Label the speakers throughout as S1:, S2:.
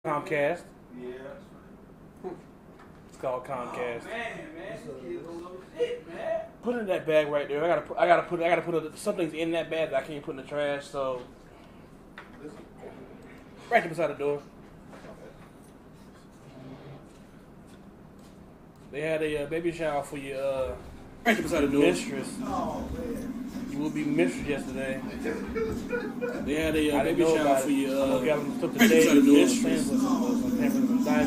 S1: Comcast.
S2: Yeah.
S1: It's called Comcast.
S2: Oh, man, kids don't know shit, man.
S1: Put it in that bag right there. I gotta put something's in that bag that I can't put in the trash. So right there beside the door. They had a baby shower for your right there beside the door. Mistress.
S2: Oh, man.
S1: You will be mistress yesterday. They had a baby shower for your took the day to mistress. You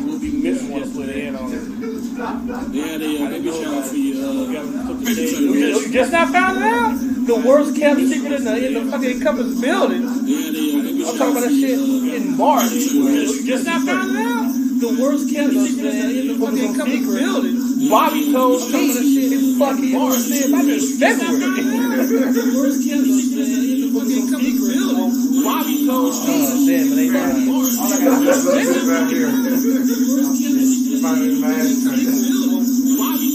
S1: will be mistress yesterday. They had a baby shower for your took the day. You just not found it out? The worst kept secret in the fucking Compass building. I'm talking about that shit in March. You just not found it out? The worst kept secret in the fucking Compass building. Bobby told me in fucking March. Back in February. The worst kept secret in the fucking Compass building. Bobby told me. Damn, it ain't that.
S3: All I got is this back here. Bobby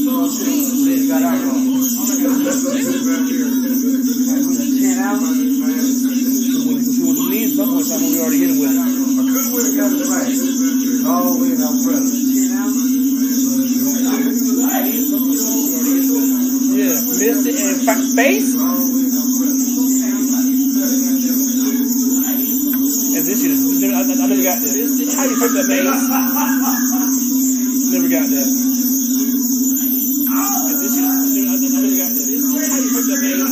S3: told me. Got alcohol. All I got is this back here. 10 hours.
S1: When you need someone, we already hit it with it.
S3: I couldn't win it, got it right. It's all the way in our presence. 10 hours.
S1: Yeah, missed it and face. And this shit is, I never got that. How do you flip that face? Never got that. And this shit, I never got that. How do you flip that face?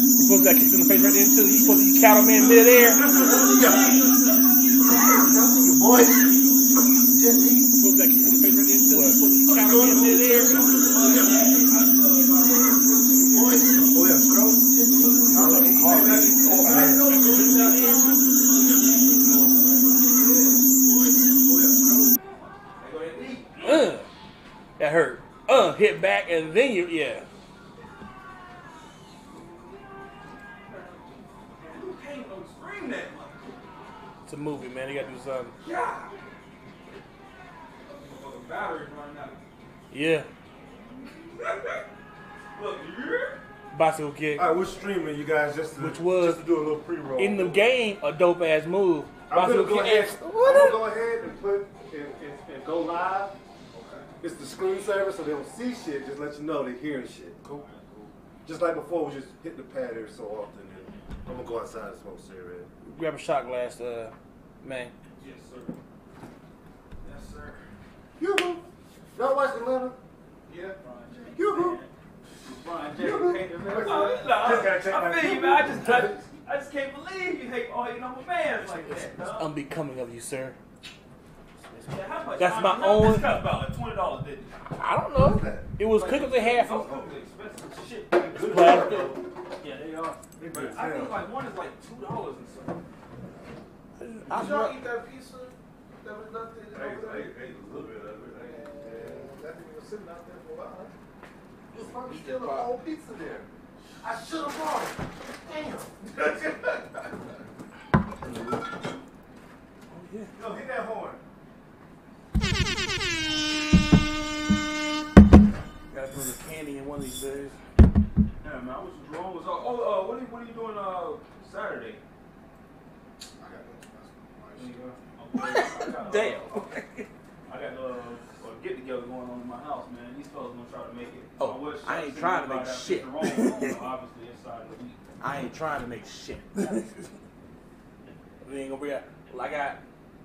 S1: You supposed to get kicked in the face right there too. You supposed to eat cattleman midair.
S3: Boy.
S1: You supposed to get kicked in the face right there too. You supposed to eat cattleman midair.
S3: Oh yeah, scroll.
S1: That hurt. Hit back and then yeah. It's a movie, man. You gotta do something.
S2: Yeah. Batteries running out.
S1: Yeah.
S2: Look, you
S1: Bicycle kick.
S3: All right, we're streaming, you guys, just to do a little pre-roll.
S1: In the game, a dope ass move.
S3: I'm gonna
S1: Bicycle
S3: go
S1: kick.
S3: ahead. I'm gonna go ahead and put and go live. It's the screensaver, so they don't see shit. Just let you know they're hearing shit. Cool. Just like before, we just hit the pad every so often. And I'm gonna go outside and smoke cigarette.
S1: Grab a shot glass, man.
S2: Yes, sir. Yes, sir.
S3: Yoo-hoo. Y'all watch Atlanta?
S2: Yeah.
S3: Yoo-hoo.
S2: Brian J. hating, man. I feel you, man. I just can't believe you hate all your number fans like that.
S1: It's unbecoming of you, sir.
S2: Yeah, how much?
S1: That's my
S2: This
S1: own.
S2: cost about like $20, didn't it?
S1: I don't know. It was cookies they had
S2: Those
S1: from.
S2: cookies expensive as shit.
S1: It's plastic.
S2: Yeah, they are. But I think like one is like $2 and something.
S3: Did y'all eat that pizza that was left in over there?
S2: I ate a little bit of it.
S3: That thing was sitting out there for a while. You was probably still a whole pizza there. I should have brought it. Damn. Yo, hit that horn.
S1: Gotta put the candy in one of these days.
S2: Yeah, man, I was wrong. What are you doing Saturday?
S1: Damn.
S2: I got a get together going on in my house, man. These fellas gonna try to make it.
S1: Oh, I ain't trying to make shit.
S2: Obviously, inside of the week.
S1: I ain't trying to make shit. We ain't gonna bring out. Well,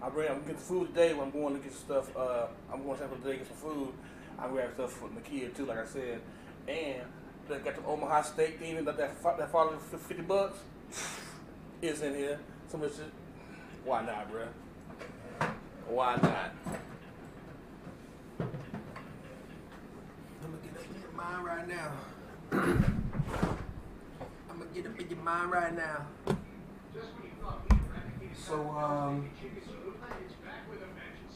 S1: I'm gonna get the food today when I'm going to get stuff. I'm going to Central today to get some food. I'm gonna grab stuff for the kid too, like I said. And they got the Omaha steak thing that followed $50. It's in here. Some of this shit. Why not, bruh? Why not?
S4: I'm gonna get up in your mind right now. I'm gonna get up in your mind right now. So,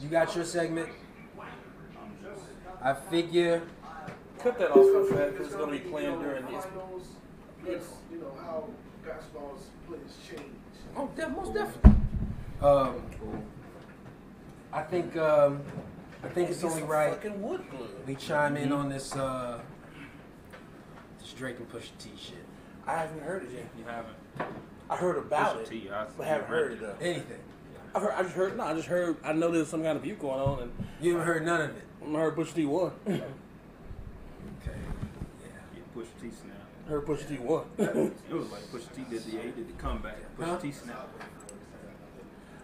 S4: you got your segment. I figure.
S1: Cut that off so fast because it's gonna be playing during this.
S3: It's, you know, how basketball's players change.
S4: Oh, most definitely. I think
S5: I think it's only right.
S1: Fucking wood glue.
S5: We chime in on this this Drake and Pusha T shit.
S1: I haven't heard it yet.
S2: You haven't.
S1: I heard about
S2: Pusha T,
S1: it,
S2: I
S1: but haven't heard it though.
S5: Anything.
S1: I just heard. I know there's some kind of view going on, and
S5: You haven't heard none of it.
S1: I heard Pusha T won.
S5: Okay.
S2: Yeah, Pusha T snap.
S1: Heard Pusha T won.
S2: It was like Pusha T did the comeback. Pusha T snap.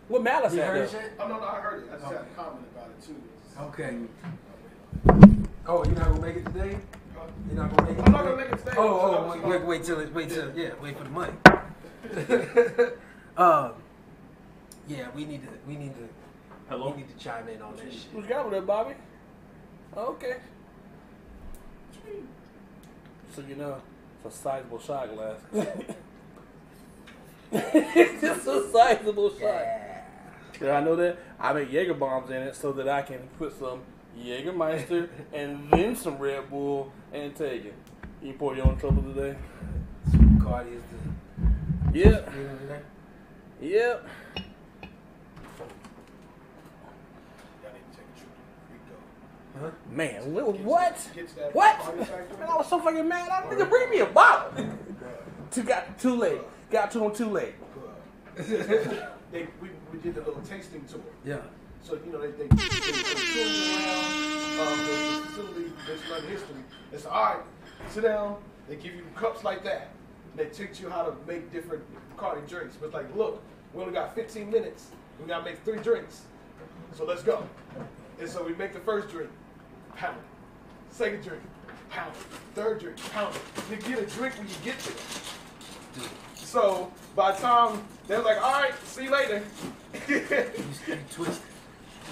S1: What Malice
S5: You
S1: at
S5: heard
S1: though?
S5: it shit?
S4: Oh, no, I heard it. I just had a comment about it, too.
S5: Okay. Oh, you're not gonna make it today? You're not gonna make it.
S4: I'm not gonna make it today.
S5: Wait till wait for the money. Yeah, we need to
S2: Hello?
S5: we need to chime in on this shit.
S1: Who's got with that, Bobby? Okay. So you know, it's a sizable shot glass. It's just a sizable shot. Yeah, I know that. I make Jaeger bombs in it so that I can put some Jägermeister and then some Red Bull and take it. You pour your own trouble today?
S5: Cardi is the
S1: Yep.
S5: today.
S1: Yep.
S4: Y'all need to take a trip to Rico.
S5: Huh?
S1: Man, what?
S4: Get to that
S1: What?
S4: party factory.
S1: Man, I was so fucking mad. I nigga bring me a bottle. Too late. Got to him too late.
S4: We did the little tasting tour.
S5: Yeah.
S4: So, you know, they touring you around the facility, that's not history. They say, all right, sit down. They give you cups like that. And they teach you how to make different Bacardi drinks. But it's like, look, we only got 15 minutes. We got to make 3 drinks. So let's go. And so we make the first drink, pound it. Second drink, pound it. Third drink, pound it. You get a drink when you get there. So by the time they're like, all right, see you later.
S5: You twisted.
S4: You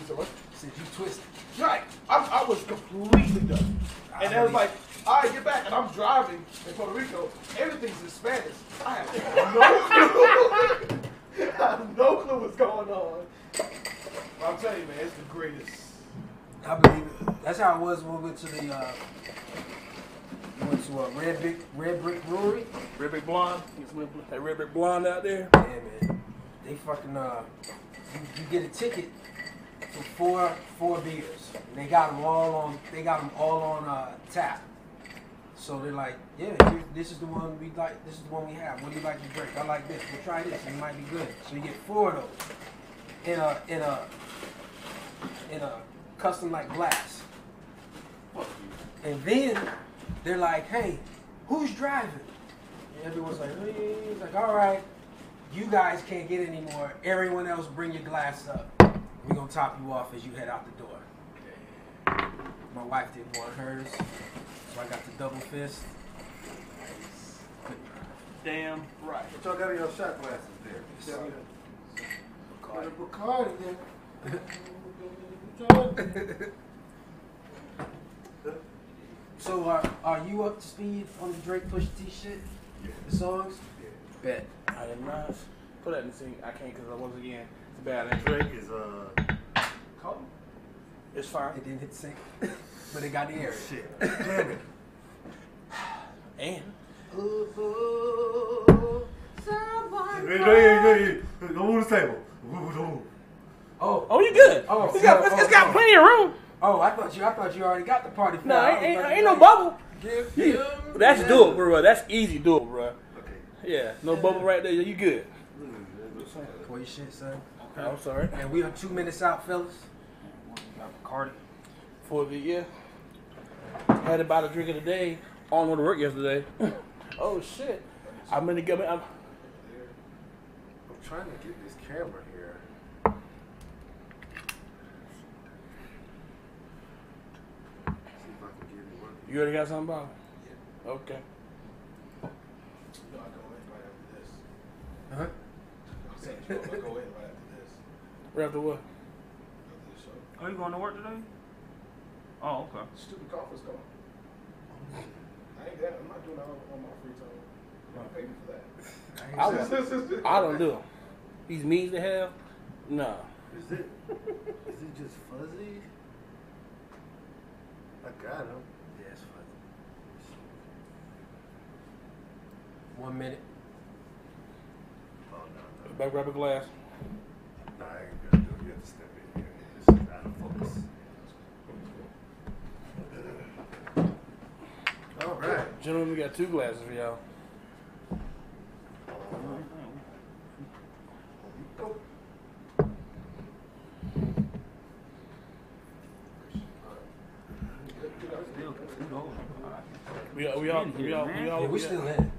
S4: said what?
S5: Said you twisted.
S4: Right. I was completely done. And they was like, all right, get back. And I'm driving in Puerto Rico. Everything's in Spanish. I have no clue. I have no clue what's going on. I'm telling you, man, it's the greatest.
S5: I believe it. That's how it was when we went to the Red Brick Brewery.
S1: Red Brick Blonde. That Red Brick Blonde out there.
S5: Yeah, man. They fucking you get a ticket for four beers. And they got them all on tap. So they're like, yeah, this is the one we like. This is the one we have. What do you like to drink? I like this. We'll try this. It might be good. So you get 4 of those in a custom like glass. And then they're like, hey, who's driving? And everyone's like, hey. He's like, all right, you guys can't get any more. Everyone else, bring your glass up. We're gonna top you off as you head out the door. My wife didn't want hers, so I got the double fist.
S2: Damn right.
S3: What y'all got in your shot glasses there?
S5: Bacardi.
S3: Bacardi there.
S5: So are you up to speed on the Drake Pusha T shit? The songs? Bet.
S1: I am not. Put that in the scene. I can't because once again, it's bad. And Drake is
S4: Call
S1: it's fine.
S5: It didn't hit sync, but it got the area.
S3: Shit. Damn it.
S1: And
S3: Hey, don't move the table.
S5: Oh,
S1: you good?
S5: Oh,
S1: it's got plenty of room.
S5: oh! I thought you already got the party.
S1: No,
S5: foul.
S1: ain't no bubble.
S5: Yeah.
S1: That's doable, bro. That's easy doable, bro.
S3: Okay.
S1: Yeah, no bubble right there. You good?
S5: Pour your shit, son.
S1: I'm sorry.
S5: And we are 2 minutes out, fellas.
S2: Got Bacardi.
S1: For the had about a drink of the day on the way to work yesterday. Oh shit! I'm gonna get.
S3: I'm trying to get this camera here. See if I can get it working.
S1: You already got something, Bob? Yeah. Okay.
S4: No, I go in right after this.
S5: Huh?
S4: I'm saying, I go in right after this.
S1: Right after what?
S4: After this show.
S2: Oh, you going to work today? Oh, okay.
S4: Stupid conference call. I ain't that. I'm not doing that on my free time. Don't pay me for that.
S1: I don't do them. These meetings they have, no.
S3: Is it just fuzzy? I got him.
S5: Yeah, it's fuzzy. 1 minute.
S3: Oh, no.
S1: Back, grab a glass.
S3: Nah, I ain't gonna do it. You have to step in here. This is out of focus.
S1: Gentlemen, we got 2 glasses for y'all.
S5: We still in.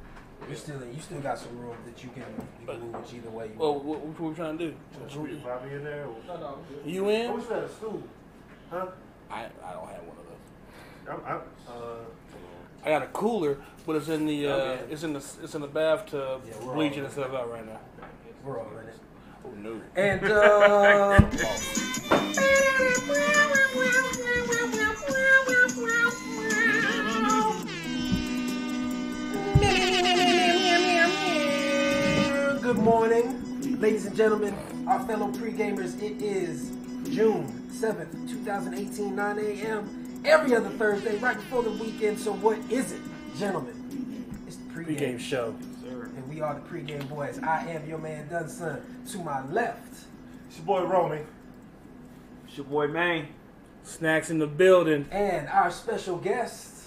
S5: We still in. You still got some room that you can move which either way you want.
S1: Well, what we trying to do?
S3: Probably in there.
S4: No.
S1: You in?
S3: What's that, a stool? Huh?
S1: I don't have one of those.
S3: I'm
S1: I got a cooler, but it's in the it's in the bathtub,
S5: Yeah,
S1: bleaching and stuff out right now.
S5: We're all in it.
S1: Oh no.
S5: And good morning, ladies and gentlemen, our fellow pre-gamers. It is June 7th, 2018, 9 a.m. every other Thursday, right before the weekend. So what is it, gentlemen? It's the
S1: Pre-game show.
S5: and we are the Pre-Game Boys. I am your man, Dunson. To my left,
S3: It's your boy, Romy.
S2: It's your boy, man.
S1: Snacks in the building.
S5: and our special guest,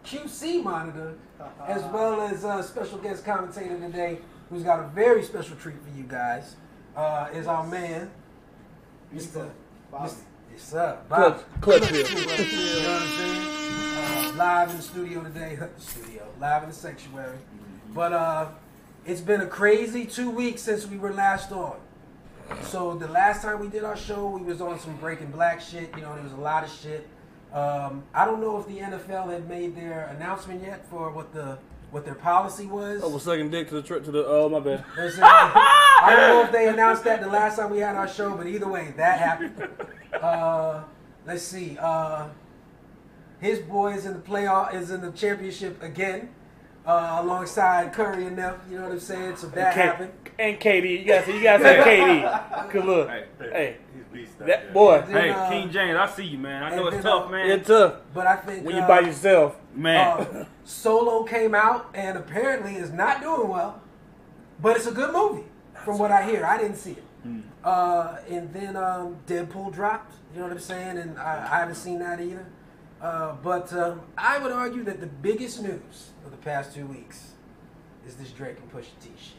S5: QC Monitor, as well as special guest commentator today, who's got a very special treat for you guys, is our man, Mr.
S4: Bobby.
S5: Yes, sir. Bobby.
S1: Clip
S5: You
S1: here.
S5: know what I'm saying? Live in the studio today. Live in the sanctuary. But it's been a crazy 2 weeks since we were last on. So the last time we did our show, we was on some Breaking Black shit. You know, there was a lot of shit. I don't know if the NFL had made their announcement yet for what their policy was.
S1: Oh, we're sucking dick to the trip to the. Oh, my bad.
S5: I don't know if they announced that the last time we had our show, but either way, that happened. Let's see. His boy is in the playoff, is in the championship again, alongside Curry and them. You know what I'm saying? So that happened.
S1: And KD, you gotta say KD. Cause look, hey,
S3: He's beast out
S1: that
S3: there.
S1: boy,
S2: Hey, King James, I see you, man. I know
S5: and
S2: it's
S5: then,
S2: tough, man.
S1: it's tough
S5: But I think
S1: when you by yourself.
S2: Man.
S5: Solo came out and apparently is not doing well, but it's a good movie from what I hear. I didn't see it. And then Deadpool dropped. You know what I'm saying? And I haven't seen that either. But I would argue that the biggest news of the past 2 weeks is this Drake and Pusha T shit.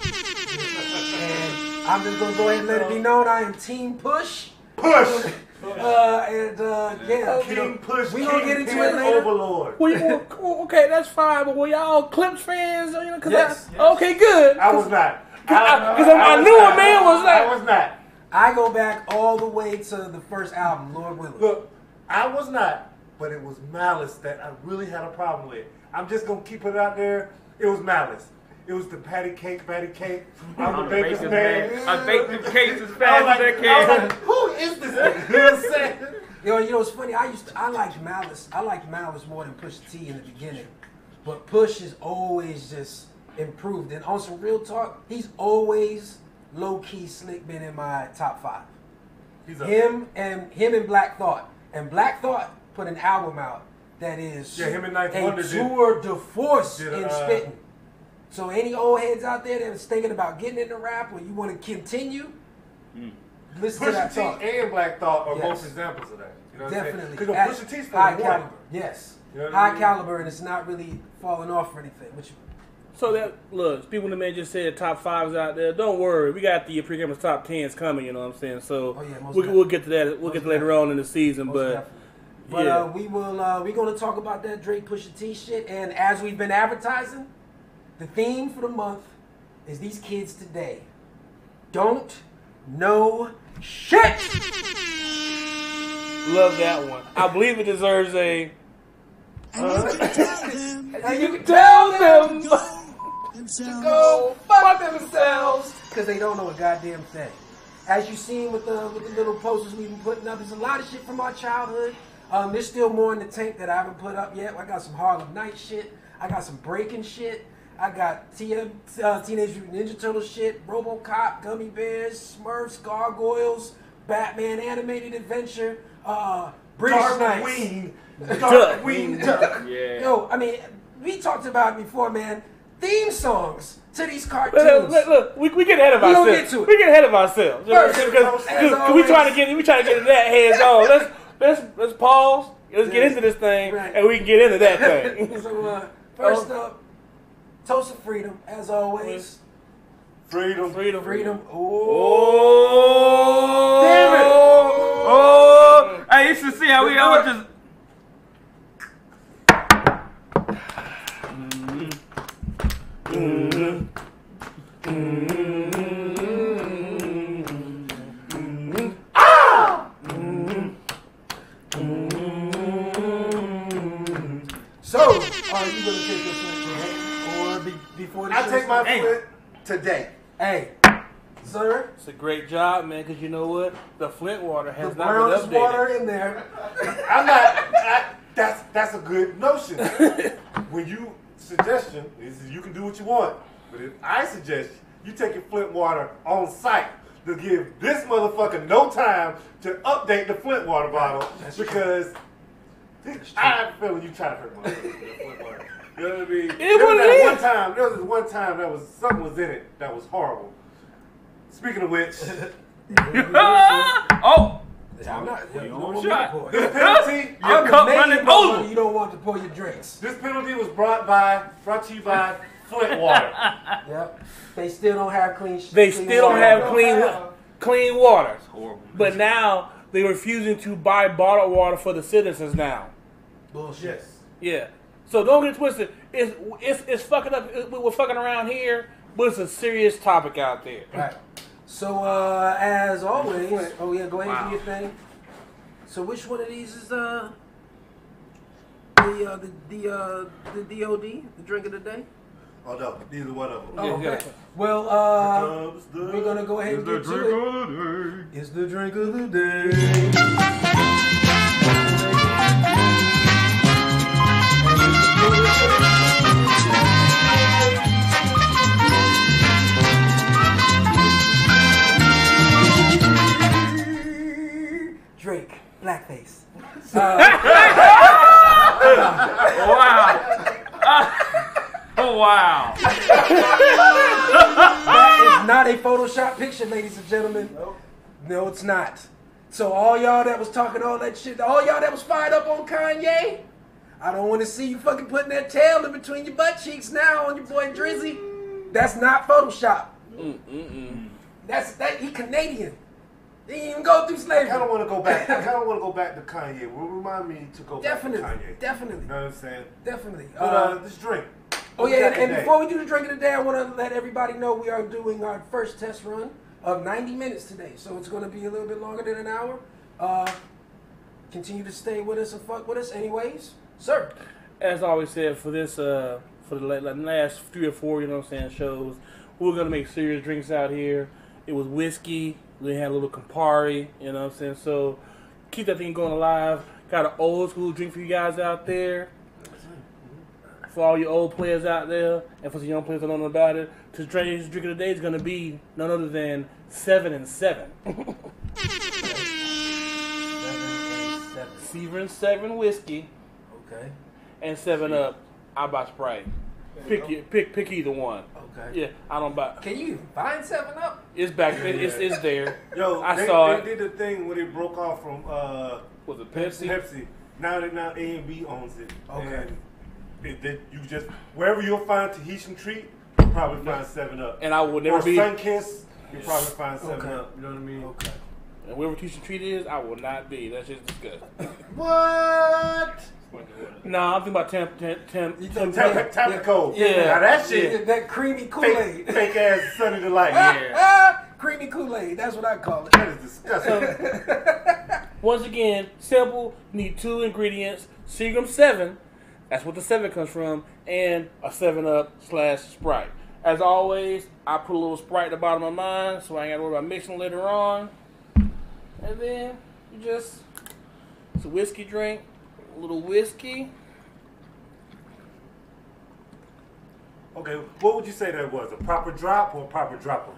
S5: And I'm just gonna go ahead and let it be known I am Team Push.
S3: Push!
S5: Yeah,
S3: King Push,
S5: we gonna get into it
S3: King
S5: later.
S3: Overlord.
S1: Okay, that's fine. But were y'all Clips fans? You know, cause
S5: Yes.
S1: okay, good.
S3: I was not.
S1: Because I knew a man was like.
S3: I was not.
S5: I go back all the way to the first album, Lord willing.
S3: Look, I was not, but it was Malice that I really had a problem with. I'm just going to keep it out there. It was Malice. It was the patty cake. I'm the baker's man.
S2: I baked them cakes as
S3: I
S2: fast
S3: was
S2: as I
S3: like, I was
S2: can.
S3: like, who is this nigga? You know what I'm saying?
S5: You know, it's funny. I liked Malice. I liked Malice more than Pusha T in the beginning, but Push has always just improved. And on some real talk, he's always low key slick been in my top 5.
S3: He's up
S5: Him and Black Thought. And Black Thought put an album out that is
S3: him and Ninth
S5: a
S3: Wonder did-
S5: tour de force
S3: did,
S5: in spitting. So any old heads out there that was thinking about getting into rap or you want to continue, listen to that
S3: Pusha T
S5: talk.
S3: and Black Thought are
S5: Yes.
S3: both examples of that. You know what
S5: Definitely.
S3: Because
S5: At
S3: Pusha T's still
S5: high
S3: one.
S5: caliber. Yes.
S3: You know what
S5: High
S3: I mean?
S5: caliber, and it's not really falling off or anything. Which,
S1: So that look, people in the man just said top 5s out there. Don't worry, we got the pre-gamers top 10s coming. You know what I'm saying? So
S5: Oh, yeah, most
S1: we'll get to that. We'll
S5: Most
S1: get to later on in the season,
S5: most
S1: but.
S5: definitely. But
S1: Yeah.
S5: we will. We're going to talk about that Drake Pusha T shit. And as we've been advertising, the theme for the month is these kids today don't know shit.
S1: Love that one. I believe it deserves a.
S5: And you can tell them to go fuck themselves because they don't know a goddamn thing. As you've seen with the little posters we've been putting up, there's a lot of shit from our childhood. There's still more in the tank that I haven't put up yet. I got some Harlem Night shit. I got some breaking shit. I got Teenage Mutant Ninja Turtle shit, RoboCop, Gummy Bears, Smurfs, Gargoyles, Batman Animated Adventure, British Knights.
S3: Darkwing Duck.
S2: Yeah.
S5: Yo, I mean, we talked about it before, man. Theme songs to these cartoons.
S1: Look, we get ahead of
S5: We gonna
S1: ourselves.
S5: get to it.
S1: We get ahead of ourselves.
S5: First,
S1: Because
S5: as
S1: we trying to get in that hands on. Let's pause. Let's get into this thing, and we can get into that thing.
S5: So, first up, toast of freedom, as always.
S3: Freedom.
S5: Oh,
S2: damn it! Oh, hey, you should see how we all just.
S5: So, are you going to take your flint today or before the
S3: I take my flint today.
S5: Hey, sir.
S1: It's a great job, man, because you know what? The Flint water has
S5: The
S1: not been
S5: brownest
S1: updated.
S5: water in there.
S3: I'm not. That's a good notion. When you suggestion is you can do what you want, but if I suggest you take your Flint water on site to give this motherfucker no time to update the Flint water bottle because I have a feeling you try to hurt my Flint water. You know what I mean? There was one time that was something was in it that was horrible. Speaking of which,
S2: Oh!
S5: I'm not. You don't want
S2: shot.
S5: to pour.
S3: this penalty,
S2: Your cup running over.
S5: You don't want to pour your drinks.
S3: this penalty was brought to you by Flint water.
S5: Yep. They still don't have clean.
S1: They still don't have clean water.
S2: Horrible.
S1: But now they're refusing to buy bottled water for the citizens now.
S5: bullshit.
S3: Yes.
S1: Yeah. So don't get twisted. It's fucking up. We're fucking around here, but it's a serious topic out there.
S5: Right. So as always, oh yeah, go ahead and do your thing. So which one of these is the DOD, the drink of the day?
S3: Oh no, neither one of them.
S5: Oh, okay.
S1: Yeah.
S5: Well, we're gonna go ahead and get to it. It's the drink of the day. Drake, blackface.
S2: Wow. Oh, wow.
S5: That is not a Photoshop picture, ladies and gentlemen. No, it's not. So all y'all that was talking all that shit, all y'all that was fired up on Kanye, I don't want to see you fucking putting that tail in between your butt cheeks now on your boy Drizzy. That's not Photoshop. He Canadian. He didn't even go through slavery.
S3: I kind of want to go back. I kind of want to go back to Kanye. Remind me to go back to Kanye.
S5: Definitely.
S3: You know what I'm saying?
S5: Definitely.
S3: But this drink.
S5: Oh yeah, and before we do the drink of the day, I want to let everybody know we are doing our first test run of 90 minutes today. So it's going to be a little bit longer than an hour. Continue to stay with us and fuck with us anyways. Sir.
S1: As I always said, for this, for the last 3 or 4, you know what I'm saying, shows, we're going to make serious drinks out here. It was whiskey. We had a little Campari, you know what I'm saying? So keep that thing going alive. Got an old school drink for you guys out there. For all you old players out there, and for some young players that don't know about it, today's drink of the day is going to be none other than 7 and 7. 7 whiskey.
S5: Okay.
S1: And 7 Up. I buy Sprite. Pick either one.
S5: Okay.
S1: Yeah, I don't buy.
S5: Can you find 7 Up?
S1: It's back. It's there.
S3: Yo,
S1: I saw
S3: they did the thing when it broke off from
S1: Was it Pepsi?
S3: Pepsi. Now A and B owns it.
S5: Okay.
S3: And you just wherever you'll find Tahitian Treat, you'll probably find 7 Up.
S1: And I would never
S3: or
S1: be.
S3: Sun-Kissed, you'll probably find 7
S5: Okay.
S3: Up. You know what I mean?
S5: Okay.
S1: And wherever Tisha Treat is, I will not be. That's just disgusting.
S3: What?
S1: No, I'm thinking about
S3: Tampico.
S1: Yeah.
S3: Now that shit,
S5: Yeah, that creamy Kool-Aid.
S3: fake ass Sunny Delight.
S5: Creamy Kool-Aid. That's what I call it.
S3: That is disgusting.
S1: Once again, simple. Need 2 ingredients. Seagram 7. That's what the 7 comes from. And a 7 Up / Sprite. As always, I put a little Sprite at the bottom of mine, so I ain't got to worry about mixing later on. And then it's a whiskey drink. A little whiskey.
S3: Okay, what would you say that was? A proper drop or a proper dropper?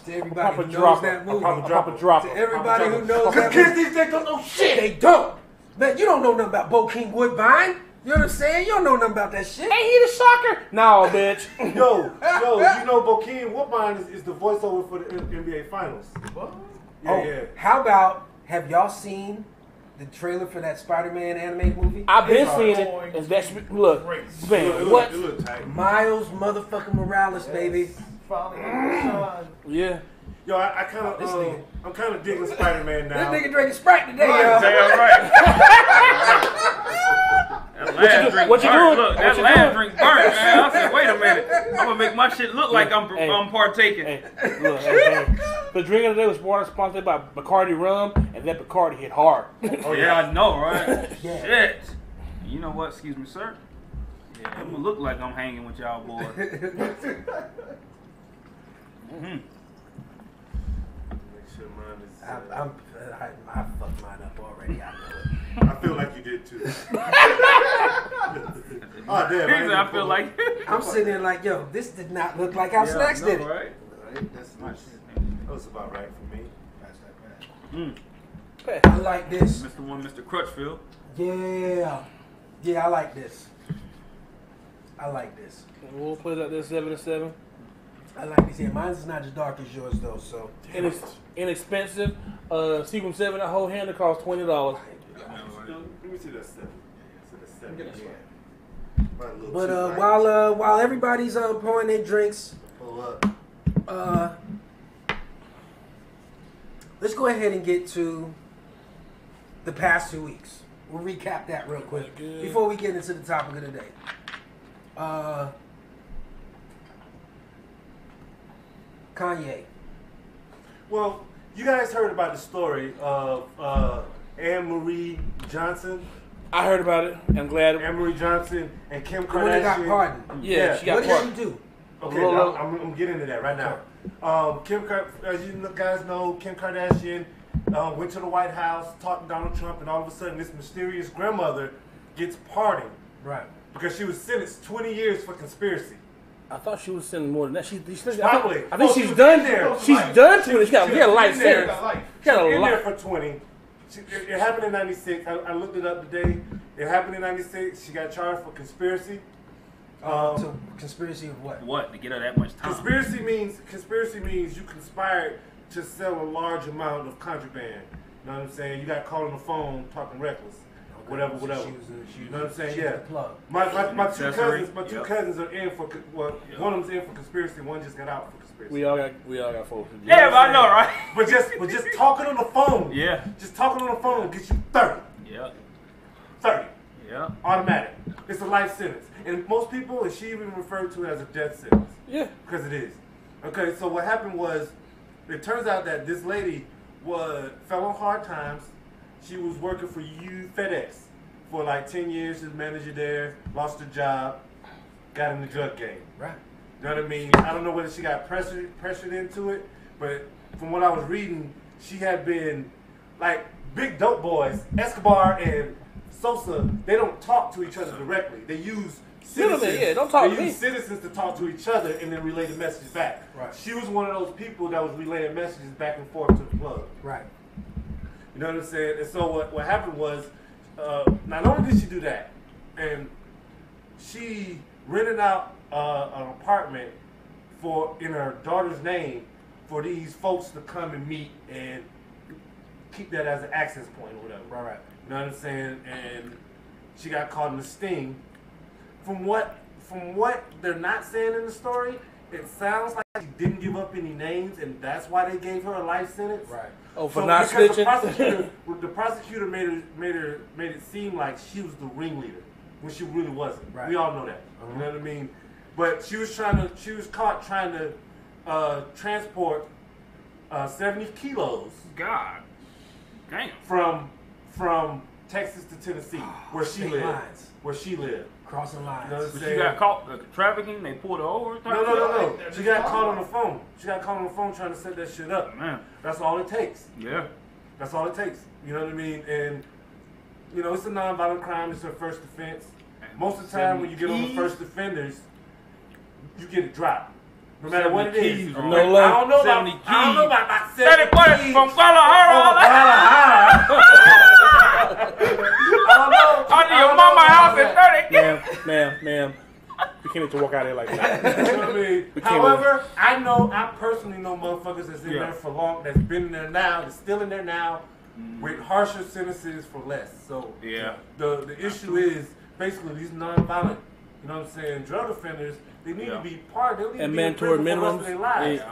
S5: To everybody who knows
S1: dropper.
S5: that movie.
S3: A proper
S5: To
S3: dropper.
S5: everybody who knows that
S3: Because kids
S5: movie.
S3: these days don't know shit.
S5: They don't. Man, you don't know nothing about Bo King Woodbine. You know what I'm saying? You don't know nothing about that shit.
S1: Ain't he the shocker? No, bitch.
S3: Yo, you know Bokeem Woodbine is the voiceover for the NBA Finals.
S5: What?
S3: Yeah,
S5: How about have y'all seen the trailer for that Spider-Man animated movie?
S1: I've been seeing it. And that's look, man, what?
S5: Miles motherfucking Morales, baby.
S1: Yeah.
S3: Yo, I kind of, I'm kind of digging Spider-Man now.
S5: This nigga drinking Sprite today, y'all.
S2: Damn right.
S1: What you doing?
S2: Look, that last drink burnt, man. I said, wait a minute. I'm gonna make my shit look like I'm partaking.
S1: Hey, look, the drink of the day was sponsored by Bacardi rum, and that Bacardi hit hard.
S2: Oh yeah, I know, right?
S5: Yeah.
S2: Shit. You know what? Excuse me, sir. Yeah, I'm gonna look like I'm hanging with y'all boys.
S5: I fucked mine up already. I know it.
S3: I feel like you did too. Oh damn!
S2: I feel like
S5: I'm sitting there like, yo, this did not look like how Snacks did it.
S2: Right?
S3: That's nice. That was about right for me.
S5: I like this.
S2: Mr. Crutchfield.
S5: Yeah, I like this.
S1: We'll put it up there 7-7.
S5: I like this. Yeah, mine's is not as dark as yours though. So
S1: inexpensive. Sequin 7, that whole handle costs $20.
S3: Let me see that 7. That's 7.
S5: But while everybody's pouring their drinks, let's go ahead and get to the past 2 weeks. We'll recap that real quick before we get into the topic of the day. Kanye.
S3: Well, you guys heard about the story of Anne Marie Johnson.
S1: I heard about it. I'm glad.
S3: Anne Marie Johnson and Kim Kardashian.
S5: When they got pardoned.
S1: Yeah, she got
S5: what
S1: pardoned.
S5: did she do?
S3: Okay, I'm getting into that right now. As you guys know, Kim Kardashian went to the White House, talked to Donald Trump, and all of a sudden this mysterious grandmother gets pardoned.
S5: Right.
S3: Because she was sentenced 20 years for conspiracy.
S1: I thought she was sending more than that.
S3: Probably.
S1: I think she's done there. She's done 20. She got a life sentence.
S3: She got a life for 20. It happened in 96. I looked it up today. It happened in 96. She got charged for conspiracy.
S5: So conspiracy of what?
S2: What? To get her that much time?
S3: Conspiracy means you conspired to sell a large amount of contraband. You know what I'm saying? You got called on the phone talking reckless. Whatever.
S5: She
S3: you know what I'm saying? Yeah.
S5: Plug.
S3: My two cousins are in for one of them's in for conspiracy. One just got out for conspiracy.
S1: We all got folks.
S2: Yeah, but I know, right?
S3: But just talking on the phone.
S2: Yeah.
S3: Just talking on the phone gets you 30.
S2: Yeah.
S3: 30.
S2: Yeah.
S3: Automatic. It's a life sentence. And most people, she even referred to it as a death sentence.
S1: Yeah.
S3: Because it is. Okay, so what happened was, it turns out that this lady fell on hard times. She was working for FedEx for like 10 years. She was manager there, lost her job, got in the drug game.
S5: Right.
S3: You know what I mean? I don't know whether she got pressured into it, but from what I was reading, she had been like big dope boys, Escobar and Sosa. They don't talk to each other directly. They use citizens.
S1: Don't talk to
S3: They
S1: me.
S3: use citizens to talk to each other and then relay the message back.
S5: Right.
S3: She was one of those people that was relaying messages back and forth to the plug.
S5: Right.
S3: You know what I'm saying? And so what happened was, not only did she do that, and she rented out an apartment in her daughter's name for these folks to come and meet and keep that as an access point or whatever.
S5: Right.
S3: You know what I'm saying? And she got caught in a sting. From what they're not saying in the story, it sounds like she didn't give up any names, and that's why they gave her a life sentence.
S5: Right.
S1: Oh, for not snitching?
S3: The prosecutor made it seem like she was the ringleader when she really wasn't.
S5: Right.
S3: We all know that. You know what I mean? But she was caught trying to transport 70 kilos.
S2: God. Damn.
S3: From Texas to Tennessee, where she lived.
S5: Lines.
S3: Where she lived.
S5: Crossing lines.
S3: You know what I'm
S2: But
S3: saying?
S2: she got caught trafficking. They pulled her over.
S3: No. She got caught on the phone. She got caught on the phone trying to set that shit up.
S2: Man.
S3: That's all it takes.
S2: Yeah.
S3: That's all it takes. You know what I mean? And it's a nonviolent crime. It's her first offense. Most of the time, when you get on the first offenders, you get it dropped. No matter what it is.
S2: Keys,
S1: no
S3: I don't know about
S2: 70 keys.
S3: I don't know about
S2: 30 bullets
S3: keys
S2: from Guadalajara.
S3: I don't know.
S2: Under your mama house in 30 keys.
S1: Ma'am. You can't let you walk out here like that.
S3: You know what I mean? However, I personally know motherfuckers that's in there for long, that's been in there now, that's still in there now,
S6: with harsher sentences for less. So the issue is basically these nonviolent, you know what I'm saying, drug offenders, they need to be part, they need to be in prison for the rest of their lives.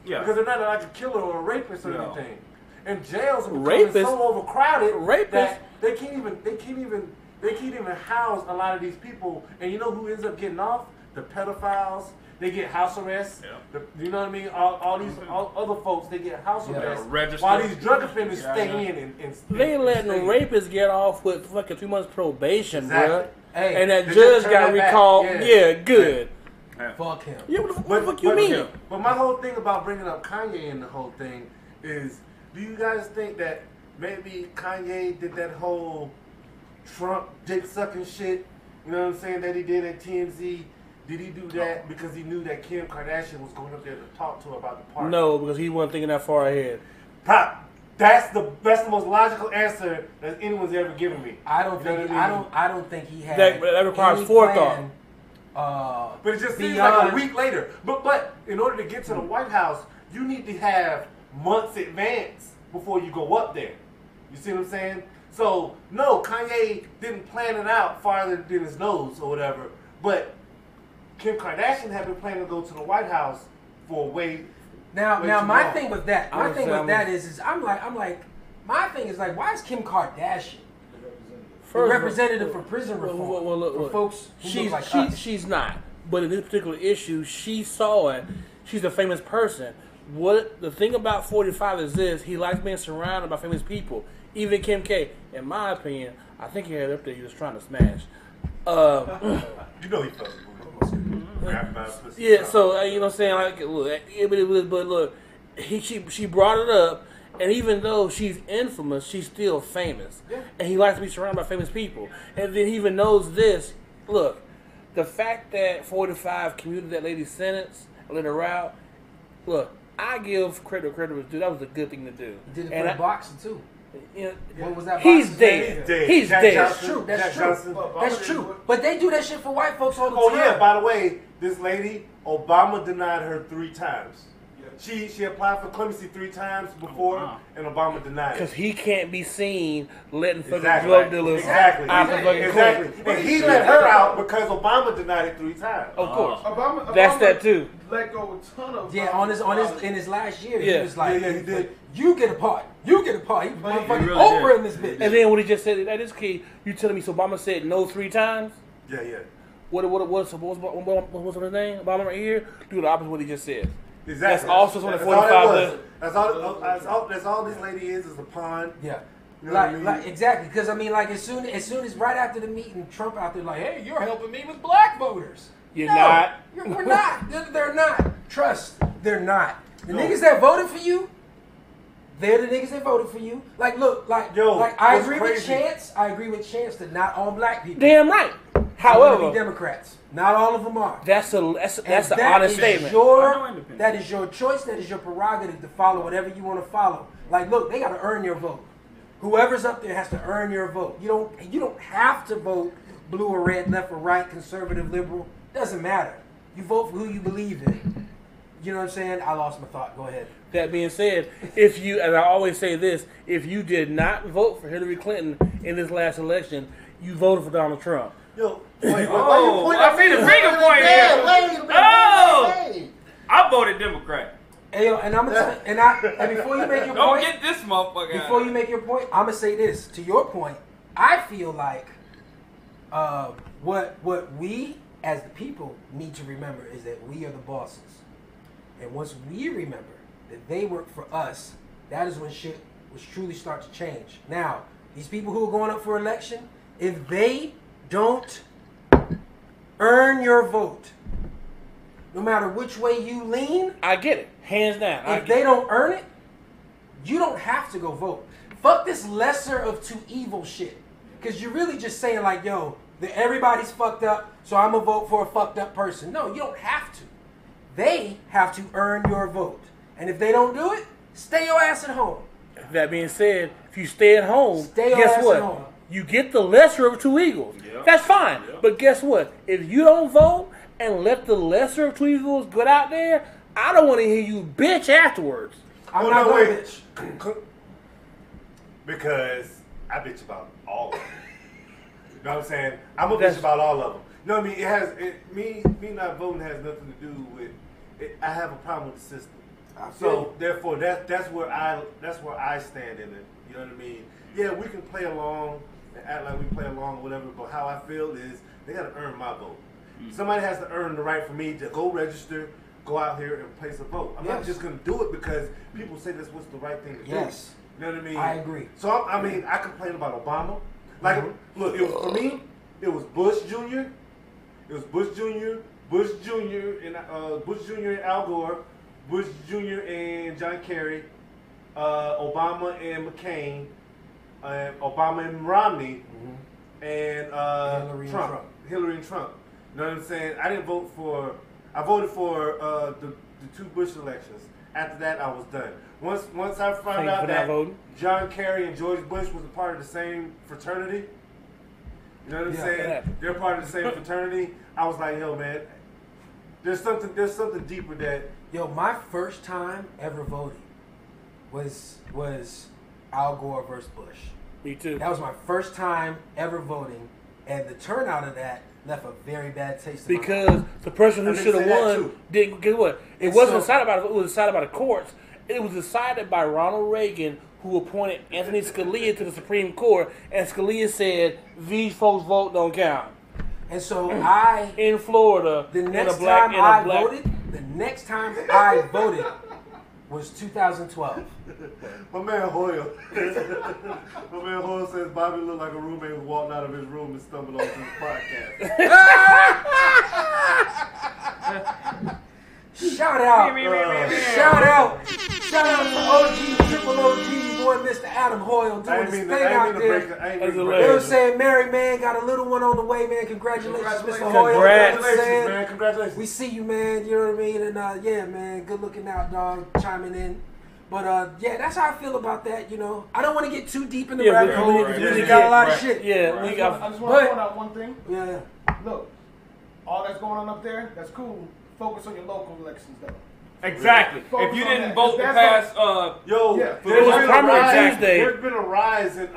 S6: Yeah. Because they're not like a killer or a rapist or anything. And jails are becoming so overcrowded that they can't even house a lot of these people. And you know who ends up getting off? The pedophiles. They get house arrest. You know what I mean? All these other folks, they get house arrest. While these drug offenders stay in and
S1: they letting the rapists get off with fucking 3 months probation, bro. Hey, and that judge got recalled. Yeah, good.
S5: Fuck him.
S1: Yeah, what the fuck you mean?
S6: But my whole thing about bringing up Kanye in the whole thing is, do you guys think that maybe Kanye did that whole Trump dick sucking shit? You know what I'm saying, that he did at TMZ? Did he do that because he knew that Kim Kardashian was going up there to talk to her about the party?
S1: No, because he wasn't thinking that far ahead.
S6: That's the most logical answer that anyone's ever given me.
S5: I don't think. I don't think he had.
S1: That requires forethought.
S6: But it just seems like a week later. But in order to get to the White House, you need to have months advance before you go up there. You see what I'm saying? So no, Kanye didn't plan it out farther than his nose or whatever. But Kim Kardashian had been planning to go to the White House for way.
S5: Now my thing with that, is I'm like, my thing is like, why is Kim Kardashian the representative for prison reform for folks who look like us?
S1: She's not. But in this particular issue, she saw it. She's a famous person. What the thing about 45 is this: he likes being surrounded by famous people. Even Kim K. In my opinion, I think he had it up there. He was trying to smash.
S6: You know he felt it.
S1: Yeah, so you know what I'm saying, like, look, but look, she brought it up, and even though she's infamous, she's still famous, and he likes to be surrounded by famous people, and then he even knows this. Look, the fact that 45 commuted that lady's sentence and let her out. Look, I give credit was due. That was a good thing to do.
S5: He did it for boxing too.
S1: You know,
S5: what was that?
S1: He's dead. He's dead.
S5: That's true. That's true. But they do that shit for white folks all the time.
S6: Oh yeah. By the way, this lady, Obama denied her 3 times. She applied for clemency 3 times before, and Obama denied it.
S1: Because he can't be seen letting fucking drug dealers
S6: exactly. And he let her out because Obama denied it 3 times.
S1: Of course.
S4: Obama
S1: that's that too.
S4: Let go a ton of
S5: in his last year, he was like,
S6: he did.
S5: You get a part. You get a part. He was motherfucking over in this bitch.
S1: And then when he just said that is key, you telling me so Obama said no 3 times?
S6: Yeah.
S1: What's his name? Obama right here? Do the opposite of what he just said.
S6: Exactly.
S1: That's also what 45
S6: That's all this lady is a pawn.
S5: Yeah.
S6: You know what I mean?
S5: Like exactly, because I mean, like as soon as right after the meeting, Trump out there like, hey, you're helping me with black voters.
S1: We're not.
S5: They're not. Trust, they're not. The niggas that voted for you, they're the niggas that voted for you. Like, look, I agree with Chance. I agree with Chance that not all black people.
S1: Damn right. However,
S5: be Democrats. Not all of them are.
S1: That's an honest statement.
S5: That is your choice. That is your prerogative to follow whatever you want to follow. Like, look, they got to earn your vote. Whoever's up there has to earn your vote. You don't have to vote blue or red, left or right, conservative, liberal. Doesn't matter. You vote for who you believe in. You know what I'm saying? I lost my thought. Go ahead.
S1: That being said, and I always say this, if you did not vote for Hillary Clinton in this last election, you voted for Donald Trump.
S6: Yo,
S2: I see the finger point here. I voted Democrat.
S5: Hey, yo, and I'm gonna and before you make your
S2: don't
S5: point,
S2: get this motherfucker.
S5: Before you make your point, I'm gonna say this. To your point, I feel like what we as the people need to remember is that we are the bosses, and once we remember that they work for us, that is when shit will truly start to change. Now, these people who are going up for election, if they don't earn your vote, no matter which way you lean,
S1: I get it, hands down.
S5: If they don't earn it, you don't have to go vote. Fuck this lesser of two evil shit, because you're really just saying like, yo, everybody's fucked up, so I'm gonna vote for a fucked up person. No, you don't have to. They have to earn your vote, and if they don't do it, stay your ass at home.
S1: That being said, if you stay at home,
S5: guess
S1: guess what?
S5: At home.
S1: You get the lesser of two evils. Yep. That's fine. Yep. But guess what? If you don't vote and let the lesser of two evils get out there, I don't want to hear you bitch afterwards.
S5: I'm not going to bitch.
S3: Because I bitch about all of them. You know what I'm saying? I'm a bitch about all of them. You know what I mean? Me not voting has nothing to do with it. I have a problem with the system. So therefore, that's where I stand in it. You know what I mean? Yeah, we can play along and act like we play along or whatever, but how I feel is they got to earn my vote. Somebody has to earn the right for me to go register, go out here and place a vote. I'm not just going to do it because people say that's what's the right thing to do.
S5: Yes.
S3: You know what I mean?
S5: I agree.
S3: So, I complain about Obama. Like, look, for me, it was Bush Jr., Bush Jr. and Al Gore, Bush Jr. and John Kerry, Obama and McCain, Obama and Romney, and Hillary and Trump. You know what I'm saying? I voted for the 2 Bush elections. After that, I was done. Once I found out that John Kerry and George Bush was a part of the same fraternity, you know what I'm saying? They're part of the same fraternity. I was like, yo, man, there's something deeper that.
S5: Yo, my first time ever voting was Al Gore versus Bush.
S1: Me too.
S5: That was my first time ever voting, and the turnout of that left a very bad taste in my mouth.
S1: Because the person who should have won didn't get what? It wasn't decided by it was decided by the courts. It was decided by Ronald Reagan, who appointed Anthony Scalia to the Supreme Court, and Scalia said these folks' vote don't count.
S5: And so
S1: in Florida,
S5: the next time I voted was 2012.
S3: My man Hoyle says Bobby looked like a roommate who walked out of his room and stumbled onto his podcast.
S5: Shout out to OG, triple OG, boy, Mr. Adam Hoyle doing his thing out there. You know what I'm saying? Mary, man, got a little one on the way, man. Congratulations, Mr. Hoyle.
S3: Congratulations, man. Congratulations.
S5: We see you, man. You know what I mean? And yeah, man, good looking out, dog, chiming in. But yeah, that's how I feel about that, you know. I don't want to get too deep in the rabbit hole because we got a lot of shit.
S1: Yeah,
S4: I just want to point out one thing.
S5: Yeah.
S4: Look, all that's going on up there, that's cool. Focus on your local elections, though.
S2: Exactly. If you didn't vote to pass,
S3: there's been a rise in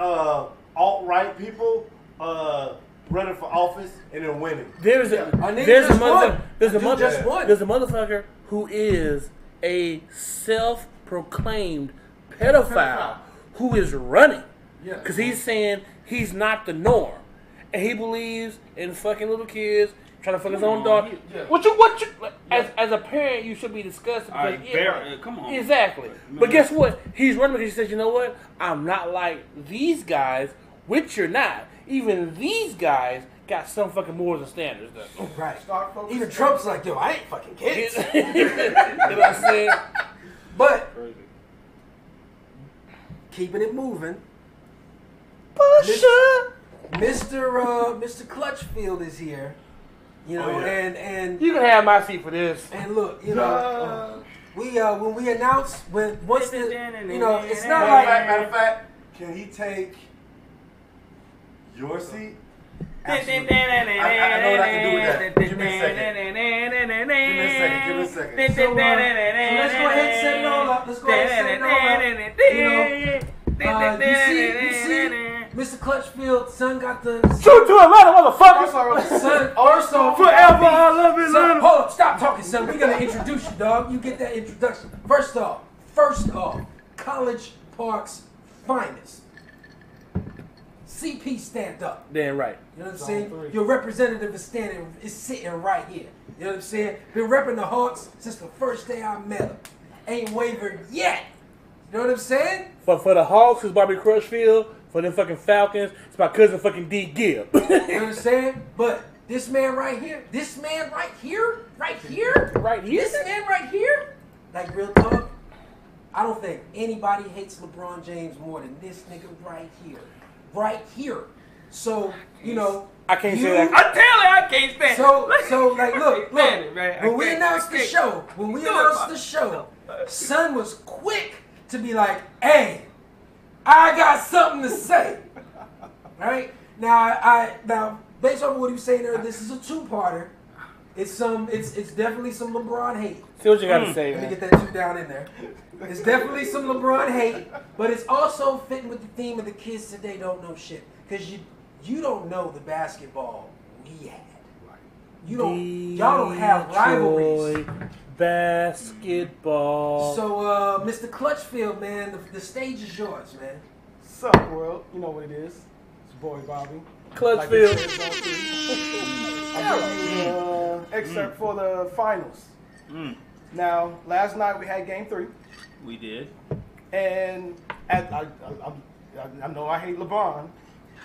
S3: alt-right people running for office and then winning.
S1: There's a motherfucker who is a self-proclaimed pedophile who is running because he's saying he's not the norm, and he believes in fucking little kids. Trying to fuck his own dog. As a parent, you should be disgusted.
S2: Come on.
S1: Exactly. But guess what? He's running because he says, you know what? I'm not like these guys, which you're not. Even these guys got some fucking morals and standards, though.
S5: Right. Even Trump's like, yo, I ain't fucking kids.
S1: You know what I'm saying?
S5: But, keeping it moving. Mr. Clutchfield is here. You know, and
S1: you can have my seat for this.
S5: And look, you know, when we announce once the it's not like
S3: matter of fact, can he take your seat? Absolutely. I know what I can do with that. Give me a second.
S5: So let's go ahead and set it all up. You see, Mr. Clutchfield, son got the...
S1: Shoot to Atlanta, motherfucker!
S5: Son, first off...
S1: Forever I love Atlanta!
S5: Hold up, stop talking, son. We're going to introduce you, dog. You get that introduction. First off, College Park's finest. CP stand up.
S1: Damn right.
S5: You know what I'm saying? Your representative is sitting right here. You know what I'm saying? Been repping the Hawks since the first day I met him. Ain't wavered yet. You know what I'm saying?
S1: For the Hawks, it's Bobby Crutchfield. For them fucking Falcons, it's my cousin fucking D. Gibb.
S5: You know what I'm saying? But this man right here, this man right here, like real talk, I don't think anybody hates LeBron James more than this nigga right here. So, you know,
S1: I can't say that.
S2: I tell you, I can't stand it.
S5: So like, look, when we announced the show, son was quick to be like, hey, I got something to say. Right? Now, based on what he was saying there, this is a two-parter. It's definitely some LeBron hate.
S1: See what you got to say,
S5: Let
S1: man.
S5: me get that 2 down in there. It's definitely some LeBron hate, but it's also fitting with the theme of the kids today don't know shit. Because you don't know the basketball we had. Y'all don't have rivalries.
S1: Basketball.
S5: So, Mr. Clutchfield, man, the stage is yours, man.
S4: Sup, world? You know what it is. It's your boy Bobby.
S1: Clutchfield.
S4: Excerpt for the finals. Now, last night we had game 3.
S2: We did.
S4: And I know I hate LeBron,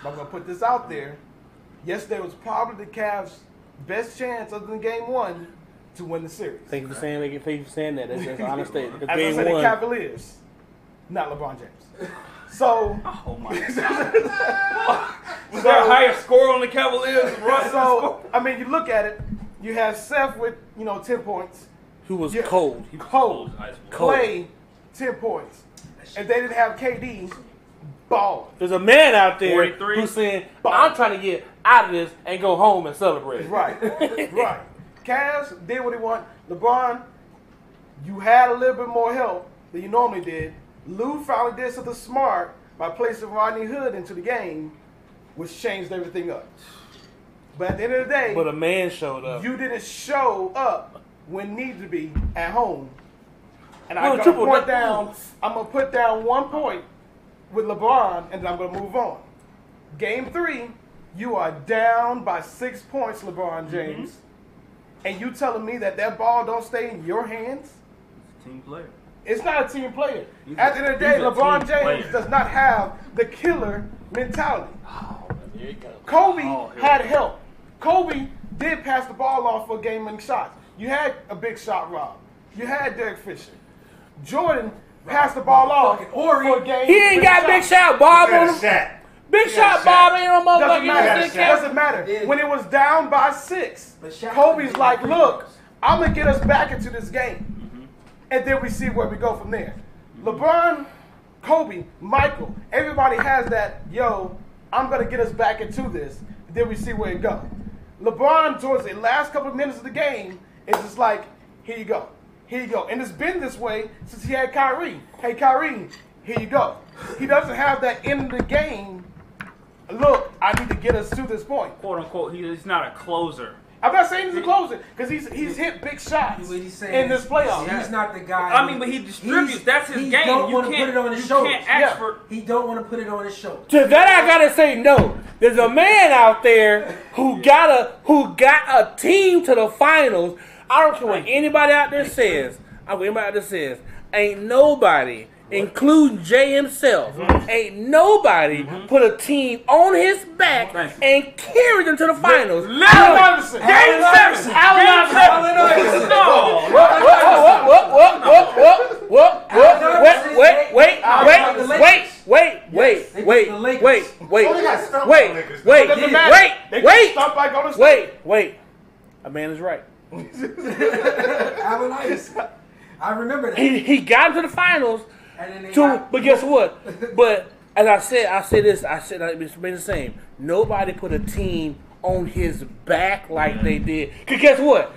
S4: but I'm going to put this out there. Yesterday was probably the Cavs' best chance other than game 1 to win the series.
S1: Thank you for saying that. That's an honest statement.
S4: As I said, the Cavaliers, not LeBron James. So,
S2: oh my God. Was there a higher score on the Cavaliers?
S4: So, I mean, you look at it, you have Seth with, 10 points.
S1: Who was cold.
S4: Cold. Clay, 10 points. And they didn't have KD, ball.
S1: There's a man out there
S2: 43.
S1: who's saying, I'm trying to get out of this and go home and celebrate.
S4: Right. Right. Cavs did what he wanted. LeBron, you had a little bit more help than you normally did. Lou finally did something smart by placing Rodney Hood into the game, which changed everything up. But at the end of the day,
S1: but a man showed up.
S4: You didn't show up when needed to be at home. And I'm gonna put down 1 point with LeBron, and then I'm gonna move on. Game 3, you are down by 6 points, LeBron James, and you telling me that ball don't stay in your hands?
S2: It's a team player.
S4: It's not a team player. At the end of the day, LeBron James does not have the killer mentality.
S1: Oh, there you go.
S4: Kobe had help. Kobe did pass the ball off for game-winning shots. You had a big shot, Rob. You had Derek Fisher. Jordan passed the ball off for a game.
S1: He ain't got big shot, Bob. Big shot, Bob ain't no motherfucker.
S4: Doesn't matter. When it was down by 6, Kobe's like, look, I'm going to get us back into this game. And then we see where we go from there. LeBron, Kobe, Michael, everybody has that, I'm going to get us back into this. And then we see where it goes. LeBron, towards the last couple of minutes of the game, is just like, here you go. Here you go. And it's been this way since he had Kyrie. Hey, Kyrie, here you go. He doesn't have that end of the game. Look, I need to get us to this point.
S2: Quote unquote, he's not a closer.
S4: I'm not saying he's a closer because he's hit big shots in this playoff.
S5: He's not the guy.
S2: I mean, but he distributes. That's his game.
S5: Don't want to put it on his shoulder.
S2: He
S5: don't want to put it on his shoulder.
S1: To that, I gotta say no. There's a man out there who got a team to the finals. I don't care what anybody out there says. Ain't nobody, including Jay himself, ain't nobody put a team on his back and carried them to the finals.
S4: Allen Iverson. Game 7. Allen Iverson.
S1: Wait. A man is right.
S5: Allen Iverson. I remember that.
S1: He got into the finals, but guess what? But as I said it's been the same. Nobody put a team on his back like they did. Cause guess what?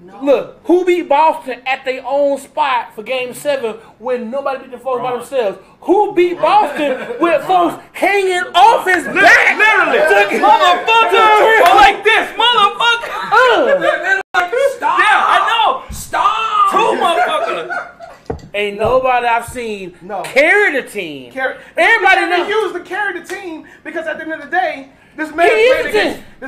S1: No. Look, who beat Boston at their own spot for Game 7 when nobody beat the folks by themselves? Who beat Boston with folks hanging off his back?
S2: Literally. Motherfucker! Like this, motherfucker! Stop! Yeah, I know! Stop! 2 motherfuckers!
S1: Ain't nobody I've seen carry the team. Everybody
S4: knows. Used to carry the team because at the end of the day, this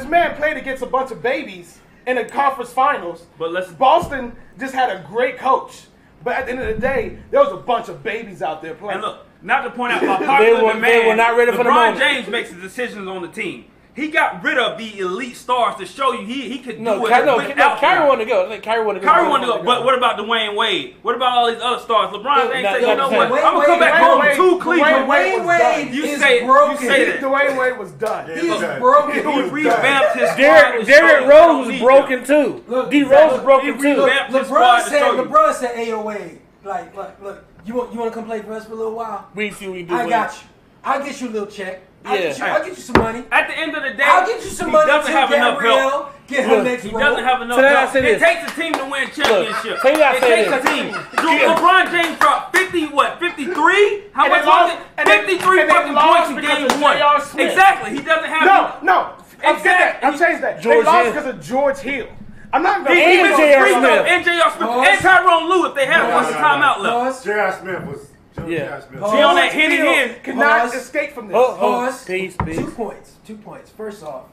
S4: man played against a bunch of babies in the conference finals. But Boston just had a great coach. But at the end of the day, there was a bunch of babies out there playing.
S2: And look, not to point out how popular the man,
S1: they were not ready for the moment.
S2: LeBron James makes the decisions on the team. He got rid of the elite stars to show you he could do it without
S1: Kyrie wanted to go. Kyrie wanted to go.
S2: But what about Dwayne Wade? What about all these other stars? LeBron James said, you know what? I'm going to come back home to Cleveland.
S5: Dwayne Wade is broken.
S2: You say that.
S4: Dwayne Wade was done.
S5: He's broken.
S2: He revamped his squad.
S1: Derrick Rose was broken too. D Rose was broken too.
S5: LeBron said, "Hey, yo, Wade, look, you want to come play for us for a little while?
S1: We see what we do.
S5: I got you. I'll get you a little check. I'll get you some money.
S2: At the end of the day,
S5: I'll get you some money.
S2: He doesn't have enough help.
S5: Get her next
S2: He
S5: role.
S2: doesn't have enough. It takes a team to win championship. It takes a team. LeBron James dropped 53? How much was it? 53 fucking points in game 1. Exactly. He doesn't have.
S4: No. Exactly. I'm changing that. They lost because of George Hill. I'm not going to
S2: J.R. Smith and Tyronn Lue if they had once the timeout left.
S3: J.R. Smith was.
S5: Yeah.
S2: He on that hand
S4: cannot escape from this.
S5: Pause.
S1: Peace.
S5: 2 points. 2 points. First off,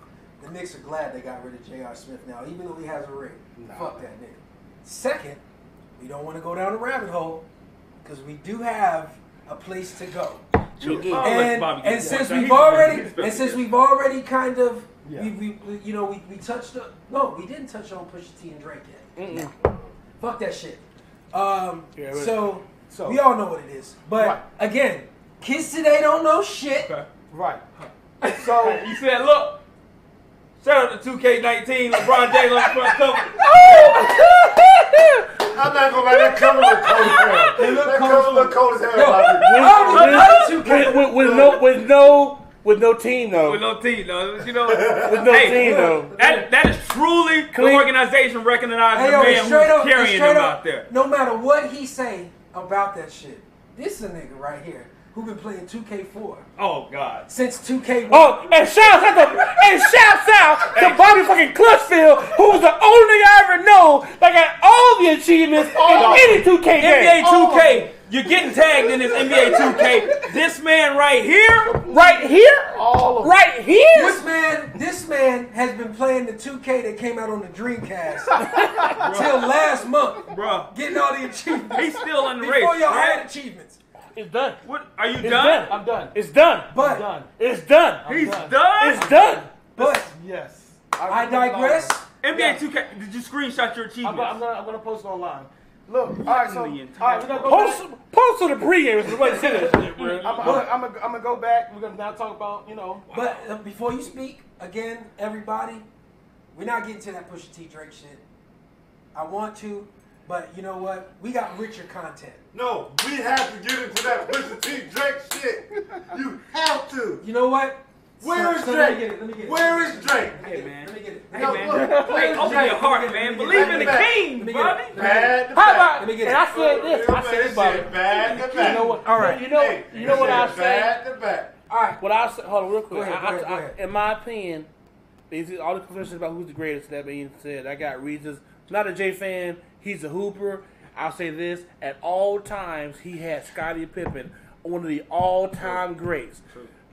S5: the Knicks are glad they got rid of J.R. Smith now, even though he has a ring. Fuck that nigga. Second, we don't want to go down the rabbit hole because we do have a place to go. And since we've already kind of we touched up. No, we didn't touch on Pusha T and Drake yet. No. Fuck that shit. So we all know what it is. But again, kids today don't know shit.
S2: Okay.
S4: Right.
S2: So you said, look, shout out to 2K19, LeBron James on the front cover.
S3: I'm not gonna lie, that cover look cold as hell. That cover look cold as hell.
S1: With no team though.
S2: With no team though. You know.
S1: With no team though.
S2: That is truly the organization recognizing the man who's carrying them out there.
S5: No matter what he say about that shit, this is a nigga right here who been playing 2K4.
S2: Oh God.
S5: Since 2K1.
S1: Oh, and shouts out to Bobby fucking Clutchfield, who was the only nigga I ever know that got all the achievements in any 2K game.
S2: NBA 2K. You're getting tagged in this NBA 2K. This man right here.
S5: This man has been playing the 2K that came out on the Dreamcast till last month.
S2: Bro.
S5: Getting all the achievements.
S2: He's still in the race.
S5: Before y'all had achievements.
S1: It's done.
S2: What? Are you
S1: It's
S2: done?
S1: I'm done. It's done.
S5: But
S1: It's done.
S2: He's done.
S1: It's done.
S5: But
S4: yes.
S5: I digress.
S2: NBA 2K. Did you screenshot your achievements?
S4: I'm gonna post it online. Look, all right, we're gonna go
S1: Post to the pregame is the way to say that shit, bro.
S4: I'm gonna go back. We're gonna now talk about,
S5: But before you speak, again, everybody, we're not getting to that Pusha T Drake shit. I want to, but you know what? We got richer content.
S3: No, we have to get into that Pusha T Drake shit. You have to.
S5: You know what?
S3: Where is Drake?
S5: Let me get it.
S3: Where is Drake?
S2: Hey, man.
S5: Let me get it.
S2: Hey, man. Hey, open your heart, man. Believe in the king, Bobby.
S3: Bad.
S1: How about?
S5: Let me get it.
S1: And I said this. I said this, Bobby.
S3: Bad to back.
S1: You know what? All right. You know what I said.
S3: Bad to back.
S5: All right.
S1: What I said. Hold on, real quick.
S5: Go ahead.
S1: In my opinion, all the conversations about who's the greatest that being said, I got reasons. Not a J fan. He's a hooper. I'll say this: at all times, he had Scottie Pippen, one of the all-time greats.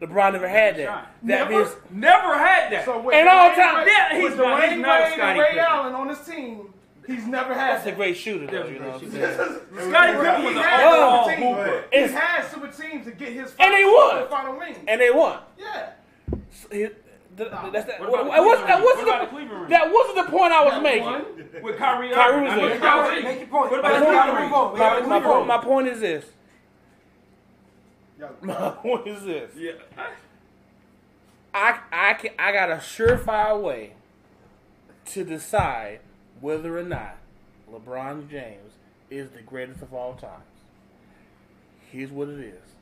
S1: LeBron never had that.
S2: Never had that.
S4: So
S1: and all time,
S2: he's
S4: Dwayne
S2: not
S4: Wade
S2: Scottie
S4: and Ray
S2: Pippen.
S4: Allen on his team. He's never had
S1: that's a great shooter, though. You know what I'm saying?
S2: Scottie Pippen was an all hooper.
S4: He had super teams to get his
S1: and they won.
S4: Final ring.
S1: And they won.
S4: Yeah.
S1: That wasn't the point I was making.
S2: With Kyrie
S1: was there.
S5: Make your point.
S2: What about
S1: My point is this. My point is this.
S2: Yeah.
S1: I got a surefire way to decide whether or not LeBron James is the greatest of all times. Here's what it is.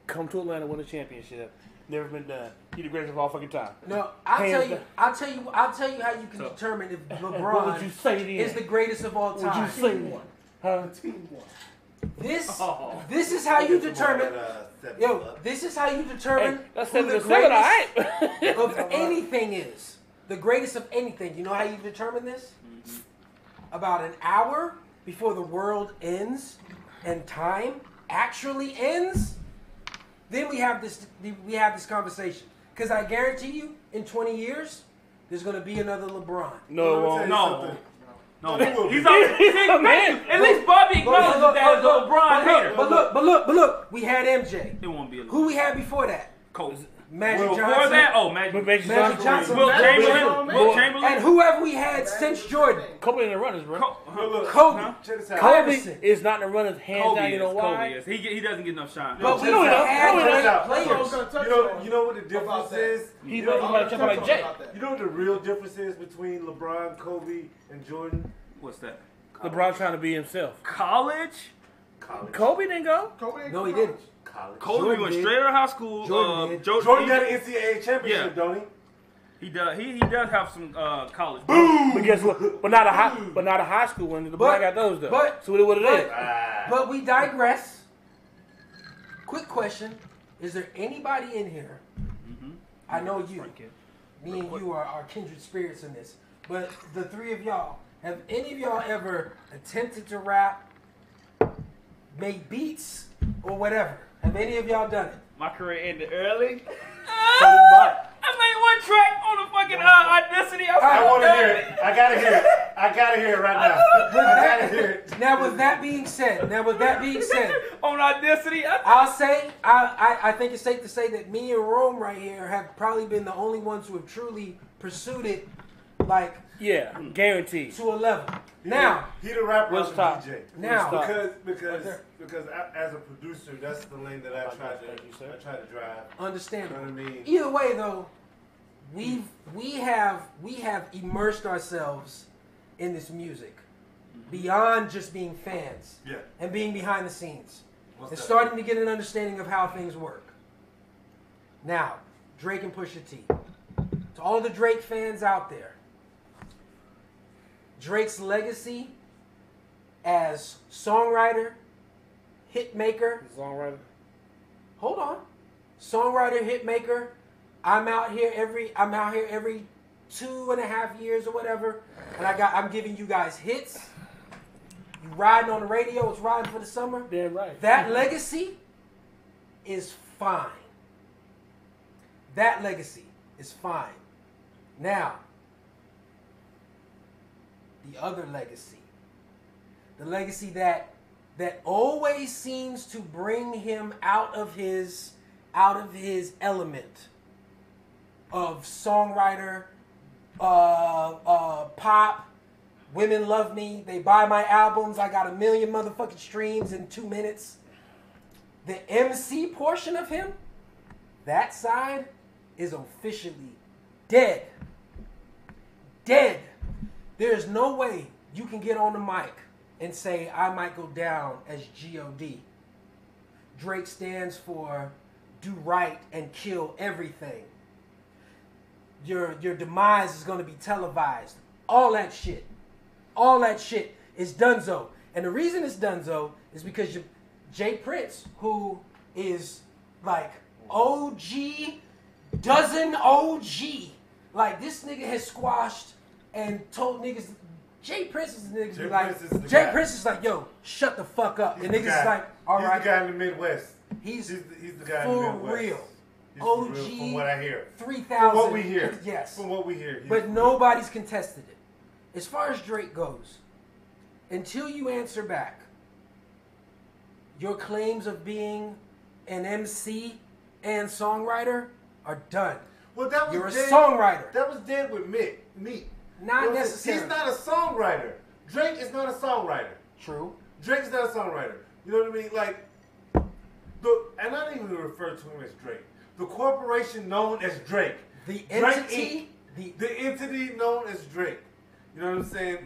S1: Come to Atlanta, win a championship. Never been done. He's the greatest of all fucking time.
S5: No, I'll tell you how you can determine if LeBron is the greatest of all time.
S1: Would you say one? Huh?
S4: Team one.
S5: This is how you determine. This is how you determine who the greatest of anything is. The greatest of anything. You know how you determine this? About an hour before the world ends and time actually ends. Then we have this conversation. Because I guarantee you, in 20 years, there's going to be another LeBron.
S2: No. He's a man. At least Bobby acknowledges that as a LeBron hater.
S5: But look. We had MJ.
S2: It won't be a
S5: Who we had before that?
S2: Kobe.
S5: Magic Johnson.
S2: Before that, Magic
S5: Johnson.
S2: Will Chamberlain.
S5: And whoever we had since Jordan.
S1: Kobe in the runners, bro.
S5: Kobe.
S1: Kobe is not in the runners, hands down. You know why?
S2: He doesn't get enough shine.
S5: But we had great players.
S3: You know what the difference is?
S1: He might jump like Jay.
S3: You know what the real difference is between LeBron, Kobe, and Jordan?
S2: What's that?
S1: LeBron trying to be himself.
S2: College.
S1: Kobe didn't go.
S5: No, he didn't.
S3: College.
S2: Kobe went straight out of high school.
S5: Jordan
S3: got an NCAA championship, don't he?
S2: He does. He does have some college.
S1: But guess what? But not a high school one. The boy got those though.
S5: But
S1: so what it is.
S5: But we digress. Quick question: is there anybody in here? I know you. Me and you are kindred spirits in this. But the three of y'all, have any of y'all ever attempted to rap, make beats, or whatever? Have any of y'all done it?
S2: My career ended early.
S1: So did mine.
S2: I made one track on the fucking Audacity.
S3: I want to hear it. I gotta hear it. I gotta hear it right now. I gotta hear it.
S5: Now, with that being said,
S2: on Audacity,
S5: I'll say, I think it's safe to say that me and Rome right here have probably been the only ones who have truly pursued it, like,
S1: yeah, guaranteed,
S5: to a level. Now,
S3: he the rapper, was DJ.
S5: Now,
S3: because as a producer, that's the lane that I try to drive.
S5: Understandable.
S3: You know what I mean?
S5: Either way, though, we have immersed ourselves in this music beyond just being fans and being behind the scenes and starting to get an understanding of how things work. Now, Drake and Pusha T. To all the Drake fans out there, Drake's legacy as songwriter, hitmaker. Hold on. Songwriter, hitmaker. I'm out here every 2.5 years or whatever, and I'm giving you guys hits. You riding on the radio, it's riding for the summer.
S1: Damn right.
S5: That legacy is fine. That legacy is fine. Now, the other legacy. The legacy that always seems to bring him out of his element of songwriter, pop. Women love me. They buy my albums. I got 1 million motherfucking streams in 2 minutes. The MC portion of him, that side, is officially dead. Dead. There's no way you can get on the mic and say, I might go down as G.O.D. Drake stands for do right and kill everything. Your demise is going to be televised. All that shit is donezo. And the reason it's donezo is because Jay Prince, who is like OG, dozen OG, like this nigga has squashed and told niggas, Jay Prince is the nigga. Jay Prince is like, yo, shut the fuck up. And niggas is like, all right.
S3: He's the guy in the Midwest.
S5: He's
S3: the guy in the Midwest.
S5: For real.
S3: OG. From what I hear.
S5: 3,000.
S3: From what we hear.
S5: Yes.
S3: From what we hear.
S5: But nobody's contested it. As far as Drake goes, until you answer back, your claims of being an MC and songwriter are done.
S3: Well, that was
S5: You're
S3: dead.
S5: A songwriter.
S3: That was dead with Meek.
S5: Not necessarily.
S3: He's not a songwriter. Drake is not a songwriter.
S5: True.
S3: Drake's not a songwriter. You know what I mean? Like, and I don't even refer to him as Drake. The corporation known as Drake.
S5: The entity.
S3: The entity known as Drake. You know what I'm saying?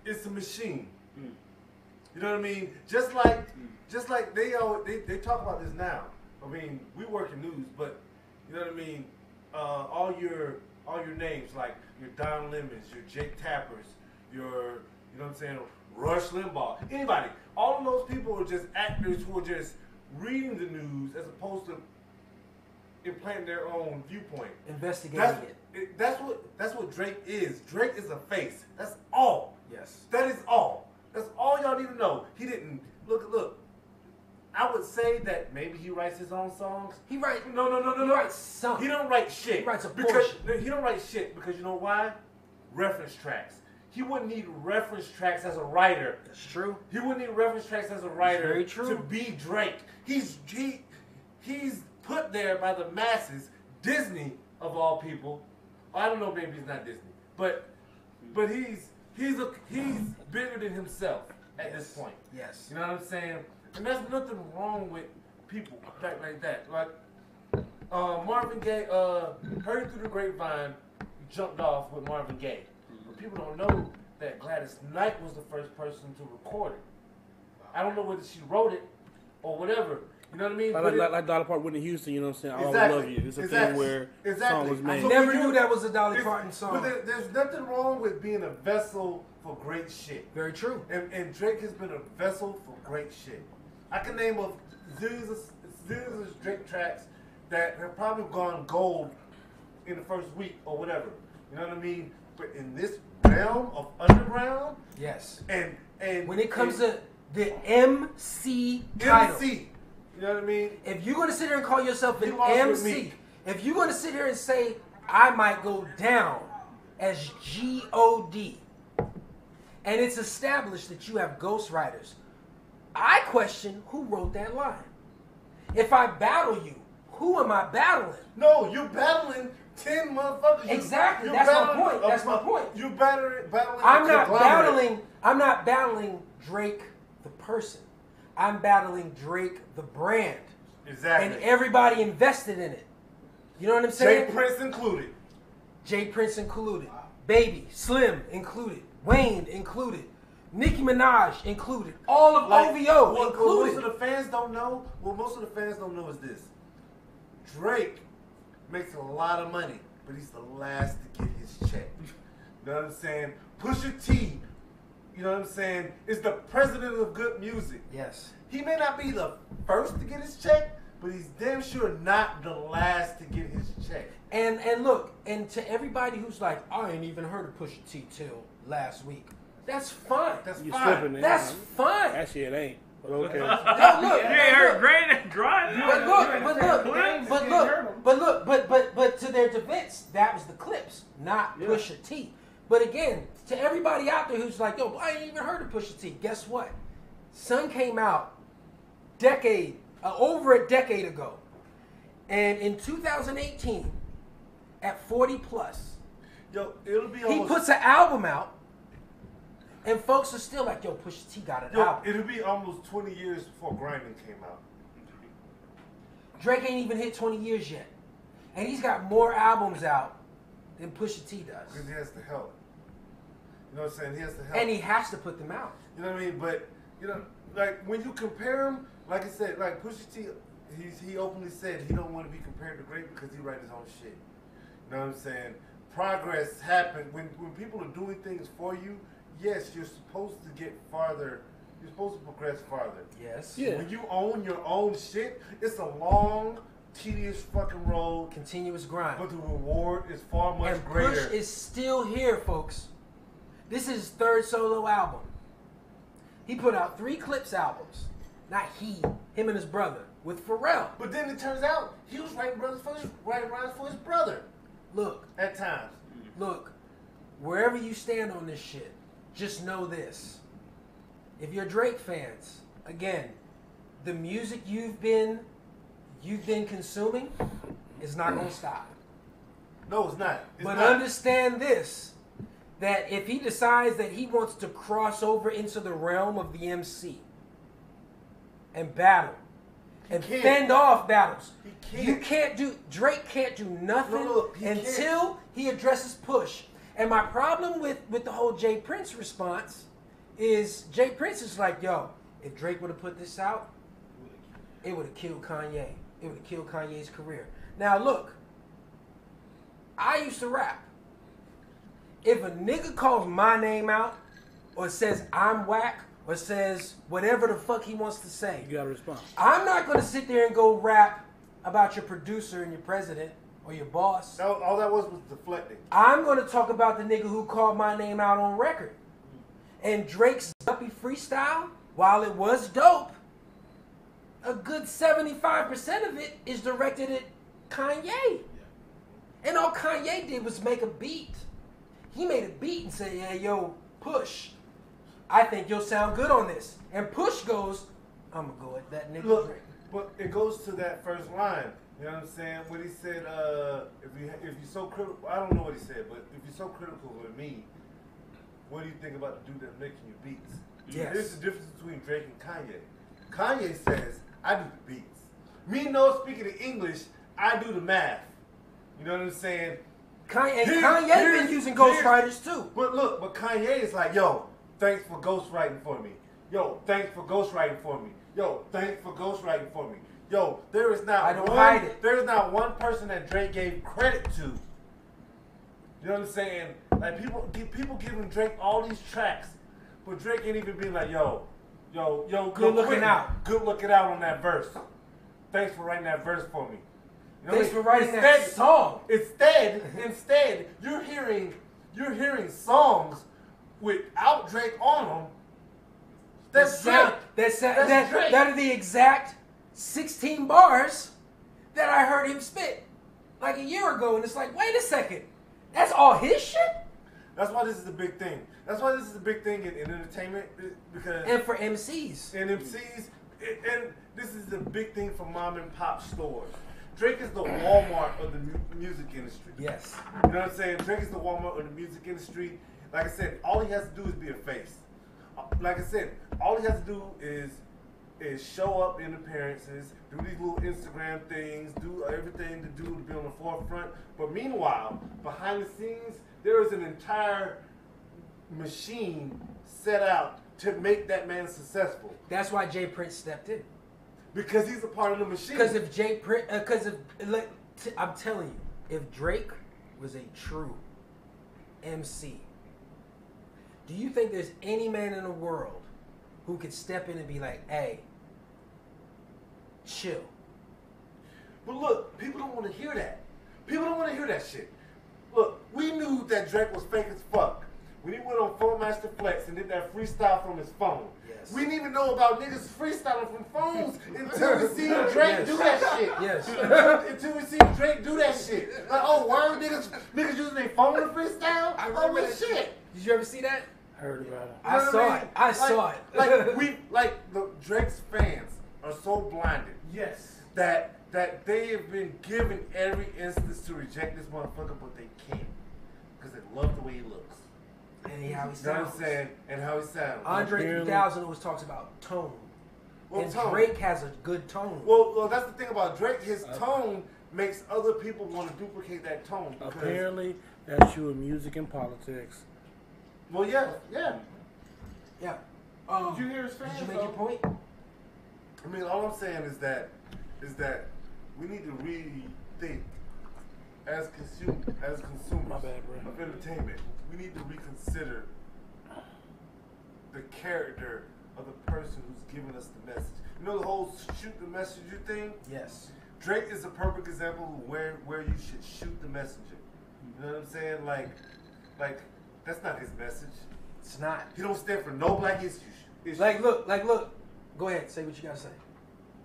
S3: It's a machine. You know what I mean? Just like they talk about this now. I mean, we work in news, but you know what I mean? All your names, like your Don Lemons, your Jake Tappers, you know what I'm saying, Rush Limbaugh, anybody. All of those people are just actors who are just reading the news as opposed to implanting their own viewpoint.
S5: Investigating
S3: it. That's what Drake is. Drake is a face. That's all.
S5: Yes.
S3: That is all. That's all y'all need to know. He didn't look. I would say that maybe he writes his own songs.
S5: He writes.
S3: No.
S5: He writes some.
S3: He don't write shit.
S5: He writes a portion.
S3: He don't write shit because you know why? Reference tracks. He wouldn't need reference tracks as a writer.
S5: That's true.
S3: He wouldn't need reference tracks as a writer.
S5: Very true.
S3: To be Drake. He's put there by the masses. Disney of all people. I don't know, maybe he's not Disney, but he's bigger than himself at this point.
S5: Yes.
S3: You know what I'm saying? And there's nothing wrong with people like that. Like Marvin Gaye, heard through the grapevine, jumped off with Marvin Gaye. But people don't know that Gladys Knight was the first person to record it. I don't know whether she wrote it or whatever.
S6: You know what I mean?
S1: Like Dolly Parton, Whitney Houston, you know what I'm saying? I always love you. It's a thing where the song was made.
S5: I never knew that was a Dolly Parton song.
S4: But there's nothing wrong with being a vessel for great shit.
S5: Very true.
S4: And Drake has been a vessel for great shit. I can name a series of Drake tracks that have probably gone gold in the first week or whatever. You know what I mean? But in this realm of underground,
S5: yes.
S4: And
S5: when it comes to the MC title,
S4: you know what I mean?
S5: if you're gonna sit here and call yourself an MC, if you're gonna sit here and say I might go down as G-O-D, and it's established that you have ghostwriters, I question who wrote that line. If I battle you, who am I battling?
S4: No, you're battling 10 motherfuckers.
S5: Exactly. That's my point. That's my point.
S4: You battling.
S5: I'm not battling Drake the person. I'm battling Drake the brand.
S4: Exactly.
S5: And everybody invested in it. You know what I'm saying?
S4: Jay Prince included.
S5: Jay Prince included. Baby, Slim included. Wayne included. Nicki Minaj included. All of OVO included.
S4: What most of the fans don't know is this. Drake makes a lot of money, but he's the last to get his check. You know what I'm saying? Pusha T, you know what I'm saying, is the president of good music.
S5: Yes.
S4: He may not be the first to get his check, but he's damn sure not the last to get his check.
S5: And look, and to everybody who's like, I ain't even heard of Pusha T till last week. That's fine.
S4: That's
S1: you
S4: fine.
S1: Slipping,
S5: That's fine.
S1: Actually, it ain't. But okay.
S5: No, look.
S2: You ain't heard Grain and Dry.
S5: But to their defense, that was the clips, not Pusha T. But again, to everybody out there who's like, yo, I ain't even heard of Pusha T. Guess what? Son came out over a decade ago. And in 2018, at 40 plus,
S4: yo, it'll be
S5: he puts an album out. And folks are still like, yo, Pusha T got an album.
S4: It'll be almost 20 years before Grinding came out.
S5: Drake ain't even hit 20 years yet. And he's got more albums out than Pusha T does.
S4: Because he has to help. You know what I'm saying? He has to help.
S5: And he has to put them out.
S4: You know what I mean? But, you know, like, when you compare him, like I said, like, Pusha T, he openly said he don't want to be compared to Drake because he writes his own shit. You know what I'm saying? Progress happens. When people are doing things for you, yes, you're supposed to get farther. You're supposed to progress farther.
S5: Yes.
S1: Yeah.
S4: When you own your own shit, it's a long, tedious fucking road.
S5: Continuous grind.
S4: But the reward is far much greater.
S5: Push is still here, folks. This is his third solo album. He put out 3 Clips albums. Not him and his brother, with Pharrell.
S4: But then it turns out he was writing rhymes for his brother.
S5: Look.
S4: At times.
S5: Look. Wherever you stand on this shit, just know this. If you're Drake fans, again, the music you've been consuming is not going to stop.
S4: No, it's not.
S5: But understand this, that if he decides that he wants to cross over into the realm of the MC and battle and fend off battles, Drake can't do nothing until he addresses Push. And my problem with the whole Jay Prince response is Jay Prince is like, yo, if Drake would have put this out, it would have killed Kanye. It would have killed Kanye's career. Now look, I used to rap. If a nigga calls my name out or says I'm whack or says whatever the fuck he wants to say,
S1: you gotta respond.
S5: I'm not gonna sit there and go rap about your producer and your president or your boss.
S4: All that was deflecting.
S5: I'm going to talk about the nigga who called my name out on record. And Drake's Duppy freestyle, while it was dope, a good 75% of it is directed at Kanye. Yeah. And all Kanye did was make a beat. He made a beat and said, yeah, yo, Push, I think you'll sound good on this. And Push goes, I'm going to go at that nigga Drake.
S4: But it goes to that first line. You know what I'm saying? When he said, if you're so critical, I don't know what he said, but if you're so critical with me, what do you think about the dude that's making your beats?
S5: Yes.
S4: There's the difference between Drake and Kanye. Kanye says, I do the beats. Me no speaking English, I do the math. You know what I'm saying?
S5: Kanye been using ghostwriters too.
S4: But look, Kanye is like, yo, thanks for ghostwriting for me. Yo, thanks for ghostwriting for me. Yo, thanks for ghostwriting for me.
S6: Yo, there is not there is not one person that Drake gave credit to. You know what I'm saying? Like people giving Drake all these tracks, but Drake ain't even being like, yo, good looking out on that verse. Thanks for writing that verse for me. You know
S5: Thanks for writing that song.
S6: Instead, you're hearing songs without Drake on them. That's Drake.
S5: That are the exact 16 bars that I heard him spit like a year ago, and it's like, wait a second, that's all his shit?
S6: That's why this is a big thing. That's why this is a big thing in entertainment, because
S5: and for MCs.
S6: And this is a big thing for mom and pop stores. Drake is the Walmart of the music industry.
S5: Yes.
S6: You know what I'm saying? Drake is the Walmart of the music industry. Like I said, all he has to do is be a face. Like I said, all he has to do is show up in appearances, do these little Instagram things, do everything to do to be on the forefront. But meanwhile, behind the scenes, there is an entire machine set out to make that man successful.
S5: That's why Jay Prince stepped in.
S6: Because he's a part of the machine.
S5: Because if Jay Prince, I'm telling you, if Drake was a true MC, do you think there's any man in the world who could step in and be like, hey, chill?
S6: But look, people don't want to hear that. People don't want to hear that shit. Look, we knew that Drake was fake as fuck when he went on Phone Master Flex and did that freestyle from his phone. Yes. We didn't even know about niggas freestyling from phones until we see Drake do that shit.
S5: Yes.
S6: Until we see Drake do that shit. Like, oh, word, niggas using their phone to freestyle? Oh, well, shit.
S5: Did you ever see that?
S1: Heard about it.
S5: I saw it.
S6: The Drake's fans are so blinded.
S4: Yes.
S6: That they have been given every instance to reject this motherfucker, but they can't. Because they love the way he looks.
S5: And how he sounds.
S6: You know what I'm saying? And how he sounds.
S5: Andre 3000 always talks about tone. Well, and tone. Drake has a good tone.
S6: Well, that's the thing about Drake. His tone makes other people want to duplicate that tone.
S1: Apparently, that's you in music and politics.
S6: Well, yeah.
S5: Yeah.
S4: Did you hear his fans?
S5: Did you make your point?
S6: I mean, all I'm saying is that we need to rethink as consumers of entertainment. We need to reconsider the character of the person who's giving us the message. You know the whole shoot the messenger thing?
S5: Yes.
S6: Drake is a perfect example of where you should shoot the messenger. You know what I'm saying? Like that's not his message.
S5: It's not.
S6: He don't stand for no black issues.
S5: Look. Go ahead, say what you gotta say.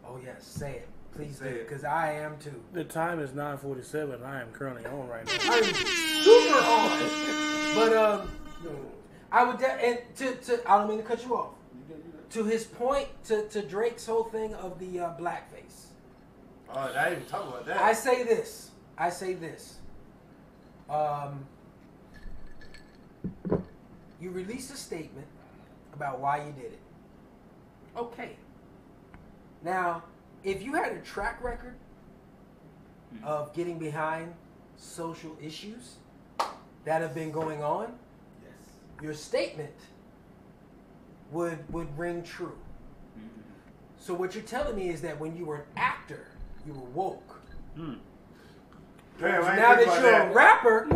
S5: Oh yes, say it. Please do, because I am too.
S1: The time is 9:47. I am currently on right now.
S5: I'm super on. But I would I don't mean to cut you off. To his point, to Drake's whole thing of the blackface.
S6: Oh, I didn't even talk about that.
S5: I say this. You released a statement about why you did it. Okay. Now, if you had a track record of getting behind social issues that have been going on, yes, your statement would ring true. Mm-hmm. So what you're telling me is that when you were an actor, you were woke. Mm.
S6: Damn,
S5: now that you're a rapper,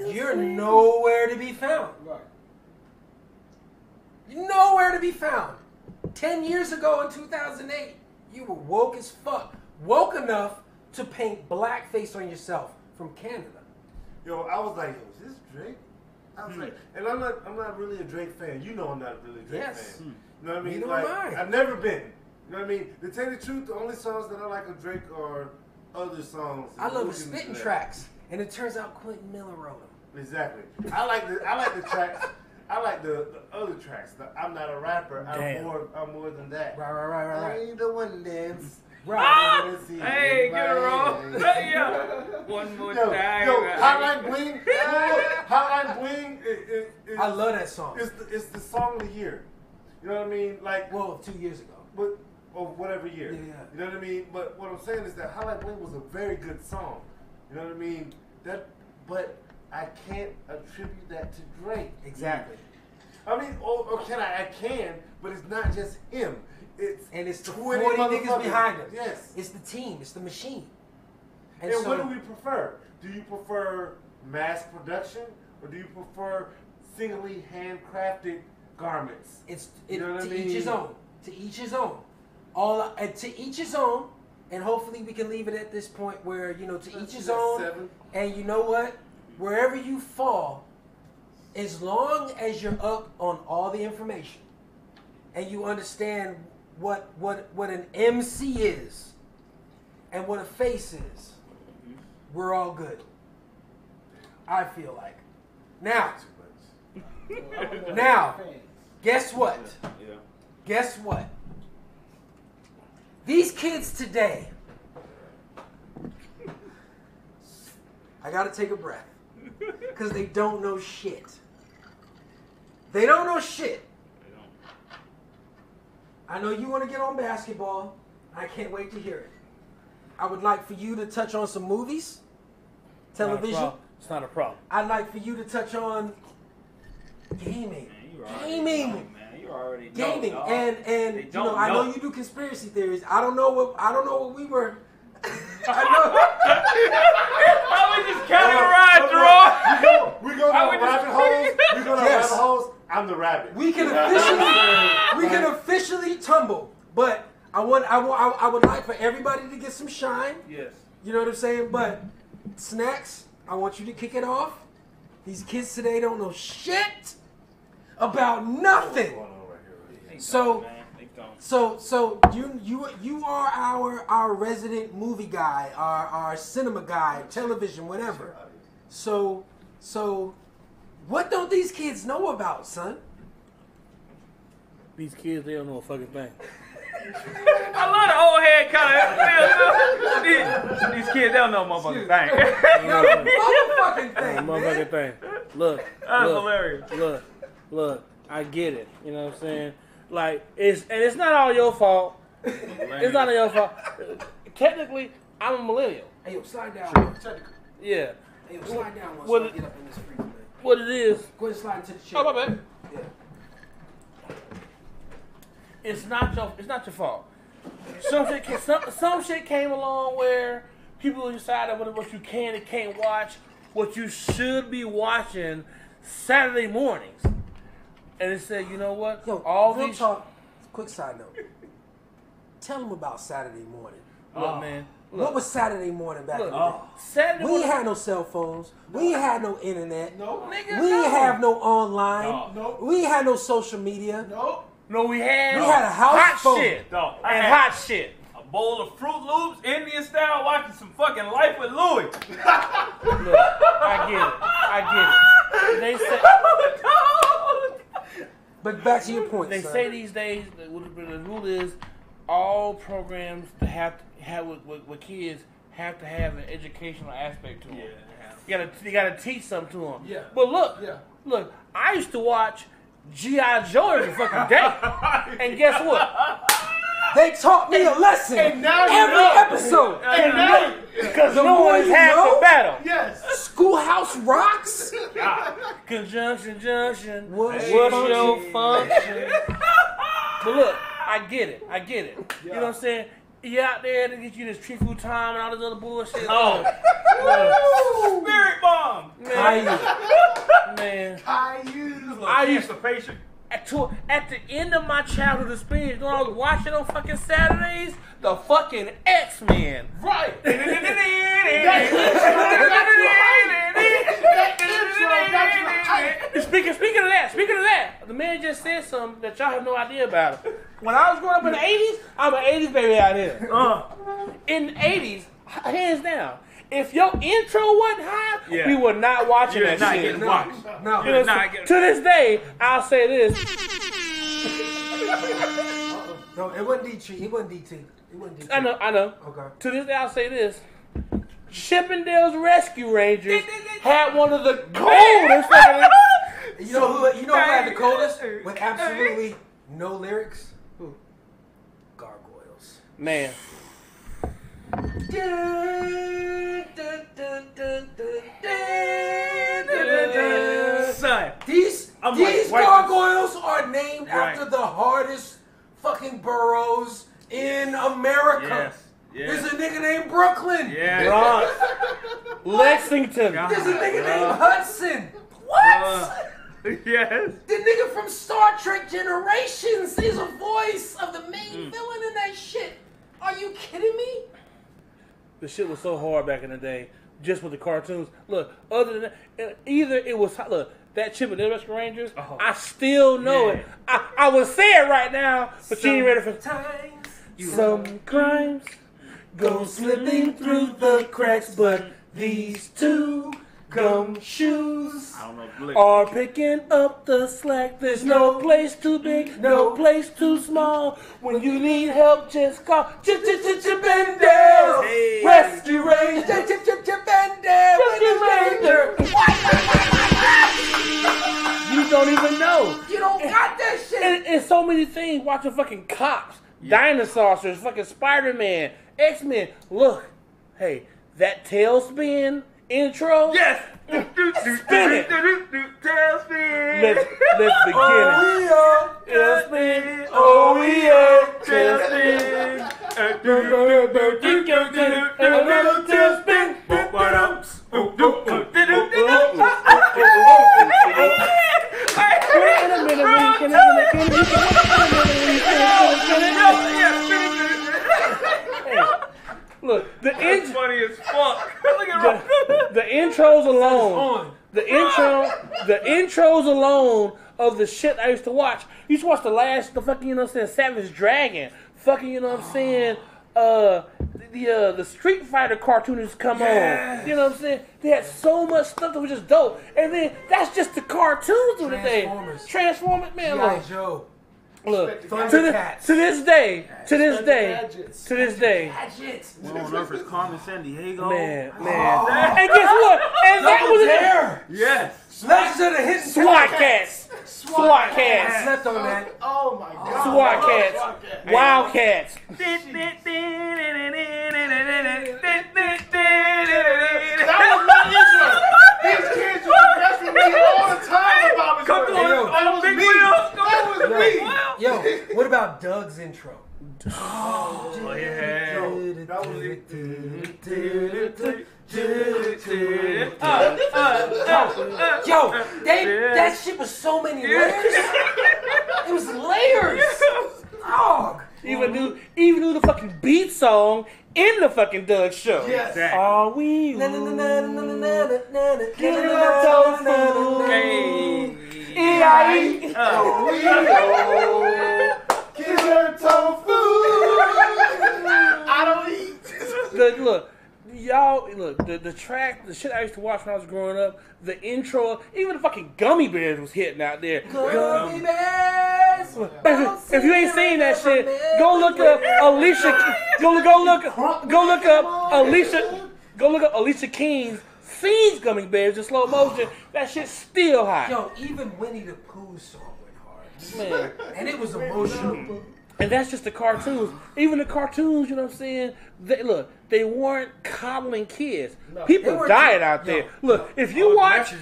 S5: you're nowhere to be found.
S4: Right.
S5: Nowhere to be found. 10 years ago in 2008, you were woke as fuck. Woke enough to paint blackface on yourself from Canada.
S6: Yo, I was like, is this Drake? I was like, and I'm not really a Drake fan. You know I'm not really a Drake fan. You know what I mean?
S5: Neither am I.
S6: I've never been. You know what I mean? To tell you the truth, the only songs that I like of Drake are other songs.
S5: I love the spitting tracks. And it turns out Quentin Miller wrote them.
S6: Exactly. I like the tracks. I like the other tracks. I'm not a rapper. I'm more than that.
S5: Right.
S6: I ain't the one dance.
S5: Right.
S2: Hey, get it wrong. Yeah. One more time.
S6: Yo, Hotline Bling. Hotline Bling.
S5: I love that song.
S6: It's the song of the year. You know what I mean? Like,
S5: well, 2 years ago.
S6: Or whatever year.
S5: Yeah.
S6: You know what I mean? But what I'm saying is that Hotline Bling was a very good song. You know what I mean? But I can't attribute that to Drake.
S5: Exactly.
S6: I mean, I can, but it's not just him.
S5: It's the 40 niggas behind him.
S6: Yes.
S5: It's the team. It's the machine.
S6: And so, what do we prefer? Do you prefer mass production or do you prefer singly handcrafted garments?
S5: To each his own. To each his own. To each his own. And hopefully we can leave it at this point where, to each his own. 7. And you know what? Wherever you fall, as long as you're up on all the information and you understand what an MC is and what a face is, we're all good. I feel like. Now, guess what? Yeah. Guess what? These kids today, I gotta take a breath, because they don't know shit. They don't know shit. I know you want to get on basketball. I can't wait to hear it. I would like for you to touch on some movies, television.
S1: It's not a problem.
S5: I'd like for you to touch on gaming. Gaming.
S2: You already know.
S5: Gaming. And I know you do conspiracy theories. I don't know what we were. I
S2: was just categorized, Jerome.
S3: We go to rabbit holes. We go to rabbit holes. I'm the rabbit.
S5: We can officially tumble, but I would like for everybody to get some shine.
S2: Yes.
S5: You know what I'm saying? But Snacks, I want you to kick it off. These kids today don't know shit about nothing. So you are our resident movie guy, our cinema guy, television, whatever. So what don't these kids know about, son?
S1: These kids, they don't know a fucking thing.
S2: I love the old head kind of. These kids, they don't know a motherfucking thing.
S1: Motherfucking thing. Look.
S2: That's hilarious.
S1: Look. I get it. You know what I'm saying? Like, it's not all your fault. It's not all your fault. Technically, I'm a millennial.
S5: Hey, yo, slide down.
S1: Yeah.
S5: Hey, yo, slide down once I get up in this freezer, man.
S1: What it is.
S5: Go ahead and slide into the chair.
S1: Oh, my bad.
S5: Yeah.
S1: It's not your fault. Some shit came along where people decided what you can and can't watch, what you should be watching Saturday mornings. And it said, you know what?
S5: Yo, quick side note. Tell them about Saturday morning.
S1: Look, man.
S5: What was Saturday morning back in the day? We ain't had no cell phones. We ain't had no internet.
S2: No, nigga.
S5: We ain't have no online. No. We ain't had no social media.
S1: No, we had
S5: a house phone.
S1: Shit. No, hot shit.
S2: A bowl of Fruit Loops, Indian style, watching some fucking Life with Louie.
S1: Look, I get it. They say.
S5: But back to your point,
S1: They say these days, the rule is all programs to have with kids have to have an educational aspect to them. Yeah, you gotta teach something to them.
S5: Yeah.
S1: But look, I used to watch G.I. Joe every fucking day, and guess what?
S5: They taught me a lesson every episode.
S1: Because no one is half the battle.
S5: Yes. Schoolhouse Rocks.
S1: Conjunction. What's your function? But look, I get it. Yeah. You know what I'm saying? You out there to get you this tree food time and all this other bullshit.
S2: Spirit bomb.
S1: Man.
S2: I used to patient.
S1: At the end of my childhood experience, when I was watching on fucking Saturdays, the fucking X-Men.
S2: Right.
S1: Speaking of that, the man just said something that y'all have no idea about. When I was growing up in the 80s, I'm an 80s baby out here. In the 80s, hands down, if your intro wasn't high, we were not watching that shit.
S5: No.
S1: To this day, I'll say this.
S5: No, it wasn't DT. It wasn't DT.
S1: I know.
S5: Okay.
S1: To this day, I'll say this. Chippendale's Rescue Rangers had one of the coldest.
S5: You know who had the coldest with absolutely no lyrics? Who? Gargoyles.
S1: Man.
S2: Son,
S5: these
S2: I'm
S5: These gargoyles are named after the hardest fucking boroughs in America.
S2: Yes.
S5: There's a nigga named Brooklyn.
S1: Bronx. Lexington.
S5: There's a nigga named Hudson. What?
S2: Yes.
S5: The nigga from Star Trek Generations is a voice of the main villain in that shit. Are you kidding me?
S1: The shit was so hard back in the day, just with the cartoons. Look, other than that, either it was, look, that Chip and the Rescue Rangers, I still know it. I would say it right now, but you ain't ready for some crimes go slipping through the cracks, but these two gumshoes are picking up the slack. There's no place too big, no place too small. When you need help, just call Ch-Ch-Ch-Ch-Benders. Rescue Ranger, Ch-Ch-Ch-Bender, Rescue Ranger. You don't even know.
S5: You don't got that shit.
S1: And so many things, watching fucking cops, dinosaurs, fucking Spider-Man, X-Men. Look, hey, that tailspin intro.
S2: Yes.
S1: Spin it.
S2: Tailspin.
S1: Let's begin it. Tailspin. Oh yeah. Tailspin. Tailspin. Look, the
S2: That's funny as fuck. Look at
S1: the intros alone. The intros alone of the shit I used to watch. You used to watch the fucking, you know what I'm saying, Savage Dragon. Fucking, you know what I'm saying, the Street Fighter cartoons come on. You know what I'm saying? They had so much stuff that was just dope. And then that's just the cartoons of the day. Transformers, man.
S5: G.I. Joe.
S1: Look, to this day.
S2: What on earth is Carmen San Diego?
S1: Man. And guess what? And that was
S5: there.
S2: Yes.
S5: Legends of the Hidden
S1: SWAT Cats. SWAT
S5: I
S1: Cats.
S5: slept on that.
S4: Oh my God.
S1: SWAT Cats. Wildcats.
S4: That was my intro. These kids were asking me all the time about it. That was me.
S5: Yo, what about Doug's intro?
S2: Oh, yeah.
S4: That was it.
S5: Yo, that shit was so many layers. It was layers. Dog.
S1: Even knew the fucking beat song in the fucking Doug show.
S4: Yes.
S1: Are we?
S4: I don't eat.
S1: Look, y'all, the track, the shit I used to watch when I was growing up, the intro, even the fucking Gummy Bears was hitting out there.
S5: Gummy Bears.
S1: If you ain't seen that shit, go look up Alicia. Go look up Alicia Keys sings Gummy Bears in slow motion. That shit's still hot.
S5: Yo, even Winnie the Pooh song went hard. Man. And it was emotional.
S1: And that's just the cartoons. Even the cartoons, you know what I'm saying? They weren't coddling kids. No, people died out there. Look, if you watch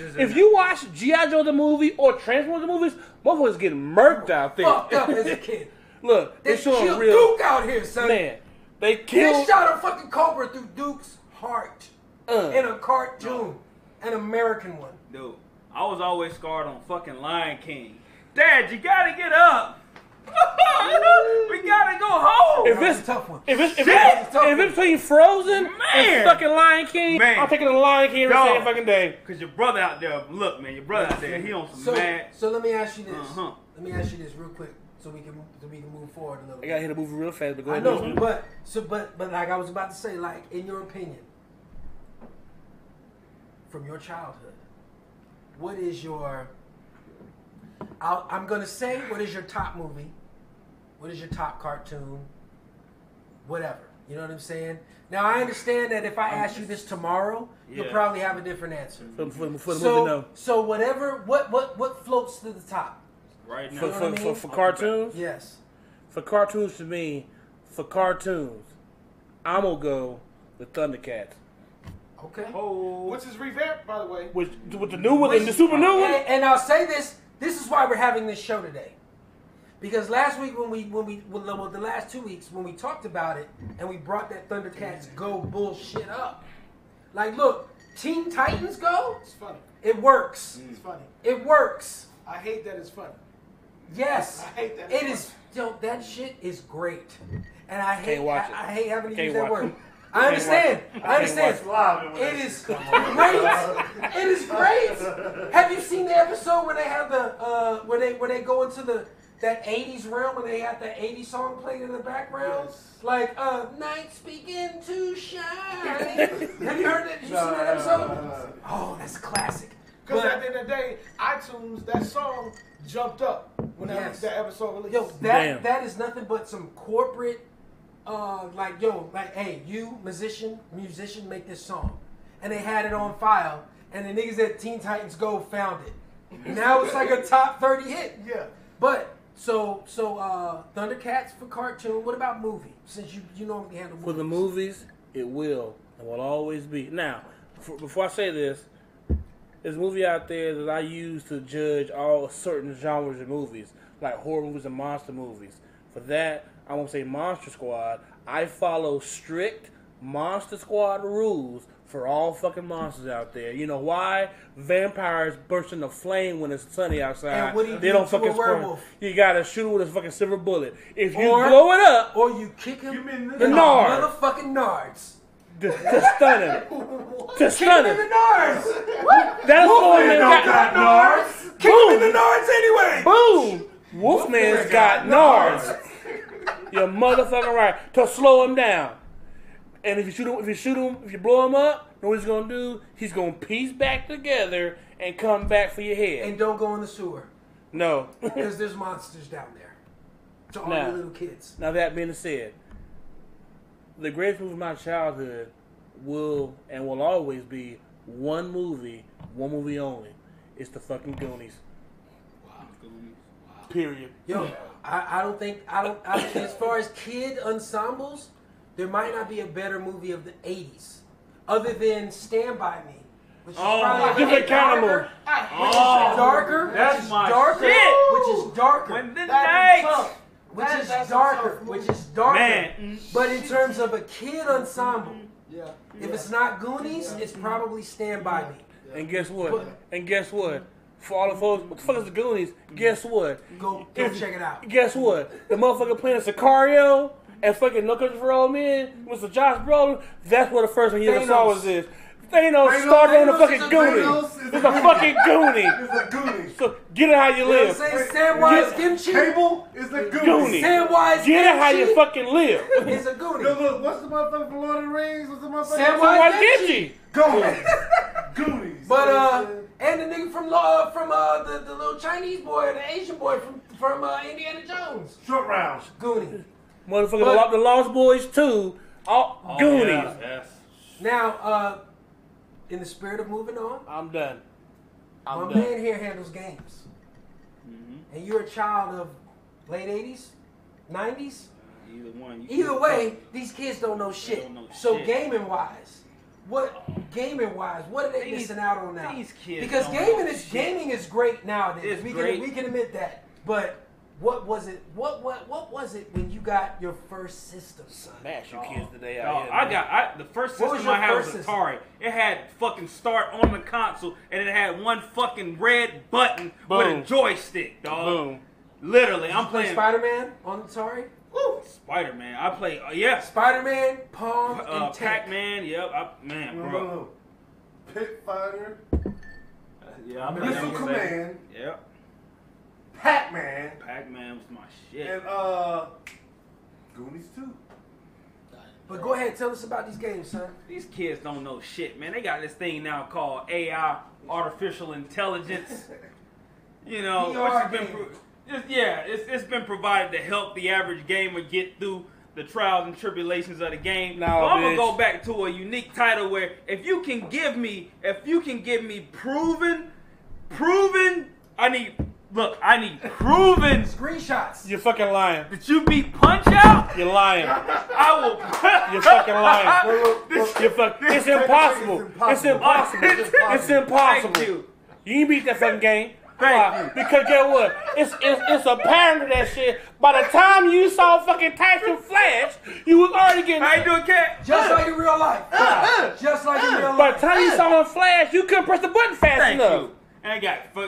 S1: G.I. Joe the movie or Transformers the movies, motherfuckers getting murked out there.
S5: Fucked up as a kid.
S1: Look,
S5: they
S1: showing
S5: killed
S1: real
S5: Duke out here, son.
S1: Man,
S5: they shot a fucking cobra through Duke's heart in a cartoon, an American one.
S2: Dude, I was always scarred on fucking Lion King. Dad, you gotta get up. We gotta go home.
S1: If it's a tough one. If it's between Frozen and fucking Lion King, I'm taking the Lion King every single fucking day.
S2: Cause your brother out there, look, man, your brother out there, he on some mad.
S5: So let me ask you this. Let me ask you this real quick, so we can move forward a little bit.
S1: I gotta hit a movie real fast, but go ahead.
S5: I know, but like I was about to say, like in your opinion, from your childhood, what is your? I'm gonna say, what is your top movie? What is your top cartoon? Whatever. You know what I'm saying? Now I understand that if I ask you this tomorrow, you'll probably have a different answer.
S1: For the movie, no.
S5: So whatever, what floats to the top?
S2: Right now.
S1: For cartoons?
S5: Yes.
S1: For cartoons, to me, I'm gonna go with Thundercats.
S5: Okay.
S4: Which is revamped, by the way.
S1: With the new one, the super new one.
S5: And I'll say this. This is why we're having this show today. Because last week the last 2 weeks when we talked about it and we brought that Thundercats Go bullshit up. Like, look, Teen Titans Go.
S4: It's funny.
S5: It works.
S4: It's funny.
S5: It works.
S4: I hate that it's funny.
S5: Yes.
S4: I hate that.
S5: It is. Yo, that shit is great. And I hate having to use that word. I understand. It is great. It is great. Have you seen the episode where they have the where they go into that 80s realm and they have that 80s song playing in the background? Yes. Like nights begin to shine. Have you heard that? Did you see that episode? Oh, that's classic.
S4: Because at the end of the day, iTunes, that song jumped up when that episode released.
S5: Yo, that is nothing but some corporate. Hey, you musician, make this song, and they had it on file, and the niggas at Teen Titans Go found it. Now it's like a top 30 hit.
S4: Yeah.
S5: But so Thundercats for cartoon. What about movie? Since you normally handle movies.
S1: For the movies, it will and will always be. Now, before I say this, there's a movie out there that I use to judge all certain genres of movies, like horror movies and monster movies. For that, I won't say Monster Squad. I follow strict Monster Squad rules for all fucking monsters out there. You know why? Vampires burst into flame when it's sunny outside.
S5: And what do you
S1: they
S5: do
S1: don't
S5: to
S1: fucking
S5: a werewolf?
S1: You gotta shoot him with a fucking silver bullet. If you blow it up,
S5: or you kick him
S1: in
S5: the motherfucking nards.
S1: To stun him. To stun him.
S5: Kick him in the nards. What?
S1: That's Wolfman
S5: got nards. Kick him in the nards anyway.
S1: Boom. Wolfman's got nards. You're motherfucking right. To slow him down. And if you blow him up, you know what he's gonna do? He's gonna piece back together and come back for your head.
S5: And don't go in the sewer.
S1: No.
S5: Because there's monsters down there. To all the little kids.
S1: Now that being said, the greatest movie of my childhood will always be one movie only. It's the fucking Goonies.
S2: Wow. Goonies. Wow.
S1: Period.
S5: Yo, I don't think as far as kid ensembles, there might not be a better movie of the 80s other than Stand By Me. Which is probably
S1: different
S5: darker. Which is darker.
S2: That's my
S5: shit. Which is darker.
S2: When the night.
S5: Which is darker. Man. But in terms of a kid ensemble, if it's not Goonies, it's probably Stand By Me.
S1: And guess what? For all the folks, what the fuck is the Goonies? Guess what?
S5: Go check it out.
S1: Guess what? The motherfucker playing Sicario and fucking No Country for Old Men, Mr. Josh Brolin, that's what the first one you ever saw was this. Thanos started on the fucking Goonies. It's a fucking Goonie.
S3: It's a Goonies.
S1: So get it how you live.
S5: Samwise Kimchi.
S3: Cable is the Goonies.
S5: Samwise Kimchi.
S1: Get it how you fucking live.
S5: It's a Goonie.
S3: No, look, what's the motherfucker from Lord of the Rings? What's the motherfucker?
S5: Samwise Kimchi.
S3: Goonies.
S5: But and the nigga from the little Chinese boy, the Asian boy from Indiana Jones.
S3: Short rounds.
S5: Goonie.
S1: Motherfucker, the Lost Boys too. All Goonies.
S2: Yeah. Yes.
S5: Now, in the spirit of moving on,
S1: I'm done.
S5: My man here handles games. Mm-hmm. And you're a child of late 80s, 90s?
S2: Either one.
S5: Either way, these kids don't know shit. So gaming wise, what are they missing out on now?
S2: These kids
S5: because gaming is great nowadays. We can admit that. But what was it when you got your first system, son?
S1: Smash you kids today.
S2: The first system I had was Atari. It had fucking start on the console, and it had one fucking red button with a joystick, dog. Boom. Literally, I'm playing
S5: Spider-Man on Atari.
S2: Woo! Spider-Man. I play,
S5: Spider-Man, Pong, and
S2: Pac-Man. Yep. Bro.
S3: Pit Fighter.
S2: Yeah, I'm
S3: Missile Command.
S2: Yep.
S3: Pac-Man.
S2: Pac-Man was my shit.
S3: And Goonies too.
S5: But go ahead, tell us about these games, son.
S2: These kids don't know shit, man. They got this thing now called AI, artificial intelligence. You know, it's been provided to help the average gamer get through the trials and tribulations of the game.
S1: No,
S2: I'm gonna go back to a unique title where if you can give me proven, I need proven
S5: screenshots.
S1: You're fucking lying.
S2: That you beat Punch-Out?
S1: You're lying.
S2: I will.
S1: You're fucking lying. It's impossible. It's impossible. It's impossible. You ain't beat that fucking game. Because guess what? It's a pattern to that shit. By the time you saw fucking Tyson Flash, you was already getting.
S2: How you doing, Cat?
S5: Just like in real life. Just like in real life.
S1: By the time you saw him flash, you couldn't press the button fast enough.
S2: And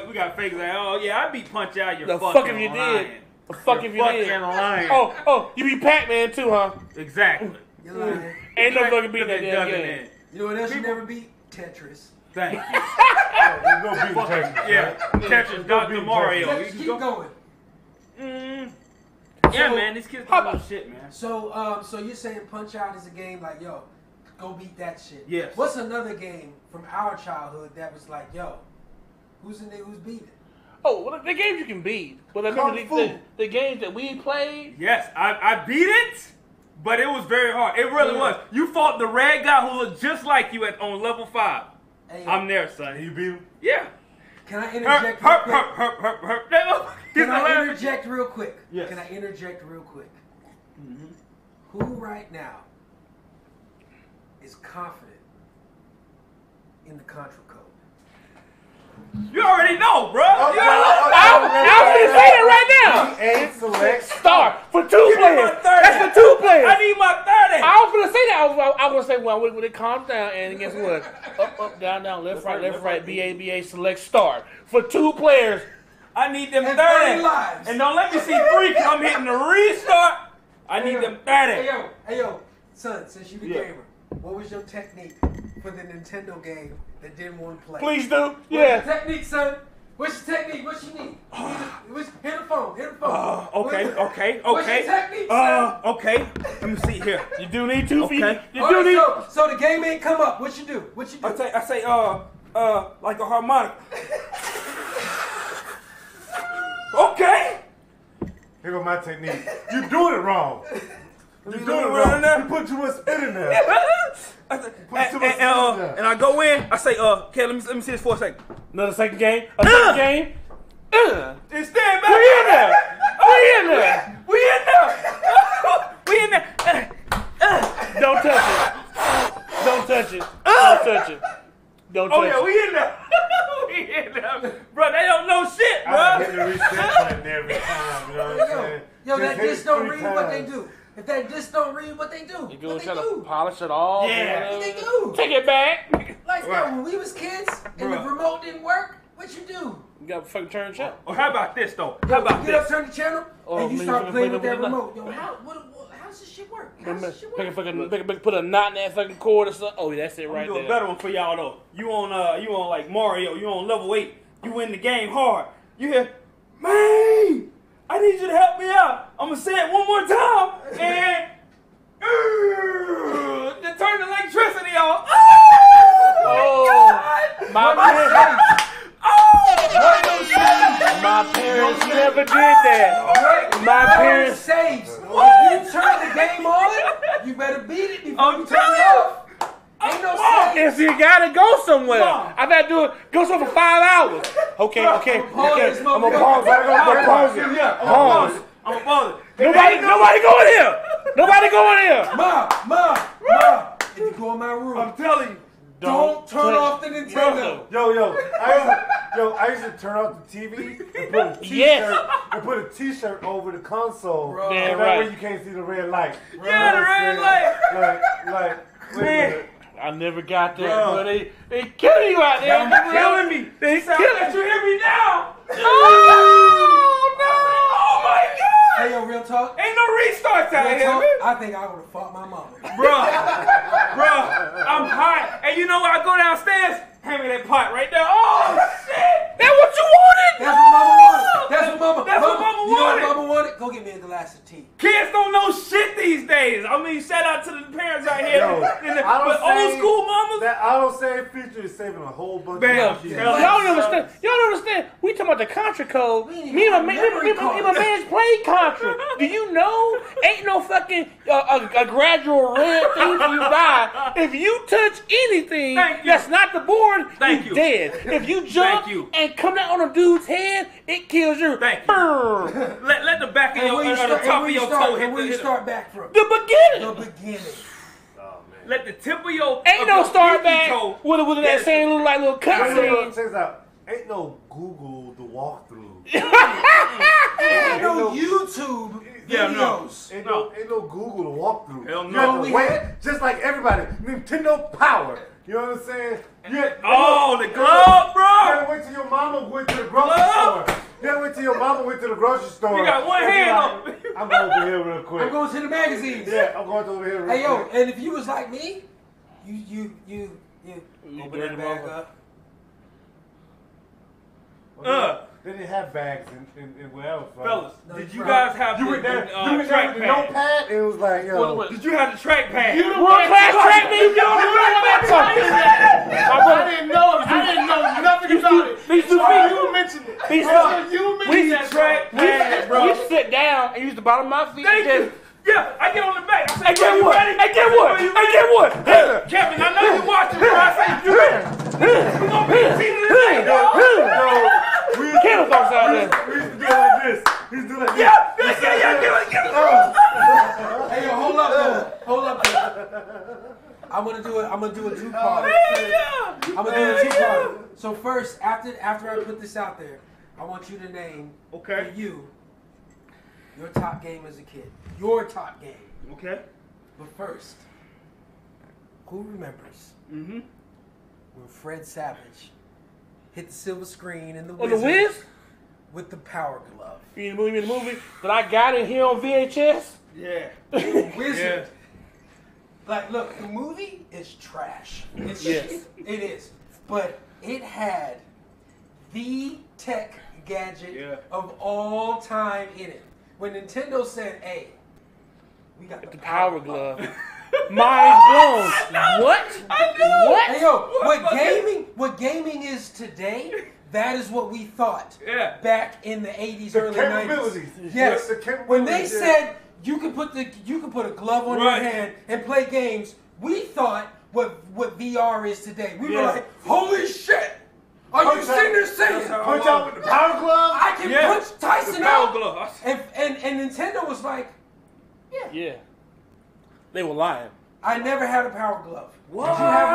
S2: we got fakes like, oh yeah, I beat Punch Out. You're
S1: the
S2: fucking
S1: fuck if you
S2: lying.
S1: did. The fuck if you did.
S2: Lying.
S1: Oh, you beat Pac-Man too, huh?
S2: Exactly.
S5: You're lying.
S1: Ain't no fucking beat that damn game.
S5: You know what else you never beat? Tetris.
S2: Thank you.
S6: There's no beating Tetris.
S2: Yeah, Tetris, Dr. Mario.
S5: Let's keep going.
S2: Yeah, man, these kids don't know shit, man.
S5: So you're saying Punch Out is a game like, yo, go beat that shit.
S2: Yes.
S5: What's another game from our childhood that was like, yo, who's the nigga who's beating?
S1: Oh, well, the games you can beat. But I remember the games that we played.
S2: Yes, I beat it, but it was very hard. It really was. You fought the red guy who looked just like you on level 5. Hey, I'm there, son.
S6: You beat him?
S2: Yeah.
S5: Can I interject real quick? Can I interject real quick?
S2: Yes.
S5: Can I interject real quick? Mm-hmm. Who right now is confident in the Contra Code?
S2: You already know, bro.
S1: I'm gonna say that right now.
S6: A select
S1: star for 2 players. That's for 2 players.
S2: I need my 30.
S1: I was gonna say that. I was gonna say, well, when it calms down, and guess what? Up, down, left, right, B-A, select star for 2 players.
S2: I need them 30
S5: lives.
S2: And don't let me see 3 because I'm hitting the restart. I need them 30.
S5: Hey yo, son, since you the gamer, what was your technique for the Nintendo game that didn't want to play?
S1: Please do.
S5: What's your technique, son? What's your technique? What you need? Hit the phone.
S2: Okay.
S5: What's your technique, son?
S2: Okay. Let me see here.
S1: You do need 2 feet.
S5: So the game ain't come up. What you do?
S2: I say, like a harmonica. Okay.
S6: Here go my technique. You doing it wrong. You doing it wrong. You put too much spit in there.
S2: And I go in. I say, okay, let me see this for a second.
S1: Another second game. A second game.
S2: Just stand back.
S1: We in there. Don't touch it. Don't touch it.
S2: Yeah, we in there. Bro, they don't know shit, bro.
S6: I hit the reset button every time, you know what I'm saying?
S5: Yo, that disc don't read what they do. If that disc don't read what they do,
S1: you gonna try to polish it all?
S2: Yeah.
S5: What they do?
S1: Take it back.
S5: Like, yo, when we was kids and the remote didn't work, what you do?
S1: You gotta fucking turn the channel.
S2: Or how about this, though?
S5: How about this? Get up, turn the channel, and you start playing with that remote. Yo, how does this shit work?
S1: Put a knot in that fucking cord or something. Oh, that's it right there.
S2: I'm doing a better one for y'all, though. You on like Mario, you on level 8. You win the game hard. You hear, man, I need you to help me out. I'm going to say it one more time. And to turn the electricity off.
S1: My parents never did that. My parents
S5: saves. If you turn the game on, you better beat it before you turn it off. Ain't no sense.
S1: If you gotta go somewhere, I gotta go somewhere for 5 hours. Okay. I'm gonna pause. I'm gonna pause it.
S2: I'm gonna pause it.
S1: Nobody going here. Nobody going here.
S5: Mom. If you go in my room,
S2: I'm telling you.
S5: Don't turn off the Nintendo.
S6: Yo, I used to turn off the TV and put a t-shirt over the console.
S5: Bro.
S6: And that way you can't see the red light.
S2: Yeah, the red light.
S6: Like, wait a minute.
S1: I never got that, bro. They killing you out there.
S2: They're killing me.
S1: They killing
S2: you. Hear me now.
S1: Oh no!
S2: Oh my God!
S5: Hey, yo, real talk.
S2: Ain't no restarts out here, man.
S5: I think I would have fought my mama.
S2: Bro, I'm hot. And you know when I go downstairs, hand me that pot right there. Oh shit!
S1: That's what you wanted.
S5: That's what mama wanted. That's what mama
S2: wanted.
S5: You know what mama wanted? Go get me a glass of tea.
S2: Kids don't know shit these days. I mean, shout out to the parents out here. But old school mamas.
S6: That auto save feature is saving a whole bunch of kids.
S1: Y'all don't understand. We talking about the Contra code. Me and my man's played Contra. Do you know? Ain't no fucking a gradual red thing for you die. If you touch anything that's not the board, you dead. If you jump and come down on a dude's head, it kills you.
S2: Thank you. Let the back of your the top of your toe hit
S5: where you start back from.
S1: The beginning.
S5: Oh, man.
S2: Let the tip of your
S1: ain't no start back with that same little cutscene.
S6: Check this out. Ain't no Google the walkthrough.
S5: Ain't no YouTube videos.
S6: Ain't no Google the walkthrough.
S2: Hell no.
S6: You have to wait, just like everybody. Nintendo Power. You know what I'm saying?
S2: The glove, bro.
S6: You gotta wait till your mama went to the grocery store. You gotta wait till your mama went to the grocery store.
S2: You got one hand up.
S6: I'm going over here real quick.
S5: I'm going to the magazines.
S6: Yeah, I'm going over here real quick.
S5: Hey, yo, and if you was like me, you open that bag up.
S6: They didn't have bags in wherever.
S2: Fellas, did you guys have
S6: you went there
S2: track
S6: with the
S2: pad?
S6: notepad and it was like, yo.
S2: Did you have the track pad?
S1: World class track meet.
S4: I didn't know nothing about it. You mentioned it.
S1: We track pad, bro. We sit down and use the bottom of my feet.
S2: Yeah, I get on the back. I say,
S1: Hey, get what?
S2: Hey, Kevin, I know you're watching, bro. I say, you ready? We're going to be a team today, bro.
S1: Candle box out there.
S6: We used to do like this. We used to do like this.
S2: Yeah, get it.
S5: Hey, yo, hold up. I'm gonna do a two-part. I'm gonna do a two-part. So first, after I put this out there, I want you to name for you your top game as a kid. Your top game.
S2: Okay.
S5: But first, who remembers when Fred Savage hit the silver screen in the
S1: Wiz
S5: with the Power Glove?
S1: You mean the movie that I got in here on VHS?
S2: Yeah.
S5: Wizard. Like, look, the movie is trash. It's shit. It is. But it had the tech gadget of all time in it. When Nintendo said, hey, we got the
S1: Power Glove. Mind blown. What? What?
S5: Hey, yo, what gaming is today, that is what we thought back in the 80s, early 90s. Yes. When they said you can put a glove on your hand and play games, we thought what VR is today. We were like, holy shit! Are you sitting there saying
S6: Punch out with the Power Glove?
S5: I can punch Tyson out?
S2: Glove.
S5: And Nintendo was like,
S1: yeah. They were lying.
S5: I never had a Power Glove.
S2: What?
S5: Did you have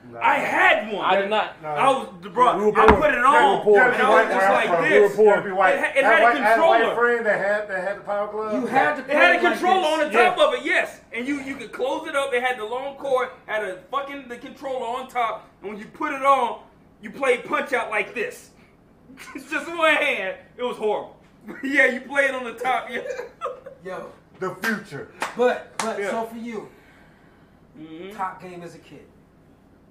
S5: one?
S2: No. I had one.
S1: I did not.
S2: No. I put it on, and I was just like this. It had a controller.
S6: I had a friend that had the Power Glove.
S5: You had to.
S2: It had a controller on the top of it, yes. And you could close it up. It had the long cord, had the controller on top, and when you put it on, you played Punch Out like this. It's just one hand. It was horrible. Yeah, you play it on the top. Yeah.
S5: Yo.
S6: The future.
S5: But so for you, top game as a kid.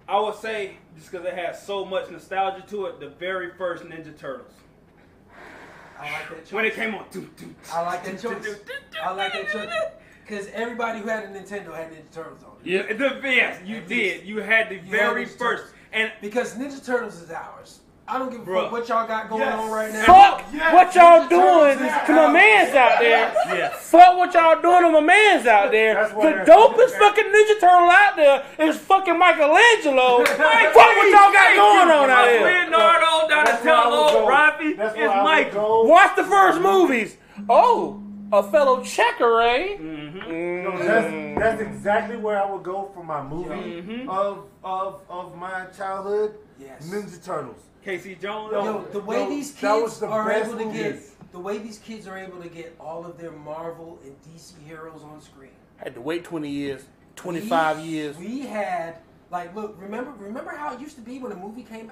S2: I would say, just because it has so much nostalgia to it, the very first Ninja Turtles.
S5: I like that choice.
S2: When it came on.
S5: I like that choice. I like that choice. Because everybody who had a Nintendo had Ninja Turtles on it.
S2: Yeah, yes, you did. You had the very first. And
S5: because Ninja Turtles is ours. I don't give a fuck what y'all got going on right now.
S1: Fuck what y'all doing to my mans out there. Fuck what y'all doing to my mans out there. The dopest fucking Ninja Turtle out there is fucking Michelangelo. Fuck what y'all got going on out here.
S2: Leonardo, Donatello, Rafi, it's Michael.
S1: Watch the first movies. Oh, a fellow checker, eh?
S6: No, that's exactly where I would go for my movie of my childhood.
S5: Yes.
S6: Ninja Turtles.
S2: Casey Jones.
S5: Yo, the way these kids are able to get, the way these kids are able to get all of their Marvel and DC heroes on screen.
S1: I had to wait 20 years, 25 years.
S5: We had, like, look, remember how it used to be when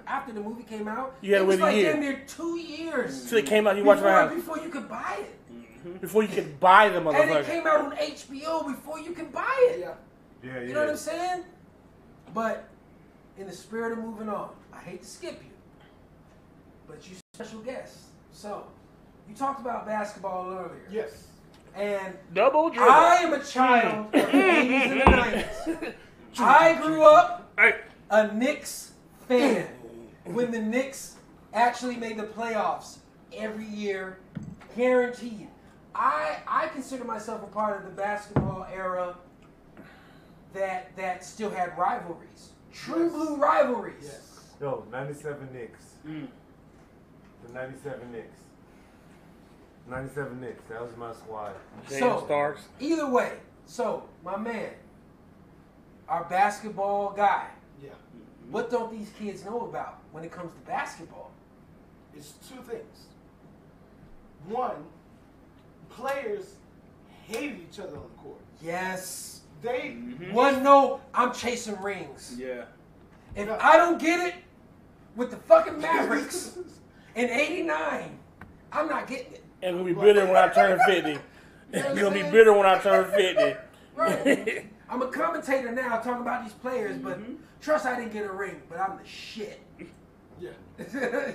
S5: after the movie came out?
S1: You had to wait a year.
S5: Damn near 2 years.
S1: So it came out, you watched around.
S5: Before you could buy it.
S1: Before you could buy the motherfucker.
S5: And it came out on HBO before you could buy it.
S6: Yeah.
S5: You know what I'm saying? But in the spirit of moving on, I hate to skip you, but you special guest. So, you talked about basketball earlier.
S4: Yes.
S5: And
S1: double dribble.
S5: I am a child of the 80s and the 90s. I grew up a Knicks fan when the Knicks actually made the playoffs every year, guaranteed. I consider myself a part of the basketball era that still had rivalries. True blue rivalries.
S6: Yes. Yo, 97 Knicks. The 97 Knicks. 97 Knicks. That was my squad.
S5: So, Starks. Either way, so my man, our basketball guy.
S4: Yeah.
S5: What don't these kids know about when it comes to basketball?
S4: It's two things. One, players hated each other on the court.
S5: Yes.
S4: They
S5: I'm chasing rings.
S1: Yeah.
S5: If I don't get it with the fucking Mavericks in '89, I'm not getting it.
S1: And we'll be bitter when I turn 50. You're gonna be bitter when I turn 50.
S5: Right. I'm a commentator now talking about these players, but trust I didn't get a ring, but I'm the shit.
S4: Yeah.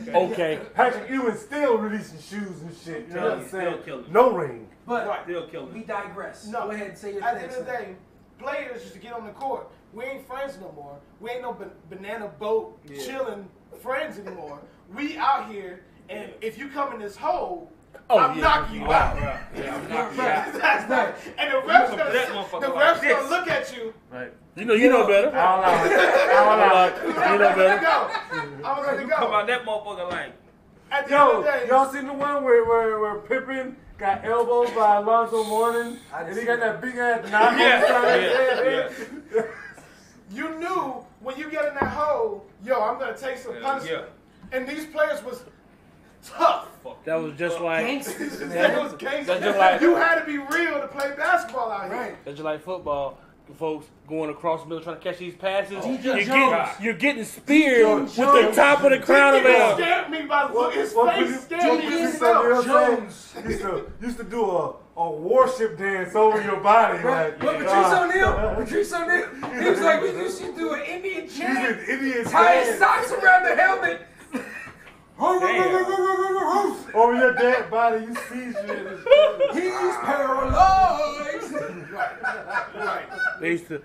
S1: Okay.
S6: Patrick Ewing still releasing shoes and shit. You know what I'm saying?
S2: Killing.
S6: No ring.
S5: But
S2: Still killing.
S5: we digress.
S4: No.
S5: Go ahead and say your
S4: At
S5: thing.
S4: the end of the day, players used to get on the court. We ain't friends no more. We ain't no banana boat chilling friends anymore. We out here, and if you come in this hole, I'm knocking you out.
S2: Yeah, I'm knocking you out.
S4: That's right. And the ref's gonna look at you.
S1: Right. You know better.
S6: I don't know.
S1: You know better.
S4: I'm gonna go.
S2: Come on, that motherfucker like.
S4: At the end of the day,
S6: y'all seen the one where Pippen got elbowed by Alonzo Mourning, and he got that big ass knock on his head?
S4: You knew when you get in that hole, I'm gonna take some punishment. And these players was tough.
S1: That was just like
S5: Gangsters.
S4: That was gangster.
S1: That's just like
S4: You had to be real to play basketball out here.
S5: Right.
S1: that's just like football. Folks going across the middle trying to catch these passes.
S5: DJ
S1: You're getting speared with the top of the crown of
S4: He
S1: him.
S4: scared me by the look. His face scared me.
S5: Jones.
S6: Used to do a worship dance over your body.
S5: Right. But Patrice O'Neal, he was like, you should do an Indian chant. Tie his socks around the helmet.
S6: Over your dead body, you see shit.
S5: He's paralyzed.
S4: Right.
S1: They used to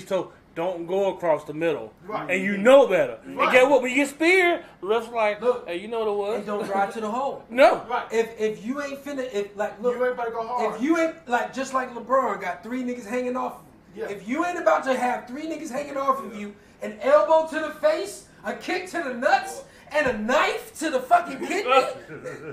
S1: tell, don't go across the middle.
S4: Right.
S1: And you know better.
S4: Right.
S1: And get what? When you get speared, the ref's like,
S5: Look,
S1: hey, you know what it was?
S5: And don't drive to the hole.
S1: No.
S4: Right.
S5: If you ain't finna,
S4: You ain't about to go hard.
S5: if you ain't, like, just like LeBron got 3 niggas hanging off of you.
S4: Yeah.
S5: If you ain't about to have 3 niggas hanging off of you, an elbow to the face, a kick to the nuts, and a knife to the fucking kidney,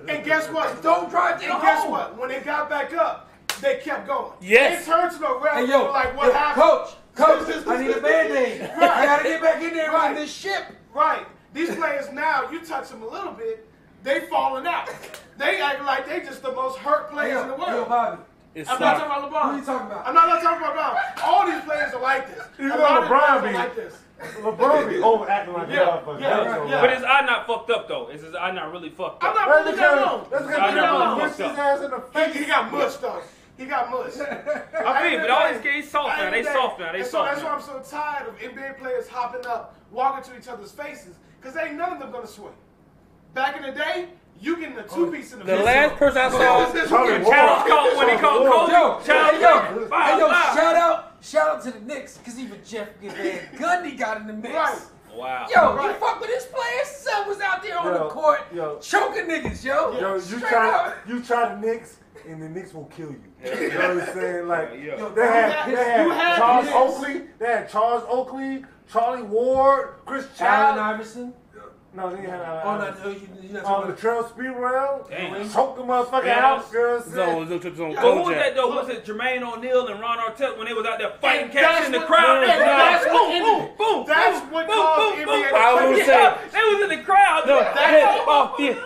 S4: And guess what?
S5: don't drive to the
S4: And guess
S5: hole.
S4: what? When they got back up, they kept going.
S1: Yes.
S4: They turned to the ref
S5: Hey,
S4: and
S5: yo,
S4: were like, what happened?
S5: Coach, I need a Band-Aid. I gotta get back in there and run this ship.
S4: Right. These players now, you touch them a little bit, they falling out. They act like they just the most hurt players in the world.
S5: Yo, Bobby.
S4: I'm not talking about LeBron.
S5: Who you talking about?
S4: I'm not talking about LeBron. All these players are like this.
S6: Even
S4: A lot of
S6: LeBron
S4: players
S6: be-
S4: are like this.
S6: LeBron be overacting like a motherfucker.
S4: Yeah.
S2: But his eye not fucked up though. Is his eye not really fucked
S4: I'm
S2: up?
S4: not really that
S6: Let's
S4: long.
S6: get his ass in the face.
S4: He got mushed though. He got mushed.
S2: I mean, but all these kids soft now. They soft now. They
S4: And so
S2: soft
S4: that's why
S2: now.
S4: I'm so tired of NBA players hopping up, walking to each other's faces, because ain't none of them gonna swing. Back in the day, you getting a 2-piece in the
S1: The
S4: face.
S1: last person I saw,
S6: Charlie
S2: Challenge called when he called Kobe. Challenge
S5: Hey, yo, shout out to the Knicks, because even Jeff Van Gundy got in the mix.
S4: Right.
S2: Wow.
S5: Yo, you fuck with his players? Son was out there on the court choking niggas, yo.
S6: Yo, you try the Knicks, and the Knicks will kill you. You know what I'm saying? Like, they had Charles Oakley, Charlie Ward, Chris
S5: Allen
S6: Child.
S5: Iverson.
S6: No, they had
S5: You not
S6: Latrell Sprewell.
S2: Damn.
S6: Choked the motherfucker out.
S1: Zone
S2: But who was that though? Was it Jermaine O'Neal and Ron Artest when they was out there fighting cats in the crowd?
S4: That's what
S2: Boom, boom,
S4: That's
S2: boom,
S4: what
S2: boom,
S4: caused
S2: boom,
S4: NBA
S2: boom.
S4: to
S1: I was
S2: Yeah,
S1: say,
S2: they was in the crowd.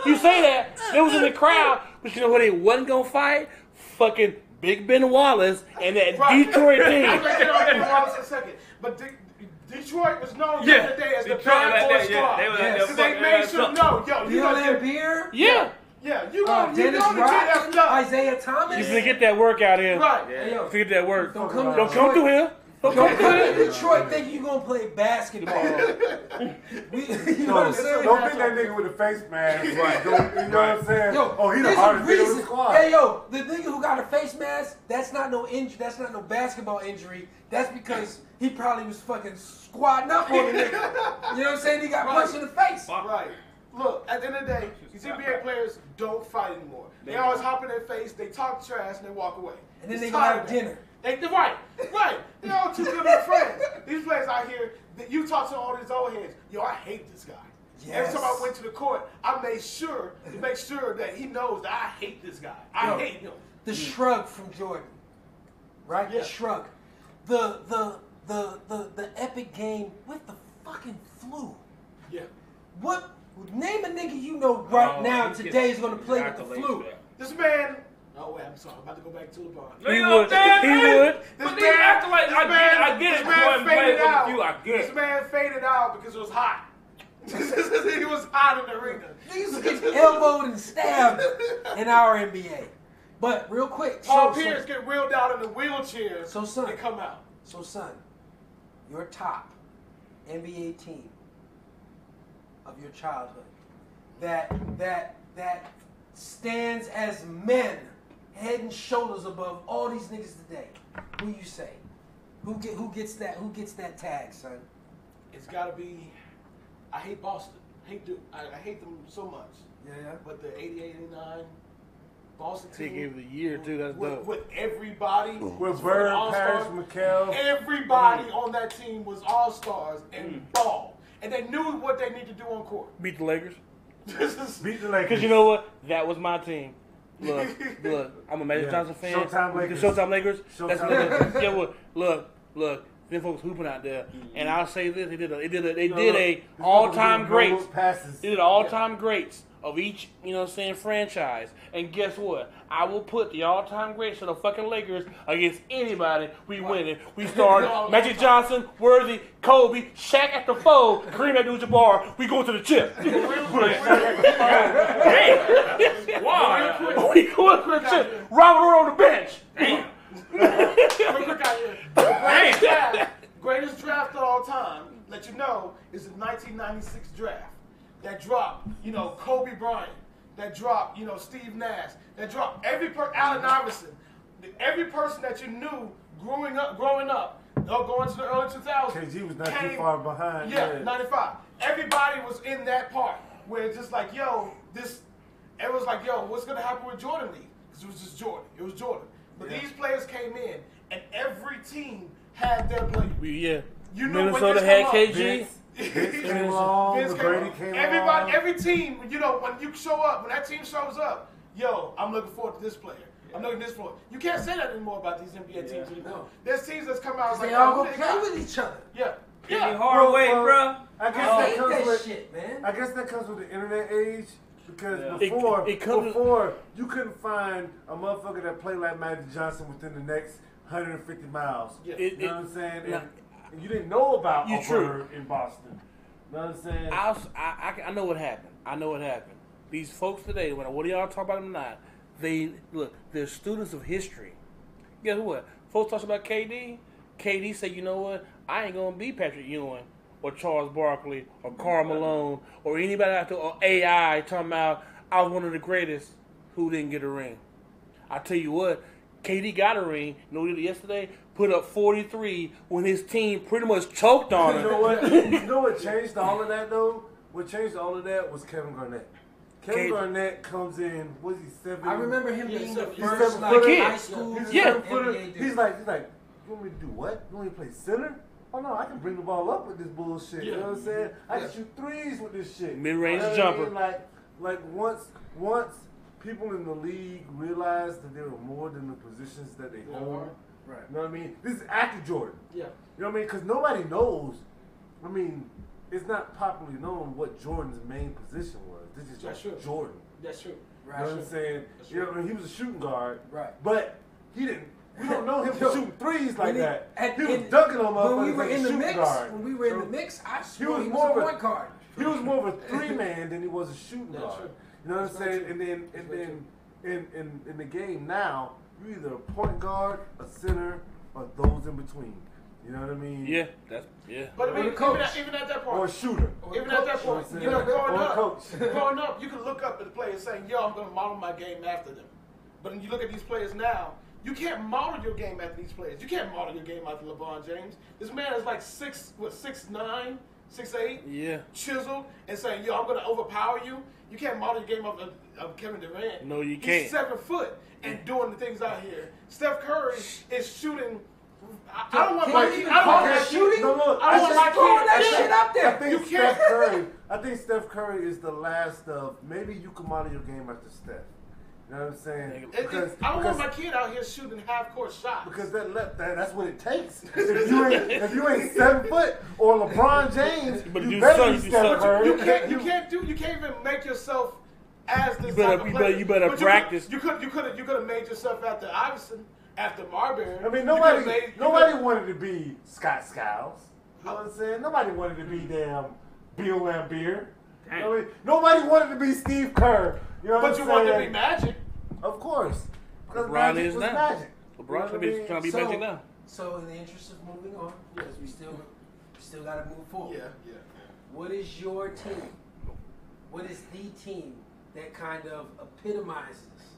S1: you say that, they was in the crowd, but you know who they wasn't gonna fight? Fucking Big Ben Wallace and that Detroit
S4: I'm
S1: team.
S4: gonna get on to Wallace in a second. But Detroit was known the other day as the bad boy squad. Because they made sure, you know
S5: Beer.
S1: Yeah.
S4: Yeah, you gonna
S5: Dennis
S4: get
S5: Rock,
S4: effed up.
S5: Isaiah Thomas.
S1: You finna get that work out here.
S4: Right.
S5: Hey, yo,
S1: Forget that work.
S5: Don't come
S1: Don't come through here. Don't come through
S5: to
S1: here.
S5: Detroit think you gonna play basketball. You know what I'm saying?
S6: Don't think that nigga with the face mask. Right. You know what I'm saying?
S5: Yo,
S6: He the
S5: there's a
S6: hardest nigga in the
S5: reason.
S6: squad.
S5: Hey, yo, the nigga who got a face mask, that's not no injury. That's not no basketball injury. That's because he probably was fucking squatting up on the nigga. You know what I'm saying? He got punched in the face.
S4: Right. Look, at the end of the day, these NBA players don't fight anymore. They always hop in their face, they talk trash, and they walk away.
S5: And then they go have dinner.
S4: Right. They're all too good of friends. These players out here, you talk to all these old heads. Yo, I hate this guy.
S5: Yes.
S4: Every time I went to the court, I made sure to make sure that he knows that I hate this guy. I hate him.
S5: The shrug from Jordan, right?
S4: Yeah.
S5: The shrug. The epic game with the fucking
S4: Yeah.
S5: What? Name a nigga you know right now today is going to play with the flu.
S4: This man. Oh wait, I'm sorry. I'm about to go back to LeBron.
S2: He would.
S4: This man
S2: acting like I get it.
S4: This man faded out.
S2: I get it.
S4: This man faded out because it was hot. He was hot in the arena.
S5: Niggas get elbowed and stabbed in our NBA. But real quick,
S4: Paul Pierce get wheeled out in the wheelchair.
S5: So son,
S4: and come out.
S5: So son, your top NBA team of your childhood that stands as men, head and shoulders above all these niggas today. Who you say? Who gets that tag, son?
S4: It's gotta be. I hate Boston. I hate them so much.
S5: Yeah.
S4: But the 88-89 Boston team.
S1: They gave it a year too. That's dope.
S4: With everybody.
S6: With Bird, Parrish, McHale.
S4: Everybody on that team was all-stars and ball. And they knew what they need to do on court.
S1: Beat the Lakers.
S6: Beat the Lakers.
S1: Because you know what? That was my team. Look. I'm a Magic Johnson fan.
S6: Showtime Lakers.
S1: The Showtime Lakers. That's
S6: Lakers.
S1: Yeah, well, look. Them folks hooping out there, and I'll say this: they did a all-time greats. They did all-time greats of each, franchise. And guess what? I will put the all-time greats of the fucking Lakers against anybody. We winning. We start Magic Johnson, Worthy, Kobe, Shaq at the 4, Kareem Abdul-Jabbar. We go to the chip. Wow. We go to the chip. Robert Ory on the bench. Damn.
S4: Greatest draft of all time, let you know, is the 1996 draft. That dropped, Kobe Bryant. That dropped, Steve Nash. That dropped Allen Iverson. Every person that you knew growing up, going to the early 2000s.
S6: KG was not too far behind.
S4: Yeah, 95. Everybody was in that part where it's just like, everyone's like, what's going to happen with Jordan League? Because it was just Jordan. It was Jordan. But these players came in, and every team had their player.
S1: Yeah.
S4: Minnesota
S1: had KG.
S6: Vince came along. Brady came along.
S4: Every team, when you show up, when that team shows up, I'm looking forward to this player. I'm looking this for. You can't say that anymore about these NBA teams anymore. There's teams that's come out like
S5: they all go play with each other.
S4: Yeah.
S2: Hardaway, bro.
S6: I guess that comes with the internet age. Because before you couldn't find a motherfucker that played like Magic Johnson within the next 150 miles. Yeah. You know what I'm saying? And you didn't know about Bird in Boston. You know what I'm saying?
S1: I know what happened. These folks today, what do y'all talk about them not? They're students of history. Guess what? Folks talk about KD. KD say, you know what? I ain't gonna be Patrick Ewing or Charles Barkley or Karl Malone or anybody out there or AI talking about I was one of the greatest who didn't get a ring. I tell you what, KD got a ring. You know what he did yesterday? Put up 43 when his team pretty much choked on him.
S6: You know what? You know what changed all of that though? What changed all of that was Kevin Garnett. Kevin Garnett comes in. Was he 7?
S5: I remember him being the
S6: he's
S5: first high school.
S6: He's like, you want me to do what? You want me to play center? Oh no, I can bring the ball up with this bullshit. You know what I'm saying? I can shoot threes with this shit.
S1: Mid-range jumper.
S6: Like once people in the league realized that there were more than the positions that they hold. Right. You know what I mean? This is after Jordan. Yeah. You know what I mean? Because nobody knows. I mean, it's not popularly known what Jordan's main position was. This is just Jordan.
S4: That's true.
S6: Right. You know what I'm saying? You know, I mean, he was a shooting guard.
S5: Right.
S6: But he didn't. We don't know him for shooting threes like that. He was dunking on motherfuckers.
S5: When we were in the mix,
S6: guard.
S5: I swore he was a point guard.
S6: He was more of a 3-man than he was a shooting guard. True. You know what I'm saying? And then in the game now, you're either a point guard, a center, or those in between. You know what I mean?
S1: Yeah,
S4: But I mean, even at that point,
S6: or a shooter.
S4: Even at that point, growing up, you can look up at the players saying, I'm going to model my game after them. But when you look at these players now, you can't model your game after these players. You can't model your game after LeBron James. This man is like 6'9", 6'8",
S1: yeah,
S4: chiseled, and saying, I'm going to overpower you. You can't model your game of Kevin Durant.
S1: No, you can't.
S4: He's 7 foot and doing the things out here. Steph Curry is shooting. I don't want my kid. I don't want
S5: that shit up there.
S6: I think Steph Curry is the last of. Maybe you can model your game after Steph. You know what I'm saying?
S4: I don't want my kid out here shooting half-court shots.
S6: Because that's what it takes. If you ain't 7 foot
S4: or LeBron James, you better be Steph Curry. You can't even make yourself as this type of player.
S1: You better practice.
S4: You could have made yourself after Iverson, after Marbury.
S3: I mean, nobody wanted to be Scott Skiles. You know what I'm saying? Nobody wanted to be damn Bill Laimbeer. I mean, nobody wanted to be Steve Kerr. You know
S4: but you wanted to be Magic.
S3: Of course.
S1: Because LeBron is now. Magic. LeBron's trying to be Magic now.
S5: So, in the interest of moving on, because we still got to move forward.
S4: Yeah.
S5: What is your team? What is the team that kind of epitomizes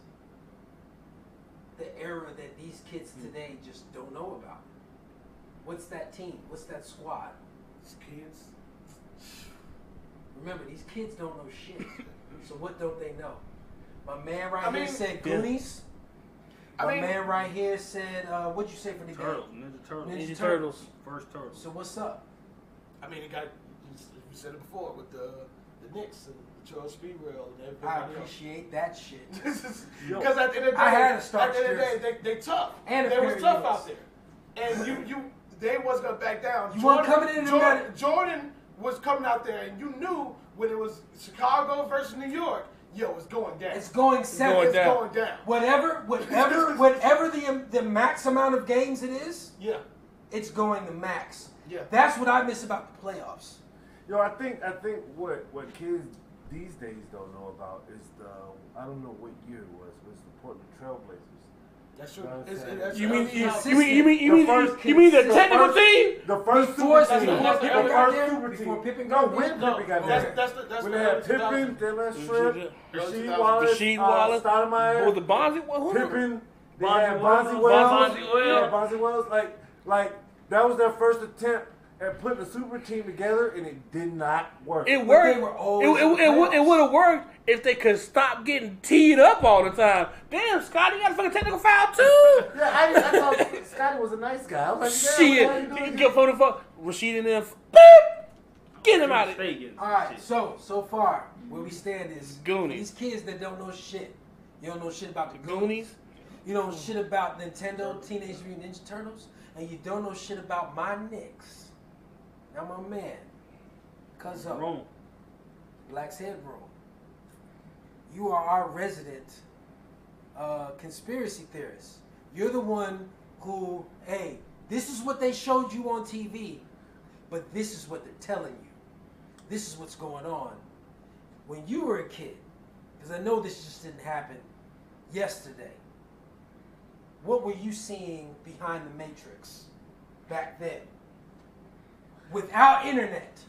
S5: the era that these kids today just don't know about? What's that team? What's that squad?
S4: These kids.
S5: Remember, these kids don't know shit. So what don't they know? My man here said Goonies. My man right here said, what'd you say for the game?
S1: Ninja Turtles.
S2: First Turtles.
S5: So what's up?
S4: I mean, you said it before with the Knicks and Charles Speedwell and everybody
S5: I appreciate that shit.
S4: Because at the end of the day,
S5: I had to start
S4: at the end of the day, they tough.
S5: And
S4: they was tough out there. And they wasn't gonna back down.
S5: You weren't coming in
S4: Jordan was coming out there, and you knew when it was Chicago versus New York, it's going down.
S5: It's going seven.
S4: It's going down.
S5: Whatever the max amount of games it is, it's going the max.
S4: Yeah.
S5: That's what I miss about the playoffs.
S3: I think what kids these days don't know about is I don't know what year it was the Portland Trailblazers.
S4: That's true.
S1: You mean the technical team?
S3: The first super team.
S5: Before Pippen
S3: got there.
S4: That's
S3: when they had Pippen, Dylan Shrimp, Rasheed Wallace, Stoudemire.
S1: Was the Bonzi?
S3: Pippen. They had Bonzi Wells. Like that was their first attempt at putting a super team together, and it did not work.
S1: It worked. It would have worked if they could stop getting teed up all the time. Damn, Scotty got a fucking technical foul too.
S3: Yeah, I thought Scotty was a nice guy. I was like,
S1: shit, he get phone Rasheed in there. Boop, get him out of it.
S5: All right, so far where we stand is
S1: Goonies.
S5: These kids that don't know shit. You don't know shit about the
S1: Goonies.
S5: You don't know shit about Nintendo, Teenage Mutant Ninja Turtles, and you don't know shit about my Knicks. Now my man, Cuzzo, Black's Head Room. You are our resident conspiracy theorist. You're the one who, hey, this is what they showed you on TV, but this is what they're telling you. This is what's going on. When you were a kid, because I know this just didn't happen yesterday, what were you seeing behind the Matrix back then? Without internet,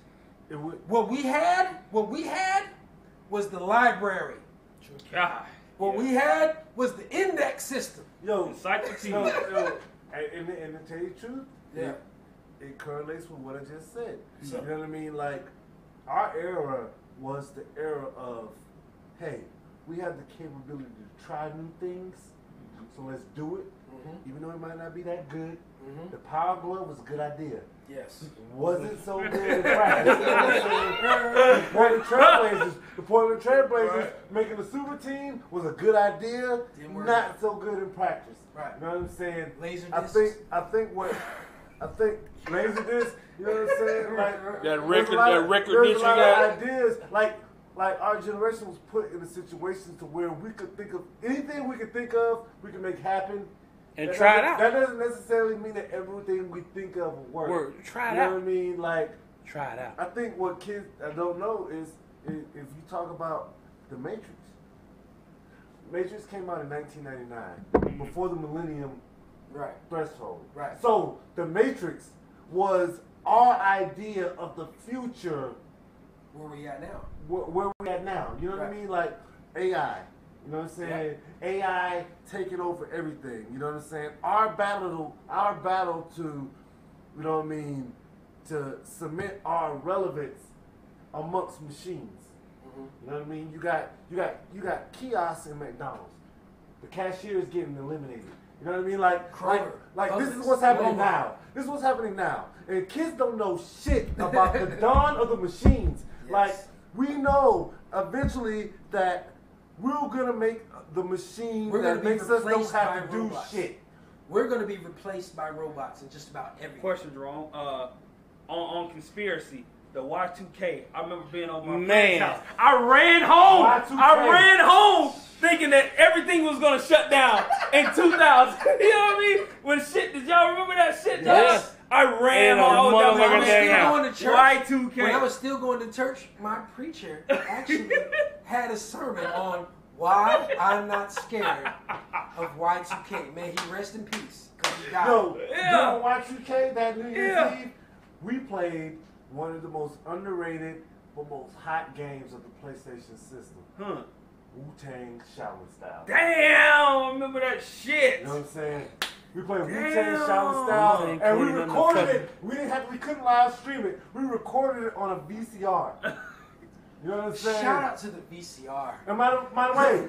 S5: what we had was the library.
S2: God.
S5: What we had was the index system.
S6: Encyclopedia. And to tell you the truth, it correlates with what I just said. You know what I mean? Like, our era was the era of, hey, we have the capability to try new things, so let's do it. Even though it might not be that good. The Power Glove was a good idea.
S5: Yes.
S3: Wasn't so good in practice. The Portland Trailblazers making the super team was a good idea, not so good in practice.
S5: Right.
S3: You know what I'm saying?
S5: Laserdiscs.
S3: I think Laserdisc, you know what I'm saying? Like
S1: that record
S3: there's
S1: disc
S3: a lot
S1: you got.
S3: of ideas. Like our generation was put in a situation to where we could think of anything we could think of, we could make happen.
S1: And try it out.
S3: That doesn't necessarily mean that everything we think of will work.
S1: Try it out.
S3: You know what I mean? Like,
S1: try it out.
S3: I think what kids don't know is if you talk about the Matrix. Matrix came out in 1999, before the Millennium threshold.
S5: Right.
S3: So the Matrix was our idea of the future.
S5: Where we at now?
S3: Where we at now? You know what I mean? Like AI. You know what I'm saying? AI taking over everything. You know what I'm saying? Our battle to, you know what I mean, to cement our relevance amongst machines. You know what I mean? You got kiosks in McDonald's. The cashier is getting eliminated. You know what I mean? Like this is what's happening now. This is what's happening now. And kids don't know shit about the dawn of the machines.
S5: Yes.
S3: Like, we know eventually that we're gonna make the machine that makes us don't have to do shit.
S5: We're gonna be replaced by robots in just about everything.
S2: Question, Jerome. on conspiracy. The Y2K. I remember being over my friend's house. I ran home. Y2K. I ran home thinking that everything was gonna shut down in 2000. You know what I mean? When shit, did y'all remember that shit?
S5: Yes.
S2: I ran home.
S5: When I was still going to church,
S2: Y2K.
S5: when I was still going to church, my preacher actually had a sermon on why I'm not scared of Y2K. May he rest in peace. He died.
S6: No, during Y2K that New Year's Eve, we played one of the most underrated but most hot games of the PlayStation system. Wu-Tang Shaolin Style.
S2: Damn, I remember that shit.
S6: You know what I'm saying? We played Wu-Tang Shaolin Style, and we recorded it. We couldn't live stream it. We recorded it on a VCR. You know what I'm saying?
S5: Shout out to the VCR.
S6: And by the way,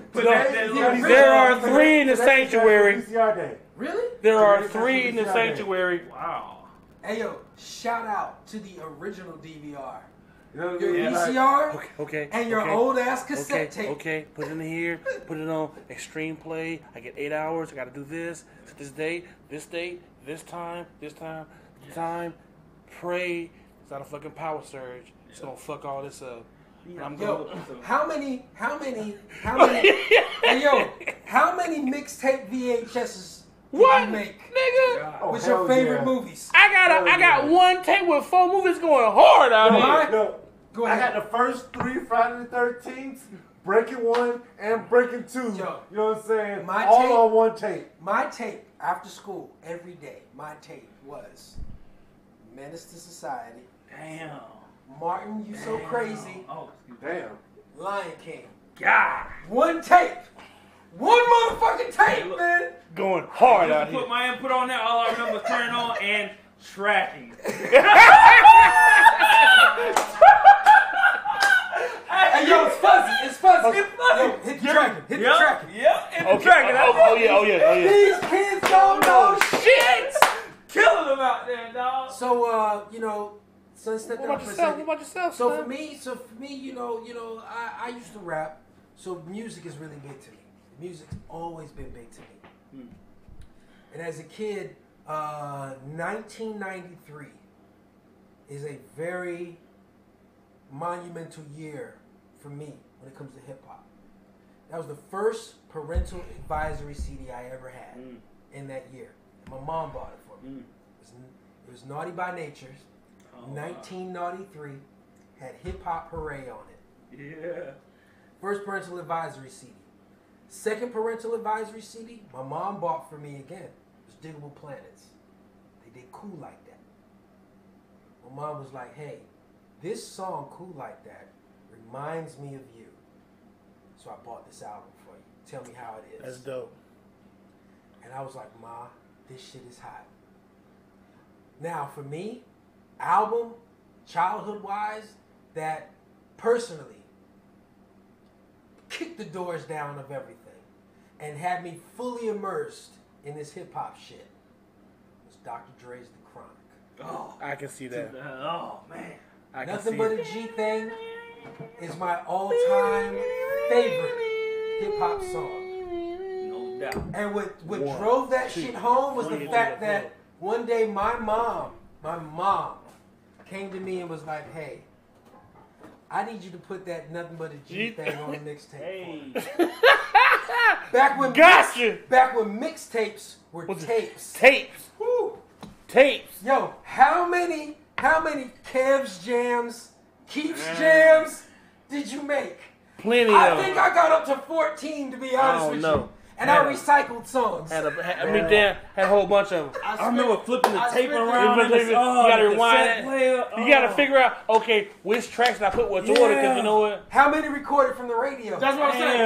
S1: there are 3 in the sanctuary.
S6: VCR day.
S5: Really?
S1: There are 3 in the sanctuary.
S2: Wow.
S5: Hey yo, shout out to the original DVR.
S6: You know what
S5: your VCR and your old ass cassette tape.
S1: Okay, put it in here, put it on extreme play. I get 8 hours. I got to do this, this date, this time. Pray. It's not a fucking power surge. It's gonna fuck all this up.
S5: Yo, how many? Hey yo, how many mixtape VHSs? What,
S1: nigga?
S5: What's your favorite movies?
S1: I got one tape with 4 movies going hard out here.
S5: Go ahead.
S6: I got the first 3 Friday the 13th, Breaking 1 and Breaking 2. You know what I'm saying? All on one tape.
S5: My tape after school every day. My tape was Menace to Society.
S2: Damn.
S5: Martin, You So Crazy.
S2: Oh,
S6: damn.
S5: Lion King.
S2: God.
S5: One tape. One motherfucking tape, man.
S1: Going hard out here.
S2: Put my input on that. All I remember was turning on and tracking.
S5: Hey, yo, it's fuzzy. It's fuzzy. Yo, hit the tracking. Hit the tracking.
S2: Yep, hit the tracking.
S1: Oh yeah.
S5: These kids don't know shit.
S2: Killing them out there, dog.
S5: So, you know, since that.
S1: What about yourself?
S5: So for me, you know, I used to rap. So music is really big to me. Music's always been big to me. And as a kid, 1993 is a very monumental year for me when it comes to hip hop. That was the first parental advisory CD I ever had in that year. My mom bought it for me. It was Naughty by Nature's. 1993 had Hip Hop Hooray on it.
S2: Yeah.
S5: First parental advisory CD. Second parental advisory CD, my mom bought for me again. It was Diggable Planets. They did Cool Like That. My mom was like, hey, this song, Cool Like That, reminds me of you. So I bought this album for you. Tell me how it is.
S1: That's dope.
S5: And I was like, Ma, this shit is hot. Now, for me, album, childhood-wise, that personally kicked the doors down of everything and had me fully immersed in this hip-hop shit was Dr. Dre's The Chronic.
S1: Oh, I can see that.
S2: Oh, man.
S5: Nothing But a G Thing is my all-time favorite hip-hop song.
S2: No doubt.
S5: And what drove that shit home was the fact that one day my mom came to me and was like, hey, I need you to put that Nothing But a G Thing on a mixtape.
S2: Hey.
S5: Back when mixtapes were tapes.
S1: Woo. Tapes.
S5: Yo, how many Kev's jams, Keith's jams did you make?
S1: Plenty
S5: I think I got up to 14 to be honest with you. And I recycled songs.
S1: Had a whole bunch of them.
S2: I remember flipping the tape around.
S1: You gotta rewind it. You gotta figure out, okay, which tracks did I put what order? Because you know what?
S5: How many recorded from the radio?
S4: That's what I'm saying.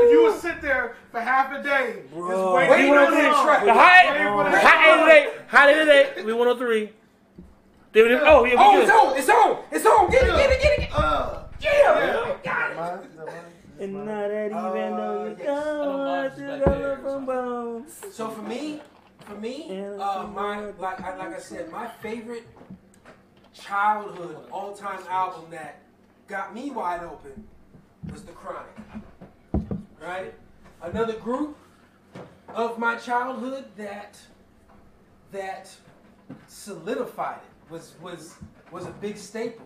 S4: You would sit there for half a day. Just waiting on the track.
S1: Hot 88. We 103.
S5: It's on. Get it. Got it.
S2: And not that even though you go.
S5: So for me, like I said, my favorite childhood all-time album that got me wide open was The Chronic. Right? Another group of my childhood that solidified it was a big staple.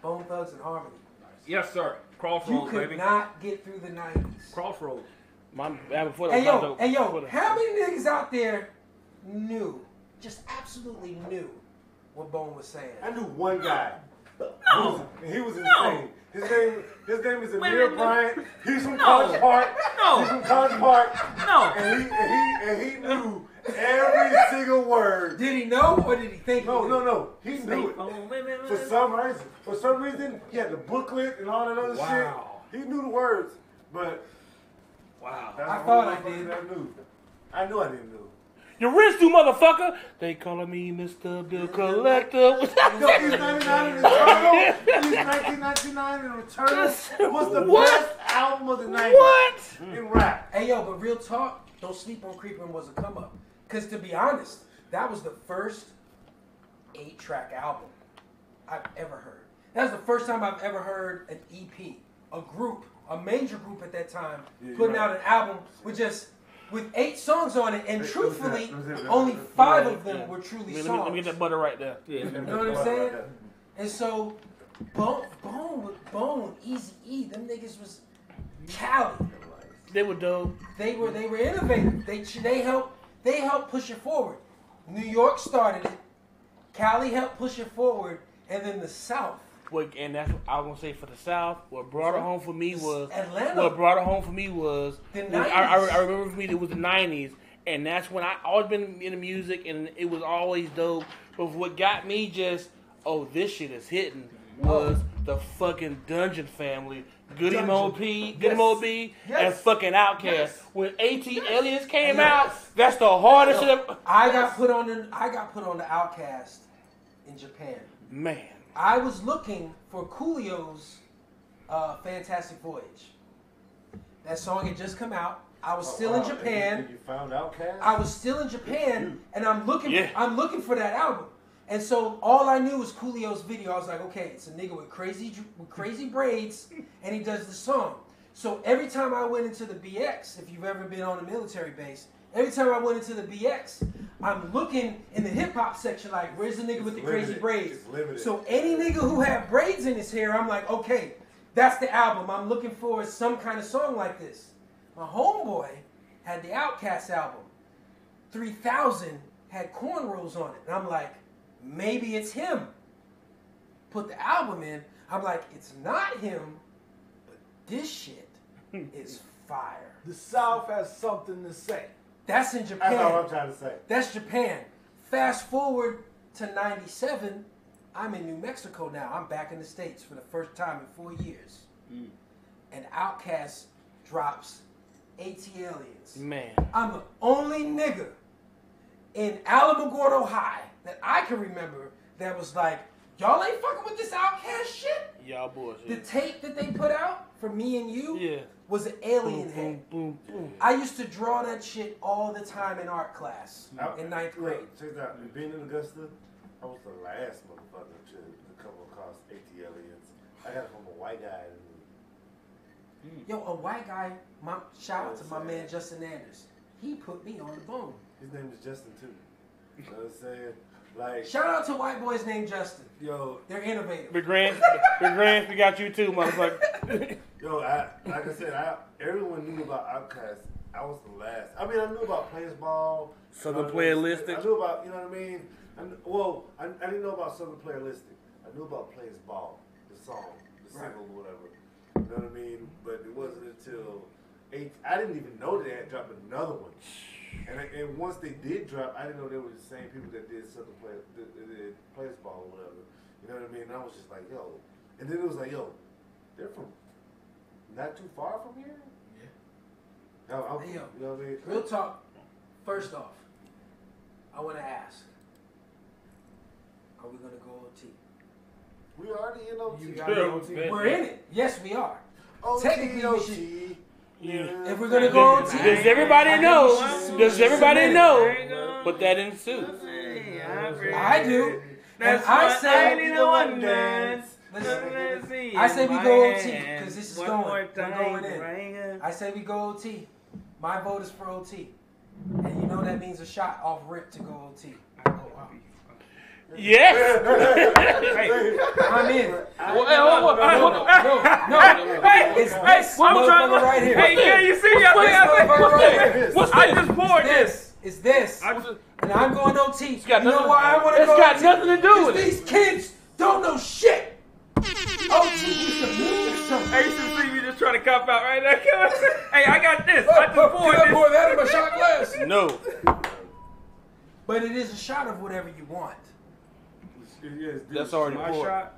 S5: Bone Thugs and Harmony.
S2: Yes, sir. Crossroads,
S5: baby. You could not get through the 90s.
S2: Crossroads.
S5: Hey yo, how many niggas out there knew, just absolutely knew what Bone was saying?
S3: I knew one guy. He was insane. His name is Amir Bryant. He's from College Park. He's from College Park. And he knew every single word.
S5: Did he know or did he think?
S3: No. He knew it. For some reason, he had the booklet and all that other shit. He knew the words, but
S5: I thought I did.
S3: I knew I didn't know.
S1: Your wrist, you motherfucker. They calling me Mr. Bill Collector.
S3: No, he's 99 in Returnal. He's 1999 in Returnal. It was the best album of the 90s.
S1: What?
S3: In rap.
S5: Hey, yo, but real talk, Don't Sleep on Creepin' was a come up. Because to be honest, that was the first 8-track album I've ever heard. That was the first time I've ever heard an EP, a group, a major group at that time, putting out an album with 8 songs on it, and truthfully, only 5 of them were truly songs.
S1: Let me get that butter right there.
S5: You know what I'm saying? And so, Bone, Easy-E, them niggas was Cali.
S1: They were dope.
S5: They were innovative. They helped push it forward. New York started it. Cali helped push it forward, and then the South.
S1: And that's what I was gonna say for the South. What brought it home for me was
S5: Atlanta.
S1: What brought it home for me was
S5: the 90s.
S1: I remember for me it was the 90s, and that's when I always been into music, and it was always dope. But what got me this shit is hitting was the fucking Dungeon Family, Goody Mo B, and fucking Outkast. Yes. When AT Aliens came out, that's the hardest shit.
S5: I got put on the Outkast in Japan.
S1: Man.
S5: I was looking for Coolio's Fantastic Voyage. That song had just come out. I was still in Japan.
S3: And you found Outkast?
S5: I was still in Japan, and I'm looking for that album. And so all I knew was Coolio's video. I was like, okay, it's a nigga with crazy braids, and he does the song. So every time I went into the BX, if you've ever been on a military base, every time I went into the BX, I'm looking in the hip-hop section like, where's the nigga with the crazy braids? So any nigga who had braids in his hair, I'm like, okay, that's the album. I'm looking for some kind of song like this. My homeboy had the Outkast album. 3000 had cornrows on it. And I'm like, maybe it's him. Put the album in. I'm like, it's not him, but this shit is fire.
S4: The South has something to say.
S5: That's in Japan.
S3: That's all I'm trying to say.
S5: That's Japan. Fast forward to 97, I'm in New Mexico now. I'm back in the States for the first time in 4 years. And Outkast drops AT Aliens.
S1: Man.
S5: I'm the only nigga in Alamogordo High that I can remember that was like, y'all ain't fucking with this Outkast shit?
S1: Y'all bullshit.
S5: The tape that they put out for Me and You was an alien head.
S1: Boom, boom, boom.
S5: I used to draw that shit all the time in art class in 9th grade.
S3: Check it out. Being in Augusta, I was the last motherfucker to come across AT Aliens. I got it from a white guy.
S5: Yo, a white guy, shout out to my man Justin Anders. He put me on the Bone.
S3: His name is Justin too. You know what I'm saying? Like,
S5: shout out to white boys named Justin.
S3: Yo,
S5: they're innovative.
S1: Big Grants, we got you too, motherfucker.
S3: Yo, like I said, everyone knew about Outkast. I was the last. I mean, I knew about Players Ball,
S1: Southern Playalistic.
S3: I knew about, you know what I mean? I didn't know about Southern Playalistic. I knew about Players Ball, the song, the single, whatever. You know what I mean? But it wasn't until I didn't even know they had dropped another one. And once they did drop, I didn't know they were the same people that did Southern Players Ball or whatever. You know what I mean? And I was just like, yo. And then it was like, yo, they're from not too far from here? Yeah.
S5: Hey, yo,
S3: you know what I mean?
S5: Real talk. First off, I want to ask, are we going to go OT?
S3: We already in OT.
S5: We're in it. Yes, we are. Technically, we should.
S1: Yeah.
S5: If we're gonna go OT,
S1: does everybody know? Does everybody know what that ensues?
S5: I do. And I say we go OT because this is going. We're going in. I say we go OT. My vote is for OT, and you know that means a shot off rip to go OT.
S1: Yes.
S2: Hey,
S5: I'm in.
S2: No. Hey, I'm trying to.
S5: Right here.
S2: Hey, yeah, you see?
S5: What's
S2: I just poured this.
S5: It's this. And I'm going OT. You know why I want to
S1: go? It's got nothing to do with it.
S5: These kids don't know shit. OT used to mean something.
S2: Hey, you should see me just trying to cop out right now. Hey, I got this. I just poured
S5: Can I
S2: this.
S5: pour that in my shot glass?
S1: No.
S5: But it is a shot of whatever you want.
S1: That's already poured.
S2: Shot.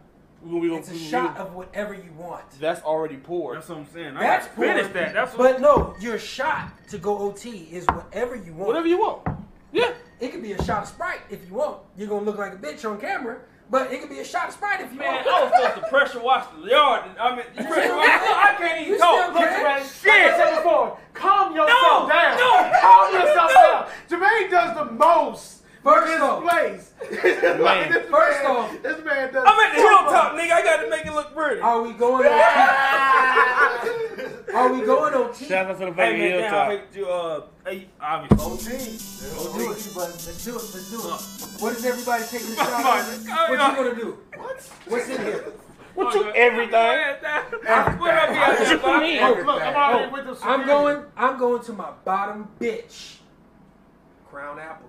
S5: It's a shot of whatever you want.
S1: That's already poured.
S2: That's what I'm saying.
S5: That's
S2: I finished that. That's
S5: but no, your shot to go OT is whatever you want.
S1: Whatever you want. Yeah.
S5: It could be a shot of Sprite if you want. You're going to look like a bitch on camera. But it could be a shot of Sprite if you want.
S2: Man, I was supposed to pressure wash the yard. I mean, pressure wash. I can't even talk.
S4: Look, Jermaine,
S2: Shit.
S4: like I said before, calm yourself down.
S2: No.
S4: Calm yourself down. Jermaine does the most.
S5: First off,
S4: place.
S5: First off,
S4: this man does.
S2: I'm at the hilltop, nigga. I got to make it look pretty.
S5: are we going OT? Are we going OT?
S1: Shout out to the
S2: Hey,
S1: baby
S2: man,
S1: hilltop.
S2: obviously.
S5: Let's do it. What is everybody taking a shot of? What you gonna do? What's in here?
S1: What you everything?
S2: What
S1: you mean?
S4: Look, I'm already with the
S5: I'm going to my bottom bitch. Crown Apple.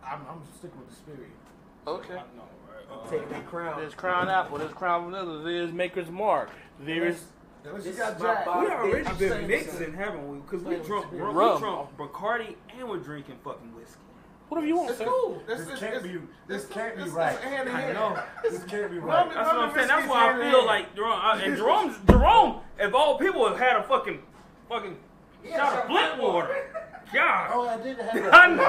S4: I'm sticking with the spirit.
S1: Okay.
S5: Take that crown.
S1: There's Crown Apple. There's Crown Vanilla. There's Maker's Mark. There's.
S5: This is
S4: got
S5: my
S4: Jack.
S5: bottom
S2: We already
S5: bitch.
S2: been mixing, haven't we? Because we drunk Bacardi and we're drinking fucking whiskey.
S1: Whatever you want,
S4: It's
S1: sir.
S4: cool.
S6: This can't be
S4: It's
S6: right.
S4: hand in
S2: I
S4: hand.
S2: know.
S6: This can't be right.
S2: That's what I'm saying. That's why I feel like Jerome, if all people had had a fucking shot of Flint water. God.
S4: Oh, I didn't have
S2: I know.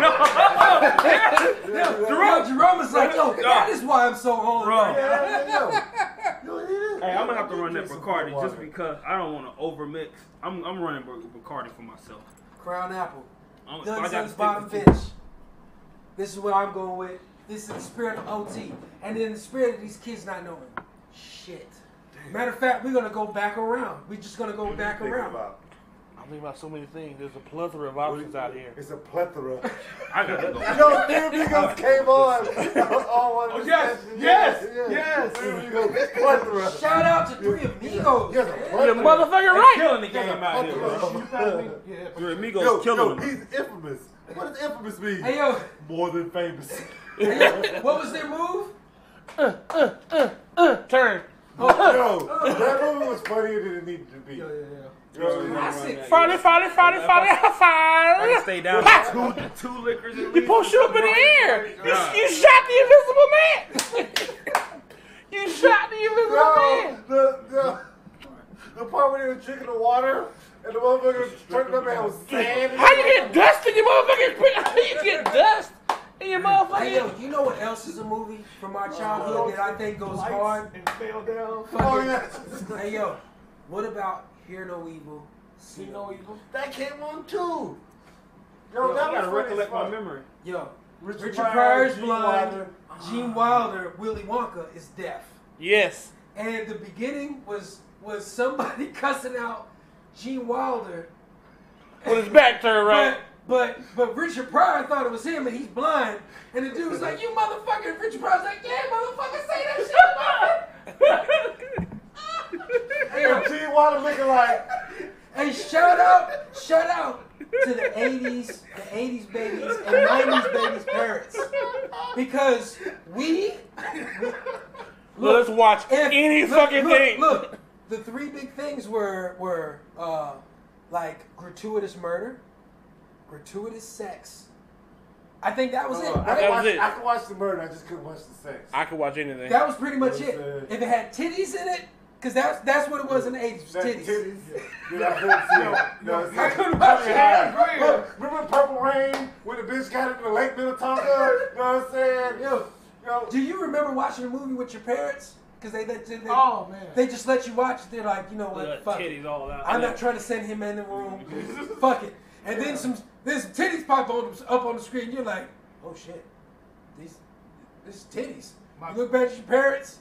S5: Jerome is like, yo, that is why I'm so on.
S2: Bro.
S4: Hey,
S2: I'm gonna have to run that Bacardi just because I don't want to overmix. I'm running Bacardi for myself.
S5: Crown Apple.
S2: I
S5: Doug
S2: gotta
S5: Sun's
S2: stick
S5: bottom
S2: with you.
S5: bitch. This is what I'm going with. This is the spirit of OT. And in the spirit of these kids not knowing shit. Matter of fact, we're going to go back around. We're just going to go back around.
S1: I'm thinking about so many things. There's a plethora of options out here.
S3: It's a plethora.
S2: I gotta go.
S3: Yo, Dear Migos came on.
S4: yes.
S3: Plethora.
S5: Shout out to Three Amigos.
S3: Yes,
S1: You're motherfucking right.
S2: Killing the game out here, bro. Your amigos killing them.
S3: He's infamous. What does infamous mean?
S5: Hey, yo.
S3: More than famous.
S5: Hey, yo. What was their move?
S1: Turn.
S3: Yo, that movie was funnier than it needed to be.
S5: Classic.
S1: Friday.
S2: I can stay down to two liquors at
S1: You
S2: least.
S1: push you up in the air. You shot the invisible man. You shot the invisible man.
S3: The part where they were drinking the water and the motherfucker turned up and was sand.
S1: How you get dust in your motherfucking? How you get dust in your motherfucking?
S5: Hey, yo, you know what else is a movie from our childhood that I think goes hard?
S4: And fell down.
S3: Oh, yeah.
S5: Hey, yo, what about Hear No Evil, See No Evil?
S3: That came on too.
S2: Yo,
S3: that
S2: I gotta
S3: was
S2: recollect
S3: funny
S2: my
S3: as fuck.
S2: memory.
S5: Yo, Richard
S3: Pryor,
S5: Pryor's
S3: Gene
S5: blind.
S3: Wilder.
S5: Gene Wilder, Willy Wonka is deaf.
S1: Yes.
S5: And the beginning was somebody cussing out Gene Wilder.
S1: With his back turned right.
S5: But Richard Pryor thought it was him and he's blind. And the dude was like, you motherfucker. And Richard Pryor's like, yeah, motherfucker, say that shit,
S3: And Gene Wilder looking like.
S5: Hey, shout out to the 80s babies and 90s babies parents. Because
S1: Let's watch any fucking thing.
S5: Look, the three big things were like gratuitous murder, gratuitous sex. I think that was it, right?
S1: That was it.
S3: I could watch the murder, I just couldn't watch the sex.
S1: I could watch anything.
S5: That was pretty much it. If it had titties in it, because that's what it was in the 80s, titties.
S3: Yeah, I couldn't
S5: watch it.
S3: Look, remember Purple Rain when the bitch got into the Lake Minnetonka? You know what I'm saying?
S5: Yo, do you remember watching a movie with your parents? Because they just let you watch it. They're like, you know what? Fuck it.
S2: Titties all out.
S5: I'm not trying to send him in the room. Fuck it. And then some titties pop up on the screen. You're like, oh shit, this is titties. You look back at your parents,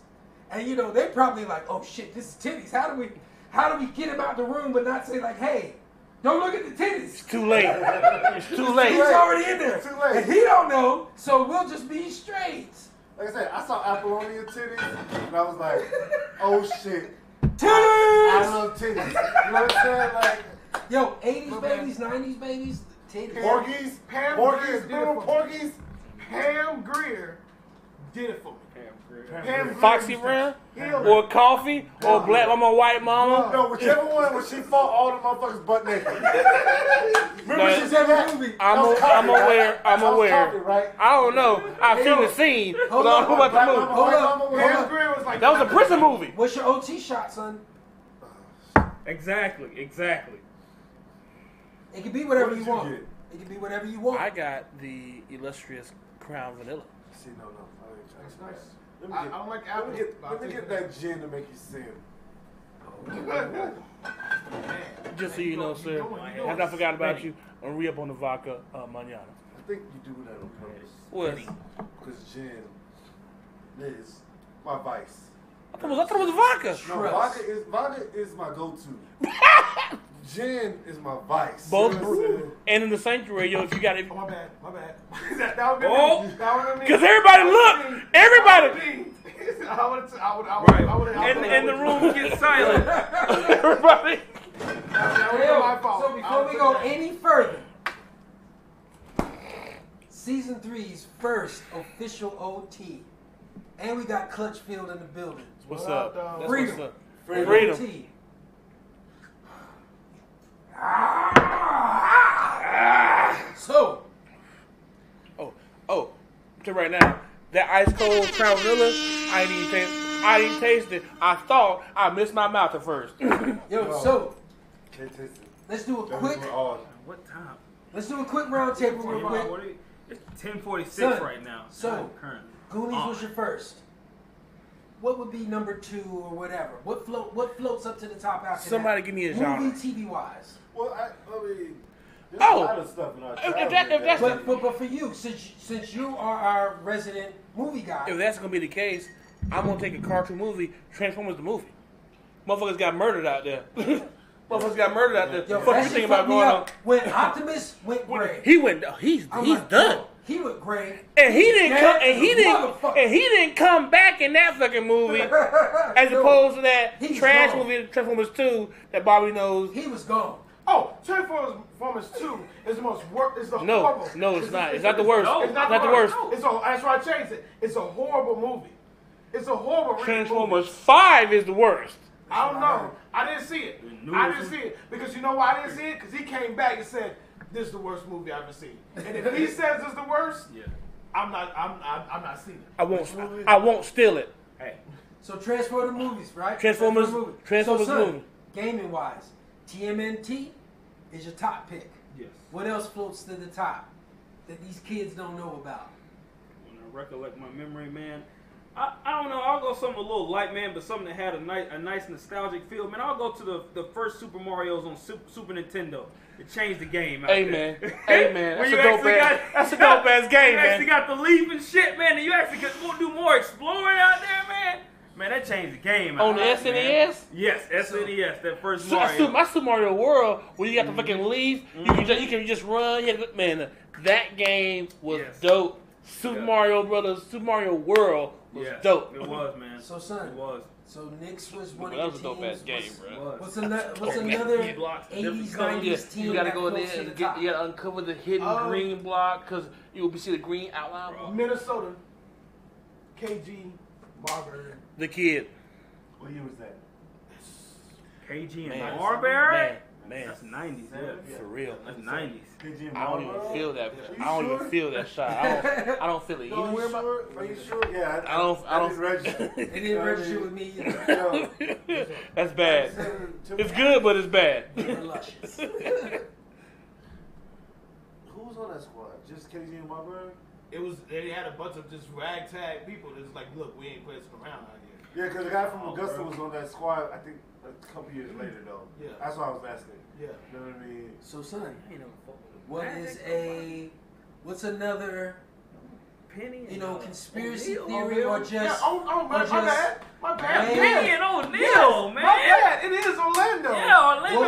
S5: and you know they probably like, oh shit, this is titties. How do we get him out the room but not say like, hey, Don't look at the titties.
S1: It's too late. It's too late.
S5: He's already in there.
S3: It's too late.
S5: And he don't know, so we'll just be straight.
S3: Like I said, I saw Apollonia titties, and I was like, oh shit.
S5: Titties!
S3: I love titties. You know what I'm saying? Like,
S5: yo, 80s babies, 90s babies, titties.
S3: Porgies, Porgies.
S4: Pam Grier did it for me. Pam Grier.
S1: Foxy Brown? Or Coffee? Or Black Mama, White Mama?
S3: No, whichever one when she fought all the motherfuckers butt naked.
S5: Remember she said that movie?
S1: I'm aware.
S3: Coffee, right?
S1: I don't know. I've seen the scene, but I don't know about the movie.
S5: Hold up.
S4: Pam Grier was like
S1: That was a prison movie.
S5: What's your OT shot, son?
S2: Exactly.
S5: It can be whatever
S3: What
S5: you
S3: did you
S5: want.
S3: get?
S5: It can be whatever you want.
S1: I got the illustrious Crown Vanilla.
S3: See, no. I ain't trying
S4: That's
S3: to
S4: nice.
S3: Let me
S4: I
S3: get,
S4: don't like
S3: let
S4: apple.
S3: me get that gin to make you sing.
S1: Just so you know, sir, I have not forgotten about you. I'm re-up on the vodka manana.
S3: I think you do that on purpose.
S1: What?
S3: Because gin is my vice.
S1: I thought it was vodka.
S3: No, vodka is my go-to. Gin is my vice.
S1: Both
S3: You know what I'm saying?
S1: and in the sanctuary, yo, if you got it.
S4: Oh, my bad. that would be me.
S1: Because everybody look, everybody.
S2: Right. And the room gets silent.
S1: Everybody.
S4: That was my fault.
S5: So before we go any further, Season 3's first official OT. And we got Clutchfield in the building.
S1: What's up? That's
S5: Freedom.
S1: what's up.
S5: Freedom.
S1: Freedom.
S5: So.
S1: Oh. To right now, that ice cold Crown Vanilla, I didn't taste it. I thought I missed my mouth at first.
S5: Yo, so.
S3: Can't taste it.
S5: Let's do a quick.
S2: What time?
S5: Let's do a quick round table real quick.
S2: It's 10:46 right now.
S5: So,
S2: currently.
S5: Goonies was your first. What would be number 2 or whatever? What floats up to the top after
S1: Somebody
S5: that?
S1: give me a genre.
S5: Movie, TV wise.
S3: Well, I mean, there's a lot of stuff in our childhood.
S5: But for you, since you are our resident movie guy.
S1: If that's gonna be the case, I'm gonna take a cartoon movie, Transformers the movie. Motherfuckers got murdered out there. Motherfuckers got murdered out there.
S5: Yo,
S1: Fuck you think about going on?
S5: When Optimus went gray.
S1: He's done.
S5: He went gray.
S1: And he didn't come back in that fucking movie as opposed to that trash movie Transformers 2 that Bobby knows.
S5: He was gone.
S4: Oh, Transformers 2 is the most horrible.
S1: No, it's not. It's not the worst.
S4: It's not
S1: the worst.
S4: That's why I changed it. It's a horrible movie. It's a horrible
S1: Transformers 5 is the worst.
S4: I don't know. I didn't see it. Because you know why I didn't see it? Because he came back and said, "This is the worst movie I've ever seen." And if he says it's the worst, I'm not seeing it.
S1: I won't steal it.
S2: Hey.
S5: So Transformers movies, right?
S1: Transformers movie.
S5: Gaming wise, TMNT is your top pick.
S2: Yes.
S5: What else floats to the top that these kids don't know about?
S2: When I recollect my memory, man, I don't know. I'll go something a little light, man, but something that had a nice nostalgic feel. Man, I'll go to the first Super Mario's on Super Nintendo. It changed the game.
S1: Hey man, that's a dope ass game, man.
S2: You actually got the leaf and shit, man, and you actually could do more exploring out there, man. Man, that changed the game.
S1: On the SNES?
S2: Man. Yes, SNES. That first Mario.
S1: My Super Mario World, where you got the fucking leaf, you can just run. Man, that game was dope. Super Mario Brothers, Super Mario World was dope.
S2: It was, man.
S5: So son,
S2: it was.
S5: So Knicks was one
S1: that
S5: of
S1: was
S5: your
S1: a dope ass
S5: teams.
S1: game, bro.
S5: What's another 80s, 90s team?
S1: You gotta
S5: that
S1: go in
S5: close
S1: there
S5: to
S1: and
S5: the top?
S1: you gotta uncover the hidden green block because you will see the green outline.
S4: Minnesota, KG, Marbury.
S1: The Kid.
S3: What year was that?
S2: KG and Marbury?
S1: Man,
S2: that's 90s, yeah.
S1: For real.
S2: That's 90s.
S1: I don't even feel that. I don't even feel that shot. I don't feel it anywhere.
S3: Are you sure? Yeah,
S1: I don't
S3: register.
S5: It didn't register with me either.
S1: That's bad. It's good, but it's bad.
S5: Luscious.
S3: Who was on that squad? Just KG and Marbury?
S4: They had a bunch of just ragtag people that's like, look, we ain't playing around out here.
S3: Yeah, because the guy from Augusta was on that squad, I think, a couple years later, though.
S4: Yeah.
S3: That's why I was asking.
S4: Yeah.
S3: You know what I mean?
S5: So, son, what's another
S2: Penny.
S5: You know, conspiracy theory or just.
S4: Yeah, my bad.
S2: Penny and O'Neal, man.
S4: My bad. It is Orlando.
S2: Yeah, Orlando.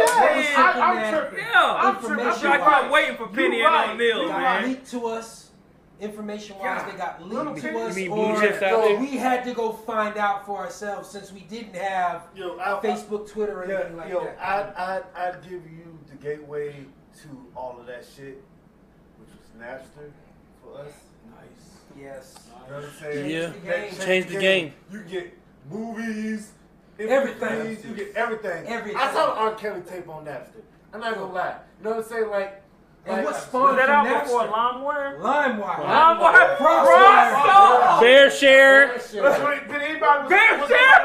S4: I'm tripping.
S5: Yeah,
S4: I'm tripping.
S2: I kept waiting for Penny and O'Neal,
S5: They got
S2: man.
S5: leaked to us. Information-wise, they got leaked to us,
S1: or
S5: we had to go find out for ourselves since we didn't have Facebook, Twitter, or anything like that.
S3: I'd give you the gateway to all of that shit, which was Napster for us.
S5: Nice. Yes.
S3: You know what I'm saying?
S1: Yeah. Change the game.
S3: You get movies,
S5: everything.
S3: You get everything. I saw the R. Kelly tape on Napster. I'm not gonna lie. You know what I'm saying? Like.
S5: And what spawned
S2: that out
S5: Napster?
S2: before LimeWire?
S5: LimeWire.
S2: Crossover.
S1: Bear Share.
S4: Did anybody
S2: Bear Share?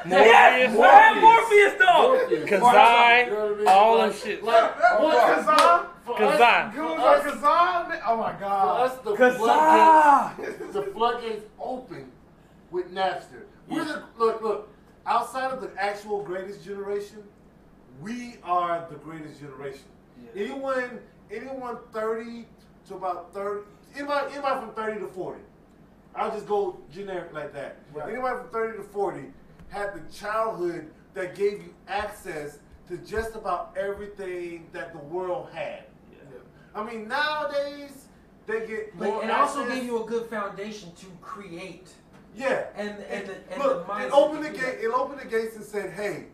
S2: Yes, Morpheus though.
S1: Kazai, all them shit.
S3: Like,
S4: Kazan?
S1: Kazan.
S4: Kazan? Oh my God.
S3: For us, the floodgates open with Napster. Look, outside of the actual greatest generation, we are the greatest generation. Anyone 30 to about 30, anybody from 30 to 40. I'll just go generic like that. Right. Anybody from 30 to 40 had the childhood that gave you access to just about everything that the world had. Yeah. I mean, nowadays they get more
S5: and
S3: access.
S5: also gave you a good foundation to create.
S3: Yeah.
S5: Look,
S3: it opened the gate. It opened the gates and said, "Hey,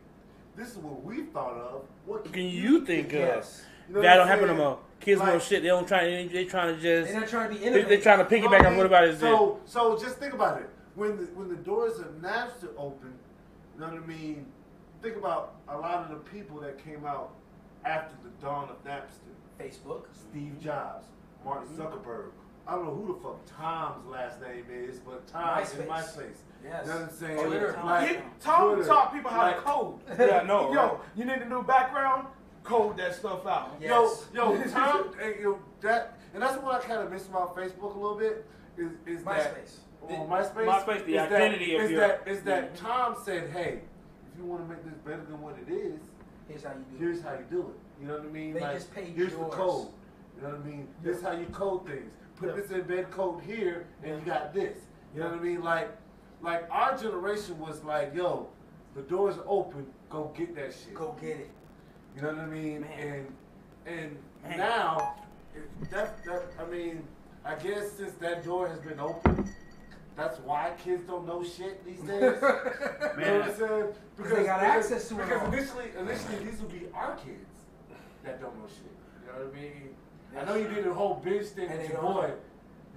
S3: this is what we thought of. What
S1: can you think of?"
S5: Yes.
S3: You know
S1: that don't happen no more. Kids know shit. They don't try. They trying to just.
S5: They're not trying to be innovative.
S1: They're trying to piggyback on what everybody did.
S3: So just think about it. When the doors of Napster open, you know what I mean? Think about a lot of the people that came out after the dawn of Napster.
S5: Facebook.
S3: Steve Jobs, Mark Zuckerberg. I don't know who the fuck Tom's last name is, but Tom is MySpace.
S5: Yes.
S3: You know what I'm saying?
S5: Twitter.
S4: Tom taught people how to code.
S6: Yeah, no.
S4: Yo, you need a new background? Code that stuff out.
S5: Yes.
S3: Yo, Tom, and that's what I kind of miss about Facebook a little bit is
S5: MySpace.
S2: MySpace, the identity of your.
S3: Is that Tom said, hey, if you want to make this better than what it is,
S5: here's how you do
S3: it. You know what I mean?
S5: They just paid
S3: here's
S5: yours.
S3: the code. You know what I mean? This is how you code things. Put this embed code here, and you got this. You know what I mean? Like our generation was like, yo, the doors are open. Go get that shit.
S5: Go get it.
S3: You know what I mean? Man. And now, I mean, I guess since that door has been open, that's why kids don't know shit these days. You know what I'm saying?
S5: Because they got access to it.
S3: Because initially these would be our kids that don't know shit. You know what I mean? I know you did a whole binge thing with your boy.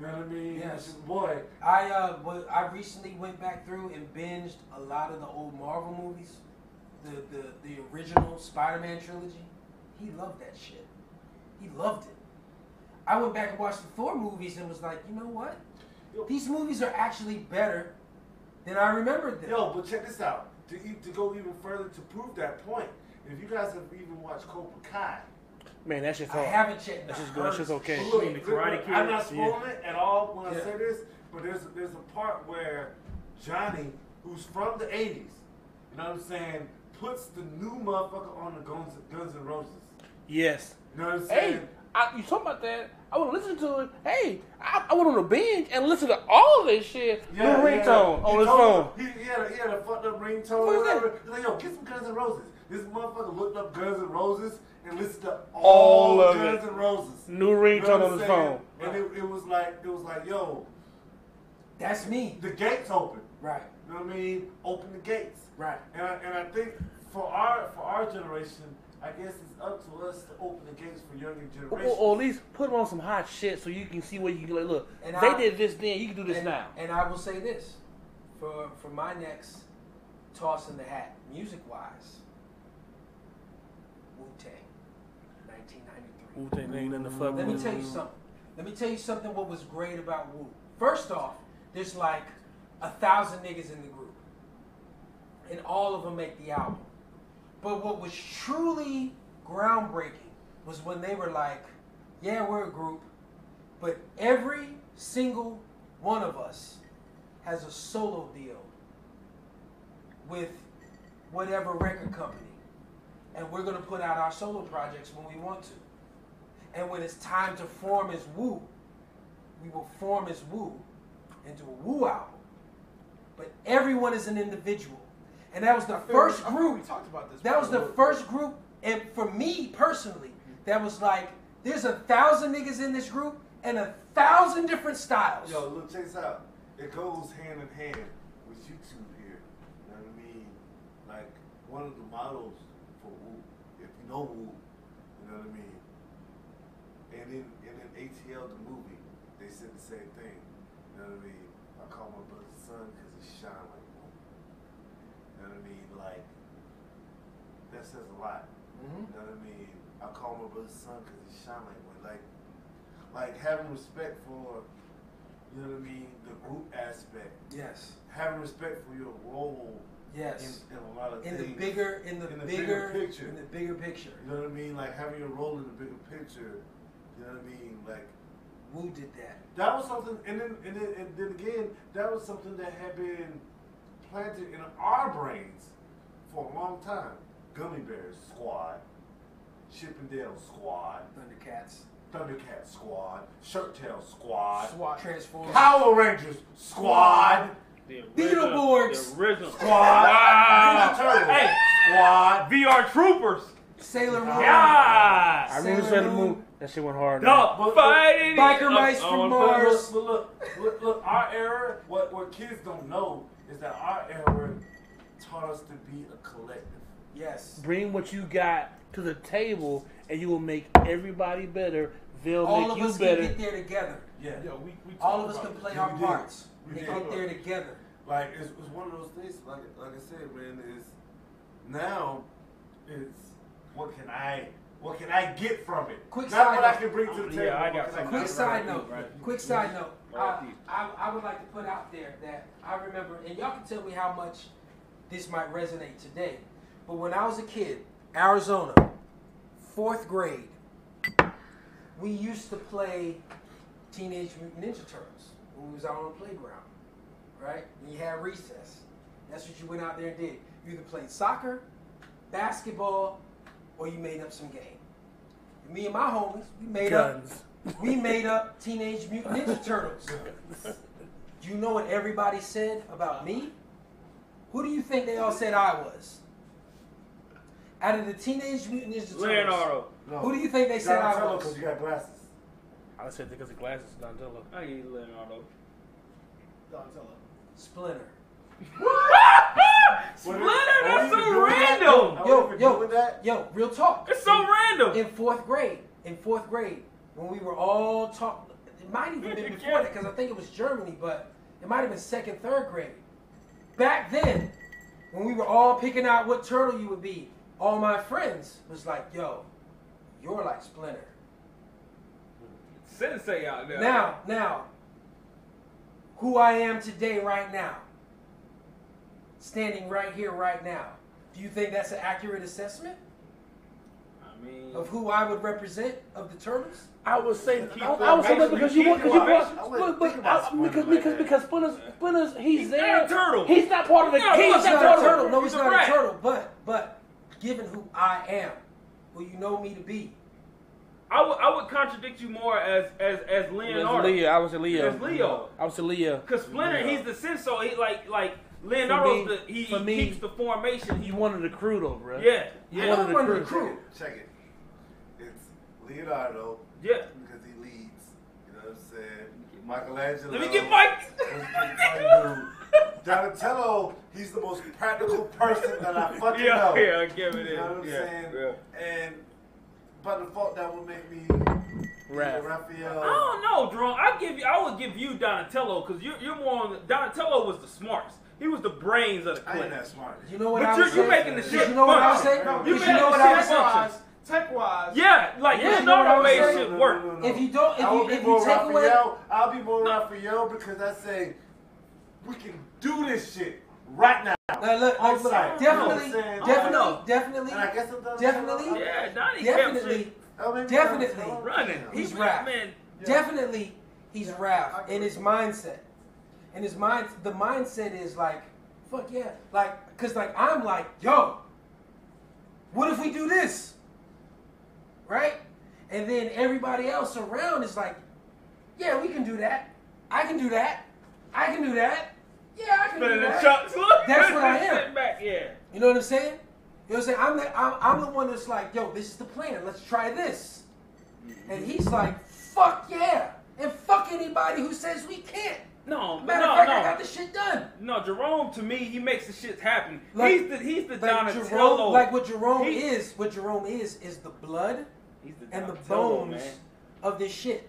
S3: You know what I mean?
S5: Yes.
S3: With your boy.
S5: I recently went back through and binged a lot of the old Marvel movies. The original Spider-Man trilogy. He loved that shit. He loved it. I went back and watched the Thor movies and was like, you know what? These movies are actually better than I remembered them.
S3: Yo, but check this out. To go even further to prove that point, if you guys have even watched Cobra Kai,
S1: man, that shit's
S5: I haven't checked.
S1: That's just good. That's just okay.
S3: Look,
S2: the Karate Kid.
S3: I'm not spoiling it at all when I say this, but there's a part where Johnny, who's from the 80s, you know what I'm saying, puts the new motherfucker on the Guns N' Roses.
S1: Yes.
S3: You know what I'm saying?
S1: Hey, you talking about that? I want to listen to it. Hey, I went on a binge and listened to all of this shit.
S3: Yeah,
S1: new ringtone on his phone.
S3: He had a fucked up ringtone or whatever. He's like, yo, get some Guns N' Roses. This motherfucker looked up Guns N' Roses and listened to all of Guns N' Roses.
S1: New ringtone on his phone.
S3: And it was like, yo,
S5: that's me.
S3: The gates open.
S5: Right.
S3: You know what I mean? Open the gates.
S5: Right.
S3: And I think for our generation, I guess it's up to us to open the gates for younger generations.
S1: Or at least put them on some hot shit so you can see where you can, like, look, they did this then, you can do this now.
S5: And I will say this, for my next toss in the hat, music-wise, Wu-Tang, 1993.
S1: Wu-Tang ain't nothing to fuck with.
S5: Let me tell you something what was great about Wu. First off, there's like 1,000 niggas in the group. And all of them make the album. But what was truly groundbreaking was when they were like, yeah, we're a group, but every single one of us has a solo deal with whatever record company. And we're going to put out our solo projects when we want to. And when it's time to form as Wu, we will form as Wu and do a Wu album. But everyone is an individual. And that was the first group. We talked about this. That was the first group, and for me personally, that was like, there's 1,000 niggas in this group and 1,000 different styles.
S3: Yo, look, check this out. It goes hand in hand with YouTube here. You know what I mean? Like, one of the models for Wu, if you know Wu, you know what I mean? And in ATL, the movie, they said the same thing. You know what I mean? I call my brother son because he shine like Wu. You know what I mean? Like, that says a lot. You know what I mean? I call my brother son because he shine like Wu. Like having respect for, you know what I mean, the group aspect.
S5: Yes.
S3: Having respect for your role.
S5: Yes.
S3: In a lot of
S5: things.
S3: In the
S5: bigger picture.
S3: In the bigger picture. You know what I mean? Like having your role in the bigger picture. You know what I mean? Like
S5: Wu did that.
S3: That was something, and then again, that was something that had been planted in our brains for a long time. Gummy Bears Squad, Chippendale Squad, Thundercats Squad, Shirttail Squad,
S5: Transformers,
S3: Power Rangers Squad,
S5: Beetleborgs,
S2: the original
S3: Squad,
S2: wow.
S3: Hey, Squad,
S2: VR Troopers,
S5: Sailor Moon.
S2: Yeah,
S1: I remember Sailor Moon. That shit went hard.
S2: Fighting
S5: Biker Mice from Mars.
S3: But look, our era, what kids don't know is that our era taught us to be a collective.
S5: Yes.
S1: Bring what you got to the table, and you will make everybody better. They'll
S5: all
S1: make you better. All of us
S5: can get there together.
S3: Yeah.
S4: Yo, we
S5: all of us can play our parts and get there together.
S3: Like it's one of those things. Like I said, man, is now it's what can I get from it?
S5: Quick
S3: Not
S5: side
S3: what
S5: note.
S3: I can bring to the table.
S2: Yeah, I got
S3: some.
S5: Quick side note. Quick side note. I would like to put out there that I remember, and y'all can tell me how much this might resonate today. But when I was a kid, Arizona, 4th grade, we used to play Teenage Mutant Ninja Turtles when we was out on the playground, right? And you had recess. That's what you went out there and did. You either played soccer, basketball, or you made up some game. And me and my homies, we made up Teenage Mutant Ninja Turtles. Do you know what everybody said about me? Who do you think they all said I was? Out of the Teenage Mutant Ninja Turtles,
S2: Leonardo.
S3: No.
S5: Who do you think they said I was?
S3: Because you got glasses.
S1: I said because of glasses, Donatello.
S2: I give you Leonardo.
S4: Donatello.
S5: Splinter.
S2: Splinter? That's so random.
S5: Yo, real talk.
S2: It's so random.
S5: In 4th grade, when we were all talking, it might even been before that because I think it was Germany, but it might have been 2nd, 3rd grade. Back then, when we were all picking out what turtle you would be, all my friends was like, yo, you're like Splinter.
S2: Sensei out there.
S5: Now, who I am today, right now, standing right here, right now, do you think that's an accurate assessment?
S2: I mean,
S5: of who I would represent of the turtles?
S1: I would say because Splinter's he's there.
S2: Not a turtle.
S1: He's not part of the king.
S5: He's not a turtle. No, he's not a turtle. But given who I am, who you know me to be,
S2: I would contradict you more as Leonardo.
S1: I was a Leo.
S2: As Leo.
S1: I was a Leo. Because
S2: Splinter, he's the sensor. He like Leonardo's he keeps the formation.
S1: He wanted the crew though, bro.
S2: Yeah.
S1: He wanted the crew.
S3: Check it. It's Leonardo.
S2: Yeah.
S3: Because he leads. You know what I'm saying? Michelangelo.
S2: Let me get Mike.
S3: Donatello, he's the most practical person that I fucking know.
S2: Yeah, give it in.
S3: You know what I'm saying?
S2: Yeah.
S3: And by default, that would make me Raphael.
S2: I don't know, Drone. I would give you Donatello because you're more on. Donatello was the smartest. He was the brains of the clique.
S3: I ain't that smart.
S5: You know what I was saying?
S2: You're making the shit.
S5: You know what I was saying?
S2: You know what I was saying?
S4: Tech-wise.
S2: Yeah, like Leonardo made shit work.
S5: If you don't, if you take away,
S3: I'll be more Raphael because I say we can do this shit right now.
S5: Look, definitely.
S2: Yeah, Donnie
S5: definitely.
S2: Running.
S5: He's Raph. Definitely, he's Raph in his mindset. And his mind, the mindset is like, fuck yeah, like, cause like I'm like, yo, what if we do this, right? And then everybody else around is like, Yeah, we can do that. I can do that. I can do that. Yeah, I can do that.
S2: Chucks.
S5: That's what I am.
S2: Back, yeah.
S5: You know what I'm saying? You know what I'm saying? I'm the one that's like, yo, this is the plan. Let's try this. And he's like, fuck yeah. And fuck anybody who says we can't.
S2: No,
S5: Matter of fact, I got the shit done.
S2: No, Jerome, to me, he makes the shit happen.
S5: Like,
S2: he's the
S5: like
S2: Donatello.
S5: Jerome, like what Jerome is the blood and the bones of this shit.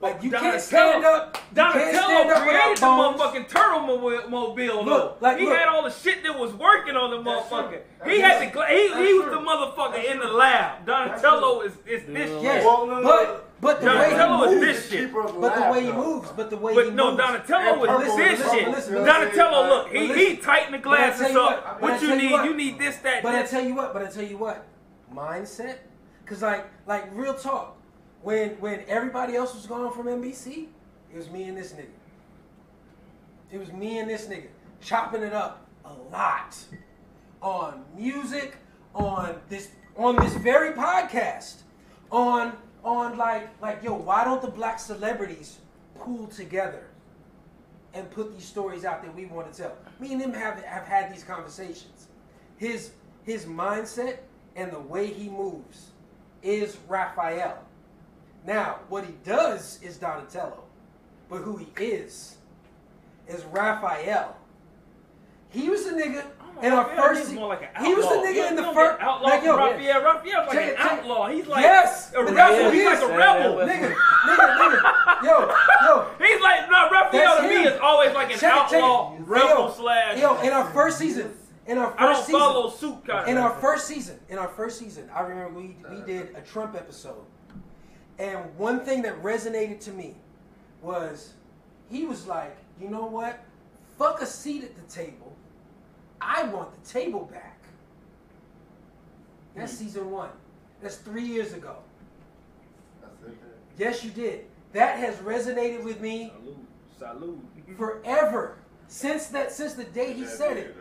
S5: Like you can't stand up.
S2: Donatello created the motherfucking turtle mobile.
S5: Look, like,
S2: he had all the shit that was working on the motherfucker. He had the he was the motherfucker in the lab. Donatello is this shit.
S5: Yes, but the way he moves,
S2: this shit.
S5: But the way he moves,
S2: no, Donatello was this shit. Donatello, look, he tightened the glasses up. What you need? You need this, that.
S5: But I tell you what, mindset. Cause like real talk. When everybody else was gone from NBC, it was me and this nigga. It was me and this nigga chopping it up a lot on music, on this very podcast, on like yo, why don't the black celebrities pool together and put these stories out that we want to tell? Me and him have had these conversations. His mindset and the way he moves is Raphael. Now, what he does is Donatello, but who he is Raphael. He was a nigga in our first. He was the nigga in the first.
S2: Like yo, Raphael's like an outlaw. He's like
S5: yes,
S2: a rebel. He's like a rebel.
S5: Nigga. Yo.
S2: He's like Raphael to me is always like an outlaw rebel slash.
S5: Yo, in our first season. I don't
S2: follow suit kind of.
S5: In our first season, I remember we did a Trump episode. And one thing that resonated to me was he was like, you know what? Fuck a seat at the table. I want the table back. That's season 1. That's 3 years ago. Yes, you did. That has resonated with me
S2: Salute.
S5: forever. Since the day he said it.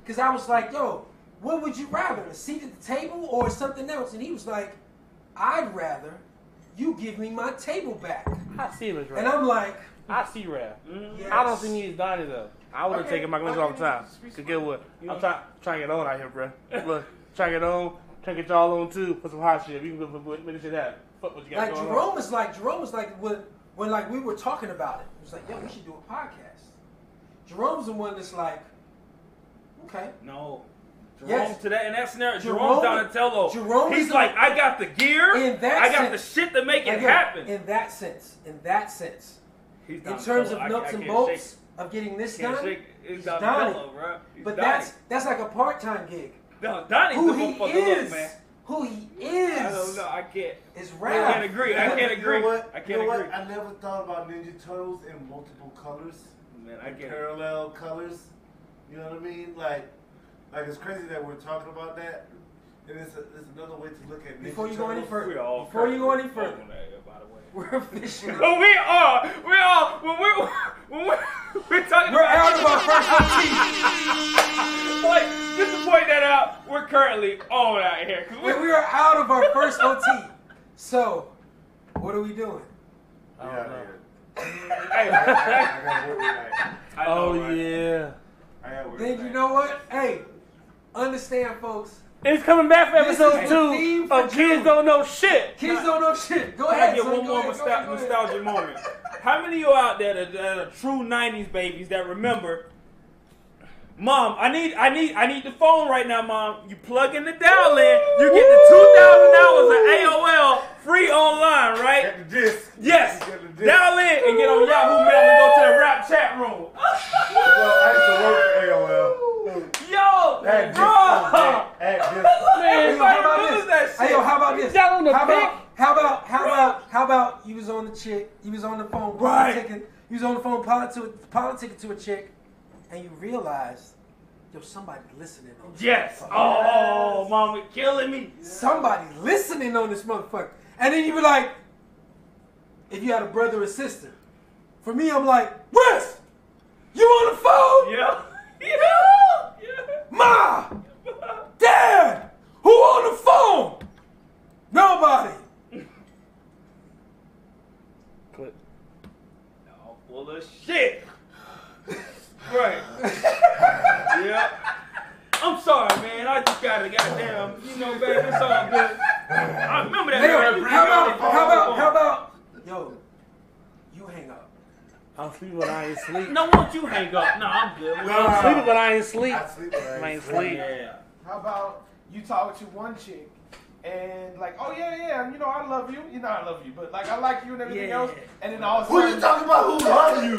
S5: Because I was like, yo, what would you rather? A seat at the table or something else? And he was like, I'd rather you give me my table back.
S1: I see him as Raph.
S5: And I'm like,
S1: I see Raph.
S5: Yes.
S1: I don't think he's Donnie though. I would have taken my glasses all the time. Cause get what? I'm trying to get on out here, bro. Look, trying to get on, trying to get y'all on too. Put some hot shit. We can make this shit happen. Fuck what you got going on.
S5: Jerome was like when like we were talking about it. It was like, yo, we should do a podcast. Jerome's the one that's like, okay.
S2: No. Jerome, in that scenario, Jerome's Donatello. He's like, I got the gear. I got the shit to make it happen.
S5: In that sense. In terms of nuts and bolts of getting this done,
S2: it's Donatello, bro.
S5: But that's like a part-time gig.
S2: No, Donnie's the motherfucker, look, man.
S5: Who he is.
S2: I don't know. I can't.
S5: It's Raph.
S2: I can't agree. I can't agree.
S3: You know what?
S2: I can't agree.
S3: I never thought about Ninja Turtles in multiple colors.
S2: Man, I get
S3: parallel colors. You know what I mean? Like it's crazy that we're talking about that. And it's another way to look at Ninja
S5: Before you go any
S3: Turtles.
S5: further, we're officially.
S2: We are. When we're talking.
S5: We're out of our first OT.
S2: Like, just to point that out, we're currently on out here.
S5: We are out of our first OT. So, what are we doing?
S1: Yeah.
S5: Then you know what? Hey, understand, folks.
S1: It's coming back for episode 2 of Kids Don't Know Shit.
S5: Kids Don't Know Shit. Go ahead.
S2: I get one more nostalgic moment. How many of you out there that are true 90s babies that remember, Mom, I need the phone right now, Mom. You plug in the dial in, you get the $2,000 of AOL free online, right?
S3: Get the disc.
S2: Yes. Dial in and get on Yahoo Mail and go to the rap chat room.
S3: I used to work for AOL.
S2: Yo,
S3: Man,
S5: how about this? How about you was on the chick, you was on the phone politicking, you was on the phone politicking to a chick, and you realized, yo, somebody listening on this.
S2: Yes. Oh, Mama, killing me.
S5: Somebody listening on this motherfucker. And then you be like, if you had a brother or sister. For me, I'm like, Wes, you on the phone?
S2: Yeah.
S5: Ma! Dad! Who on the phone? Nobody.
S1: Clip.
S2: Right. Yeah. I'm sorry, man. I just got to goddamn, baby, it's all good. I remember that.
S5: Hey, how about, yo, you hang up.
S1: I'm sleeping when I ain't sleep.
S2: No, won't you hang up? No, I'm good.
S1: I'm sleeping when I ain't sleep.
S3: I sleep when I ain't sleep.
S2: Yeah.
S4: How about you talk to one chick and like, oh yeah, I love you. I love you, but like I like you and everything else. And then all of a sudden,
S3: who you talking about? Who love you?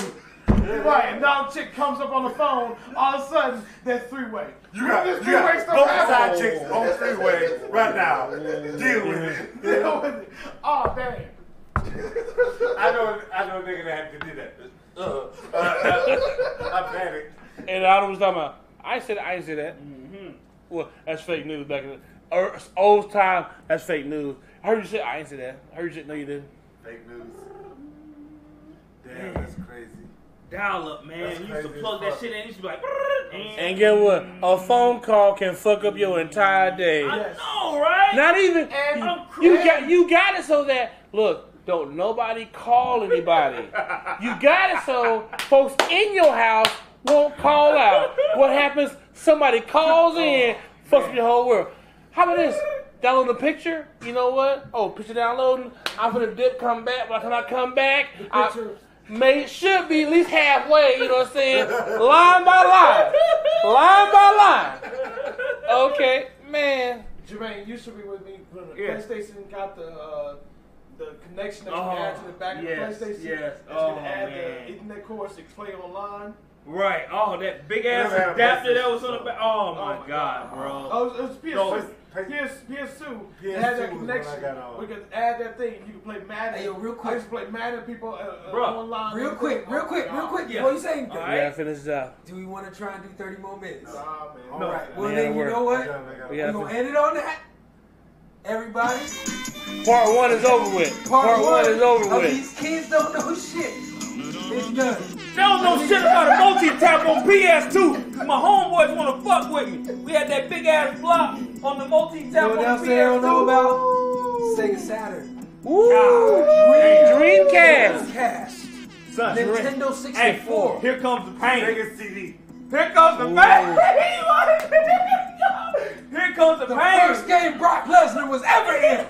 S4: Right, and now the chick comes up on the phone. All of a sudden, there's three-way.
S3: You got both side chicks on three-way right now. Deal with it.
S4: Deal with it. Oh damn.
S6: I know a nigga that had to do that. I panicked.
S1: And I was talking about. I ain't say that. Mm-hmm. Well, that's fake news back in the old time. That's fake news. I heard you say I ain't say that. I heard you say no, you didn't.
S3: Fake news. Damn, that's crazy.
S2: Dial up, man. You used to plug that shit in. You used to be like,
S1: and get what? A phone call can fuck up your entire day.
S2: I know, right?
S1: Not even. You got it so that don't nobody call anybody. You got it so folks in your house won't call out. What happens? Somebody calls in, fucks up your whole world. How about this? Download a picture. You know what? Oh, picture downloading. I'm gonna dip, come back. By the time I come back, should be at least halfway, you know what I'm saying? Line by line. Line by line. Okay, man.
S4: Jermaine used to be with me when the PlayStation got the connection that you add to the back of the PlayStation.
S2: Yes.
S4: You can add the Ethernet cord so you can play online.
S2: Right. Oh, that big ass adapter that was on the back. Oh my God, bro.
S4: Oh, it was PS2. PS2. It had that connection. We could add that thing. You can play Madden.
S5: Hey, yo, real quick.
S4: I used to play Madden people online.
S5: Real quick.
S2: Yeah.
S5: What you saying?
S1: We gotta finish this out.
S5: Do we want to try and do 30 more minutes?
S4: Nah, man.
S5: All right. Well, then you know what? We're going to end it on that. Everybody.
S1: Part 1 is over with. Part 1 is over with.
S5: These kids don't know shit. It's done.
S2: They don't know shit about a multi-tap on PS2. Cause my homeboys want to fuck with me. We had that big ass block on the multi-tap on the PS2.
S5: They don't know about Sega Saturn.
S1: Ooh, Dreamcast.
S5: Nintendo 64.
S2: Hey, here comes the pain.
S3: Sega CD.
S2: Here comes the pain. Here comes the pain.
S5: The first game Brock Lesnar was ever in.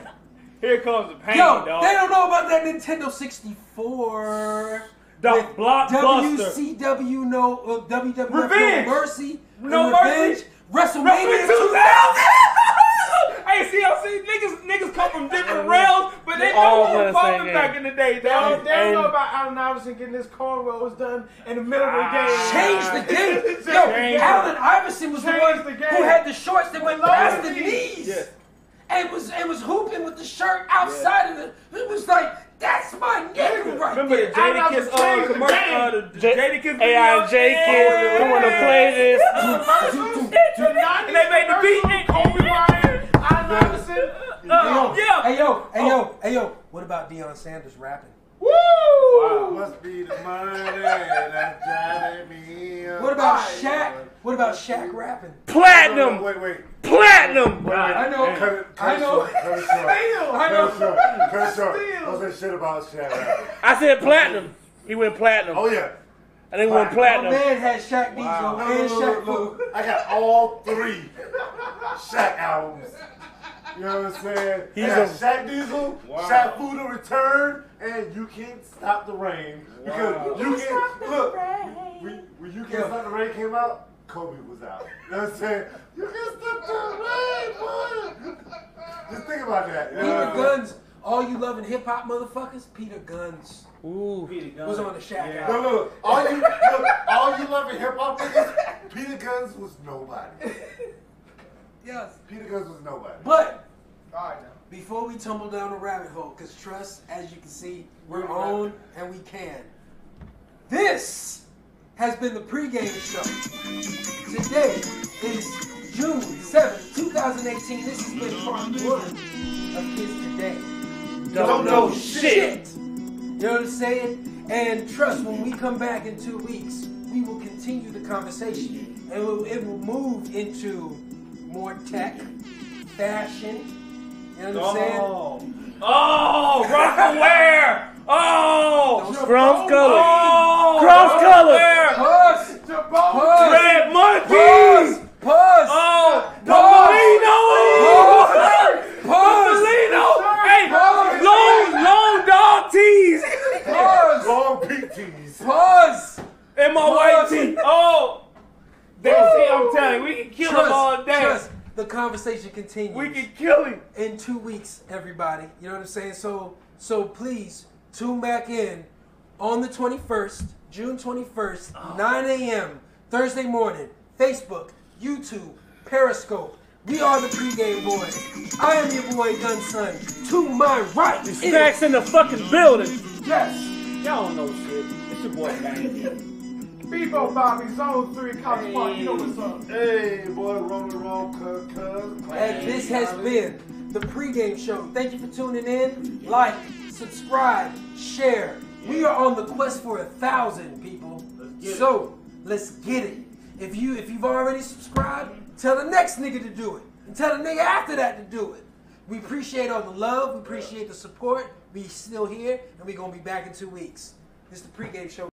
S2: Here comes the pain,
S5: dog.
S2: They
S5: don't know about that Nintendo 64.
S2: The blockbuster.
S5: WCW, WWF,
S2: Revenge.
S5: No Mercy.
S2: No Mercy.
S5: WrestleMania
S2: 2000. Hey, see, niggas come from different realms, but they all popping back in the day, dog.
S4: They don't know about Allen Iverson getting his cornrows done in the middle of the game.
S5: Changed the game. Yo, Allen Iverson was the one who had the shorts that went past the knees.
S2: Yes.
S5: And was hooping with the shirt outside of it. It was like, that's my nigga right
S2: Remember
S5: there.
S2: the Jadakiss commercial? The Jadakiss video?
S1: AI J-Kid, I want to play this.
S2: And they made the beat.
S4: Kobe Bryant, Allen Iverson.
S5: Hey yo, what about Deion Sanders rapping?
S3: Woo! Wow. Must be the money that's driving me up.
S5: What about Shaq? What about Shaq rapping?
S1: Platinum!
S3: Wait.
S1: Platinum!
S4: I know.
S3: Cut it short. Don't say shit about Shaq rapping.
S1: I said platinum. He went platinum.
S3: Oh, yeah.
S1: I think he went platinum.
S5: My man had Shaq Diesel and Shaq Fu.
S3: I got all 3 Shaq albums. You know what I'm saying? I got Shaq Diesel, Shaq Fu The Return, and You Can't Stop the Rain. Because you can't look. When You Can't Stop the Rain came out, Kobe was out. You know what I'm saying? You can't stop the rain, boy. Just think about that.
S5: Peter Guns, all you loving hip hop motherfuckers, Peter Guns.
S1: Ooh.
S5: Peter Guns was on the Shaq
S3: Yeah.
S5: album.
S3: Look, all you loving hip hop niggas, Peter Guns was nobody.
S5: Yes.
S3: Peter Guns was nobody.
S5: But
S4: All right, now.
S5: before we tumble down the rabbit hole, because trust, as you can see, we're on and we can. This has been the pregame show. Today is June 7th, 2018. This has been part 1 of Kids Today.
S1: Don't know shit.
S5: You know what I'm saying? And trust, when we come back in 2 weeks, we will continue the conversation. And it will move into more tech, fashion. You know what I'm saying?
S2: Oh, Rockaware! Oh!
S1: Scrum's color.
S2: Oh!
S1: Scrum's color.
S4: Ball
S6: teeth.
S2: Oh. That's it, I'm telling you. We can kill him all day.
S5: Trust. The conversation continues.
S2: We can kill him.
S5: In 2 weeks, everybody. You know what I'm saying? So please, tune back in on the 21st, June 21st, 9 a.m., Thursday morning, Facebook, YouTube, Periscope. We are the Pregame Boys. I am your boy, Gunson. To my right.
S1: The Snacks in the fucking building.
S4: Yes.
S2: Y'all don't know shit. It's your boy, Bang.
S4: Bebo Bobby, Zone 3, College Park, you know what's up.
S3: Hey, boy, wrong, cuz.
S5: And this has been the Pregame Show. Thank you for tuning in. Like, subscribe, share. We are on the quest for 1,000 people. So, let's get it. If you've already subscribed, tell the next nigga to do it. And tell the nigga after that to do it. We appreciate all the love. We appreciate the support. We still here, and we're going to be back in 2 weeks. This is the Pregame Show.